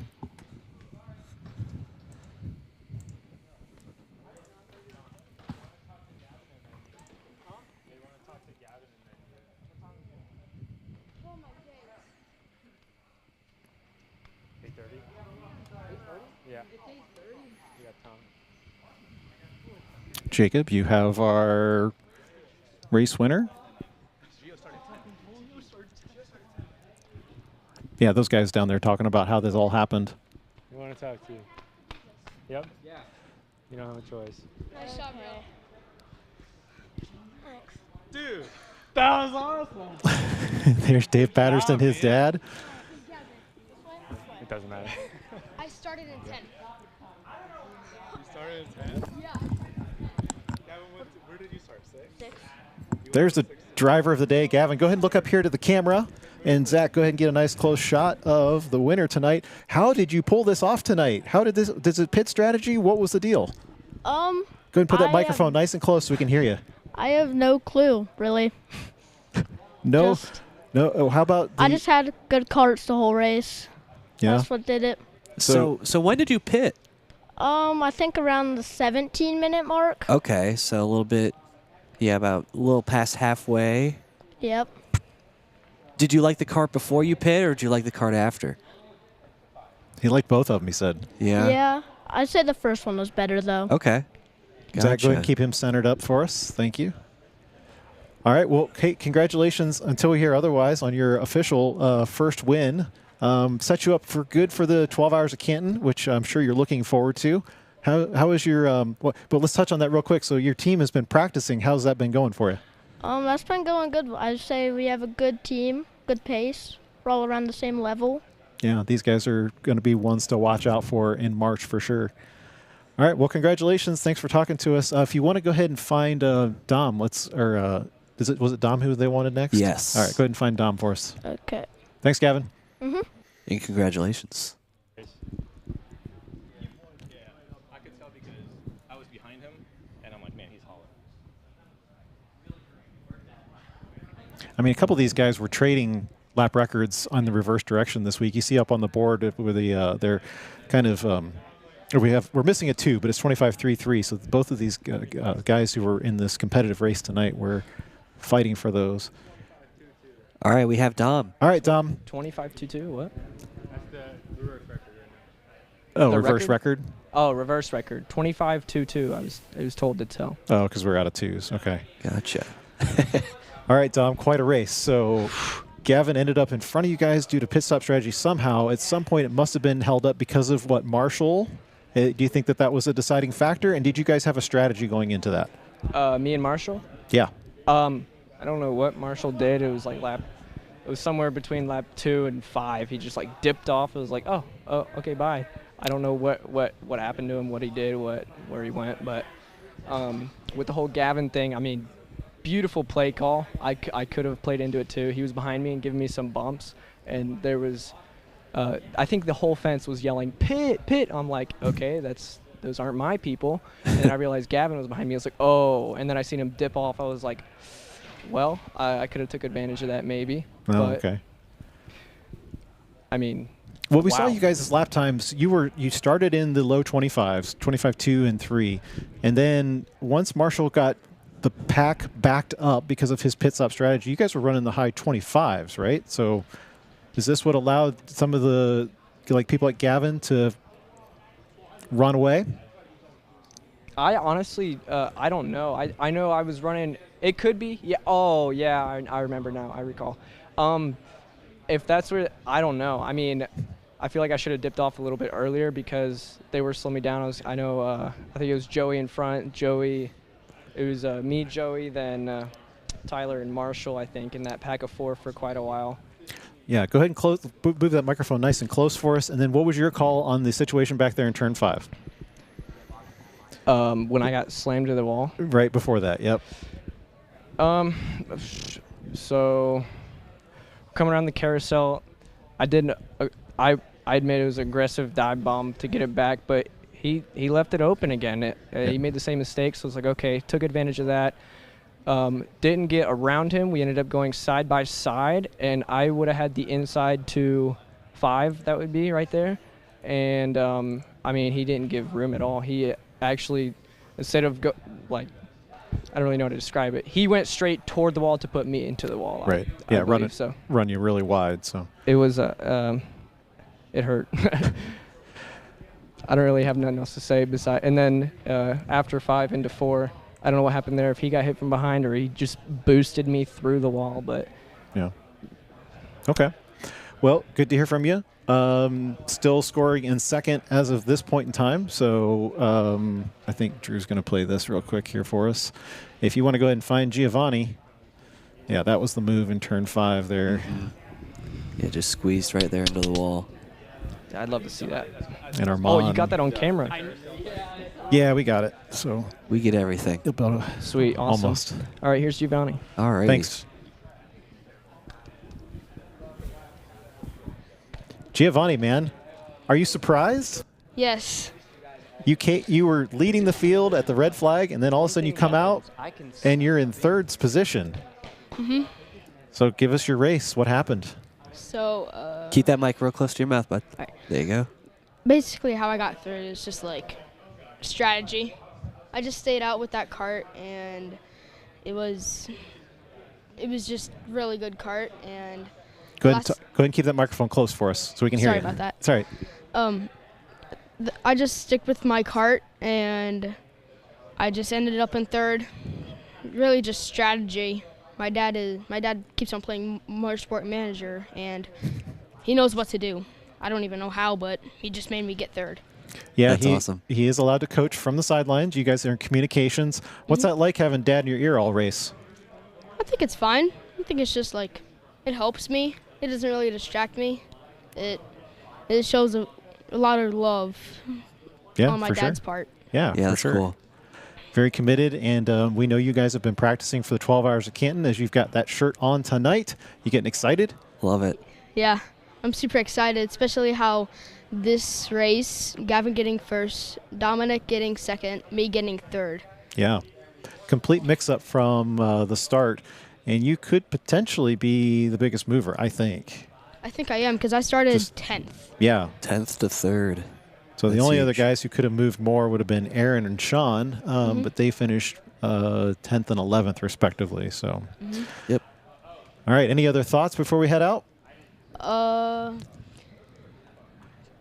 Jacob, you have our race winner. Yeah, those guys down there talking about how this all happened. We want to talk to you. Yep. Yeah. You don't have a choice. Nice job, bro. Thanks. Dude, that was awesome. There's Dave Patterson, his dad. It doesn't matter. I started in 10th. You started in 10? Yeah. Gavin, where did you start? 6? 6. There's the driver of the day, Gavin. Go ahead and look up here to the camera. And Zach, go ahead and get a nice close shot of the winner tonight. How did you pull this off tonight? How did this a pit strategy? What was the deal? Go ahead and put that microphone nice and close so we can hear you. I have no clue, really. No. How about I just had good carts the whole race. Yeah. That's what did it. So when did you pit? I think around the 17-minute mark. Okay, so a little bit, about a little past halfway. Yep. Did you like the cart before you pit, or did you like the cart after? He liked both of them, he said. Yeah. Yeah. I'd say the first one was better, though. Okay. Zach, go ahead Gotcha. and keep him centered up for us. Thank you. All right. Well, Kate, congratulations until we hear otherwise on your official first win. Set you up for good for the 12 Hours of Canton, which I'm sure you're looking forward to. How is your but let's touch on that real quick. So your team has been practicing. How's that been going for you? That's been going good. I'd say we have a good team, good pace. We're all around the same level. Yeah, these guys are going to be ones to watch out for in March for sure. All right. Well, congratulations. Thanks for talking to us. If you want to go ahead and find Dom, was it Dom who they wanted next? Yes. All right. Go ahead and find Dom for us. Okay. Thanks, Gavin. Mhm. And congratulations. I could tell because I was behind him, and I'm like, man, he's hauling. I mean, a couple of these guys were trading lap records on the reverse direction this week. You see up on the board where they're kind of we're missing a 2, but it's 25.33. So both of these guys who were in this competitive race tonight were fighting for those. All right, we have Dom. All right, Dom. 25.22. What? That's the reverse record right now. Oh, The reverse record? Oh, reverse record. 25.22. I was told to tell. Oh, because we're out of 2s. Okay. Gotcha. All right, Dom, quite a race. So Gavin ended up in front of you guys due to pit stop strategy somehow. At some point, it must have been held up because of what, Marshall? Do you think that was a deciding factor? And did you guys have a strategy going into that? Me and Marshall? Yeah. I don't know what Marshall did. It was like it was somewhere between lap 2 and 5. He just like dipped off. It was like, oh, okay, bye. I don't know what happened to him, what he did, where he went, but with the whole Gavin thing, I mean, beautiful play call. I could have played into it too. He was behind me and giving me some bumps, and there was, I think the whole fence was yelling, pit, pit. I'm like, okay, those aren't my people. And then I realized Gavin was behind me. I was like, oh, and then I seen him dip off. I was like, well, I could have took advantage of that maybe. Oh, but, okay. I mean, well, we saw wow. you guys' lap times. You started in the low 25s, 25.2 and 3, and then once Marshall got the pack backed up because of his pit stop strategy, you guys were running the high 25s, right? So, is this what allowed some of the people like Gavin to run away? I honestly, I don't know. I know I was running. It could be. Yeah. Oh, yeah. I remember now. I recall. If that's where, I don't know. I mean, I feel like I should have dipped off a little bit earlier because they were slowing me down. I think it was Joey in front. Joey, it was me, Joey, then Tyler and Marshall, I think, in that pack of 4 for quite a while. Yeah, go ahead and move that microphone nice and close for us. And then what was your call on the situation back there in turn 5? When I got slammed to the wall. Right before that, yep. So coming around the carousel, I admit it was an aggressive dive bomb to get it back, but he left it open again. He made the same mistake, so it's like, okay, took advantage of that. Didn't get around him. We ended up going side by side, and I would have had the inside to 5, that would be right there. And I mean, he didn't give room at all. He actually, instead of I don't really know how to describe it. He went straight toward the wall to put me into the wall. Right. I believe, run you really wide. So it was it hurt. I don't really have nothing else to say besides. And then after 5 into 4, I don't know what happened there. If he got hit from behind or he just boosted me through the wall, but Yeah. Okay. Well, good to hear from you. Still scoring in second as of this point in time. So I think Drew's going to play this real quick here for us. If you want to go ahead and find Giovanni. Yeah, that was the move in turn 5 there. Yeah, just squeezed right there into the wall. I'd love to see that. And Armand. Oh, you got that on camera. Yeah, we got it. So we get everything. Sweet, awesome. Almost. All right, here's Giovanni. All right. Thanks. Giovanni, man, are you surprised? Yes. You were leading the field at the red flag, and then all of a sudden you come out, and you're in third position. Mhm. So give us your race. What happened? So. Keep that mic real close to your mouth, bud. Right. There you go. Basically, how I got through it is just like strategy. I just stayed out with that cart, and it was just really good cart. And Go ahead and keep that microphone close for us so we can hear you. Sorry about that. It's all right. I just stick with my cart, and I just ended up in third. Really, just strategy. My dad keeps on playing Motorsport Manager, and he knows what to do. I don't even know how, but he just made me get third. Yeah, that's awesome. He is allowed to coach from the sidelines. You guys are in communications. What's that like having dad in your ear all race? I think it's fine. I think it's just like it helps me. It doesn't really distract me. It shows a lot of love on my dad's part. Yeah, yeah, for that's sure. Cool. Very committed, and we know you guys have been practicing for the 12 Hours of Canton as you've got that shirt on tonight. You getting excited? Love it. Yeah, I'm super excited, especially how this race, Gavin getting first, Dominic getting second, me getting third. Yeah. Complete mix-up from the start, and you could potentially be the biggest mover, I think. I think I am, because I started 10th. Yeah. 10th to 3rd. So the That's only other huge. guys who could have moved more would have been Aaron and Sean, but they finished 10th and 11th, respectively. So, Yep. All right. Any other thoughts before we head out?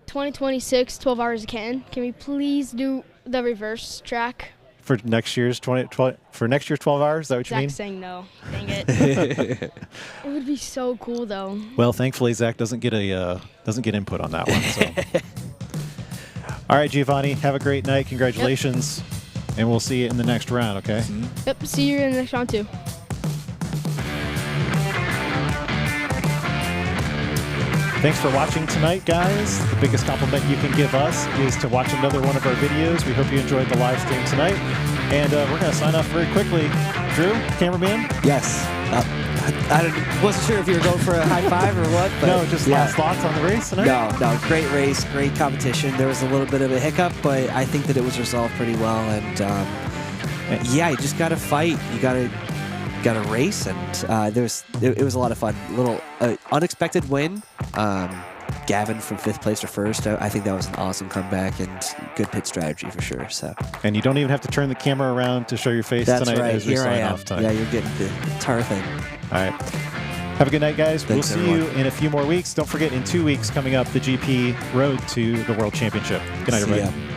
2026, 12 Hours of Canton. Can we please do the reverse track? For next year's 12 hours, is that what you mean? Zach's saying no. Dang it. It would be so cool, though. Well, thankfully Zach doesn't get input on that one. So. All right, Giovanni, have a great night. Congratulations, and we'll see you in the next round. Okay. Yep. See you in the next round too. Thanks for watching tonight, guys. The biggest compliment you can give us is to watch another one of our videos. We hope you enjoyed the live stream tonight. And we're going to sign off very quickly. Drew, cameraman? Yes. I wasn't sure if you were going for a high five or what. But No, just last thoughts on the race tonight? No, great race, great competition. There was a little bit of a hiccup, but I think that it was resolved pretty well. And yeah, you just got to fight. You got to race, and it was a lot of fun. Little unexpected win. Gavin from 5th place to 1st. I think that was an awesome comeback and good pit strategy for sure. So. And you don't even have to turn the camera around to show your face That's tonight right. as we Here I sign am. off tonight. Yeah, you're getting the entire thing. All right. Have a good night, guys. Thanks, we'll see you everyone. in a few more weeks. Don't forget, in 2 weeks coming up, the GP Road to the World Championship. Good night, See everybody. ya.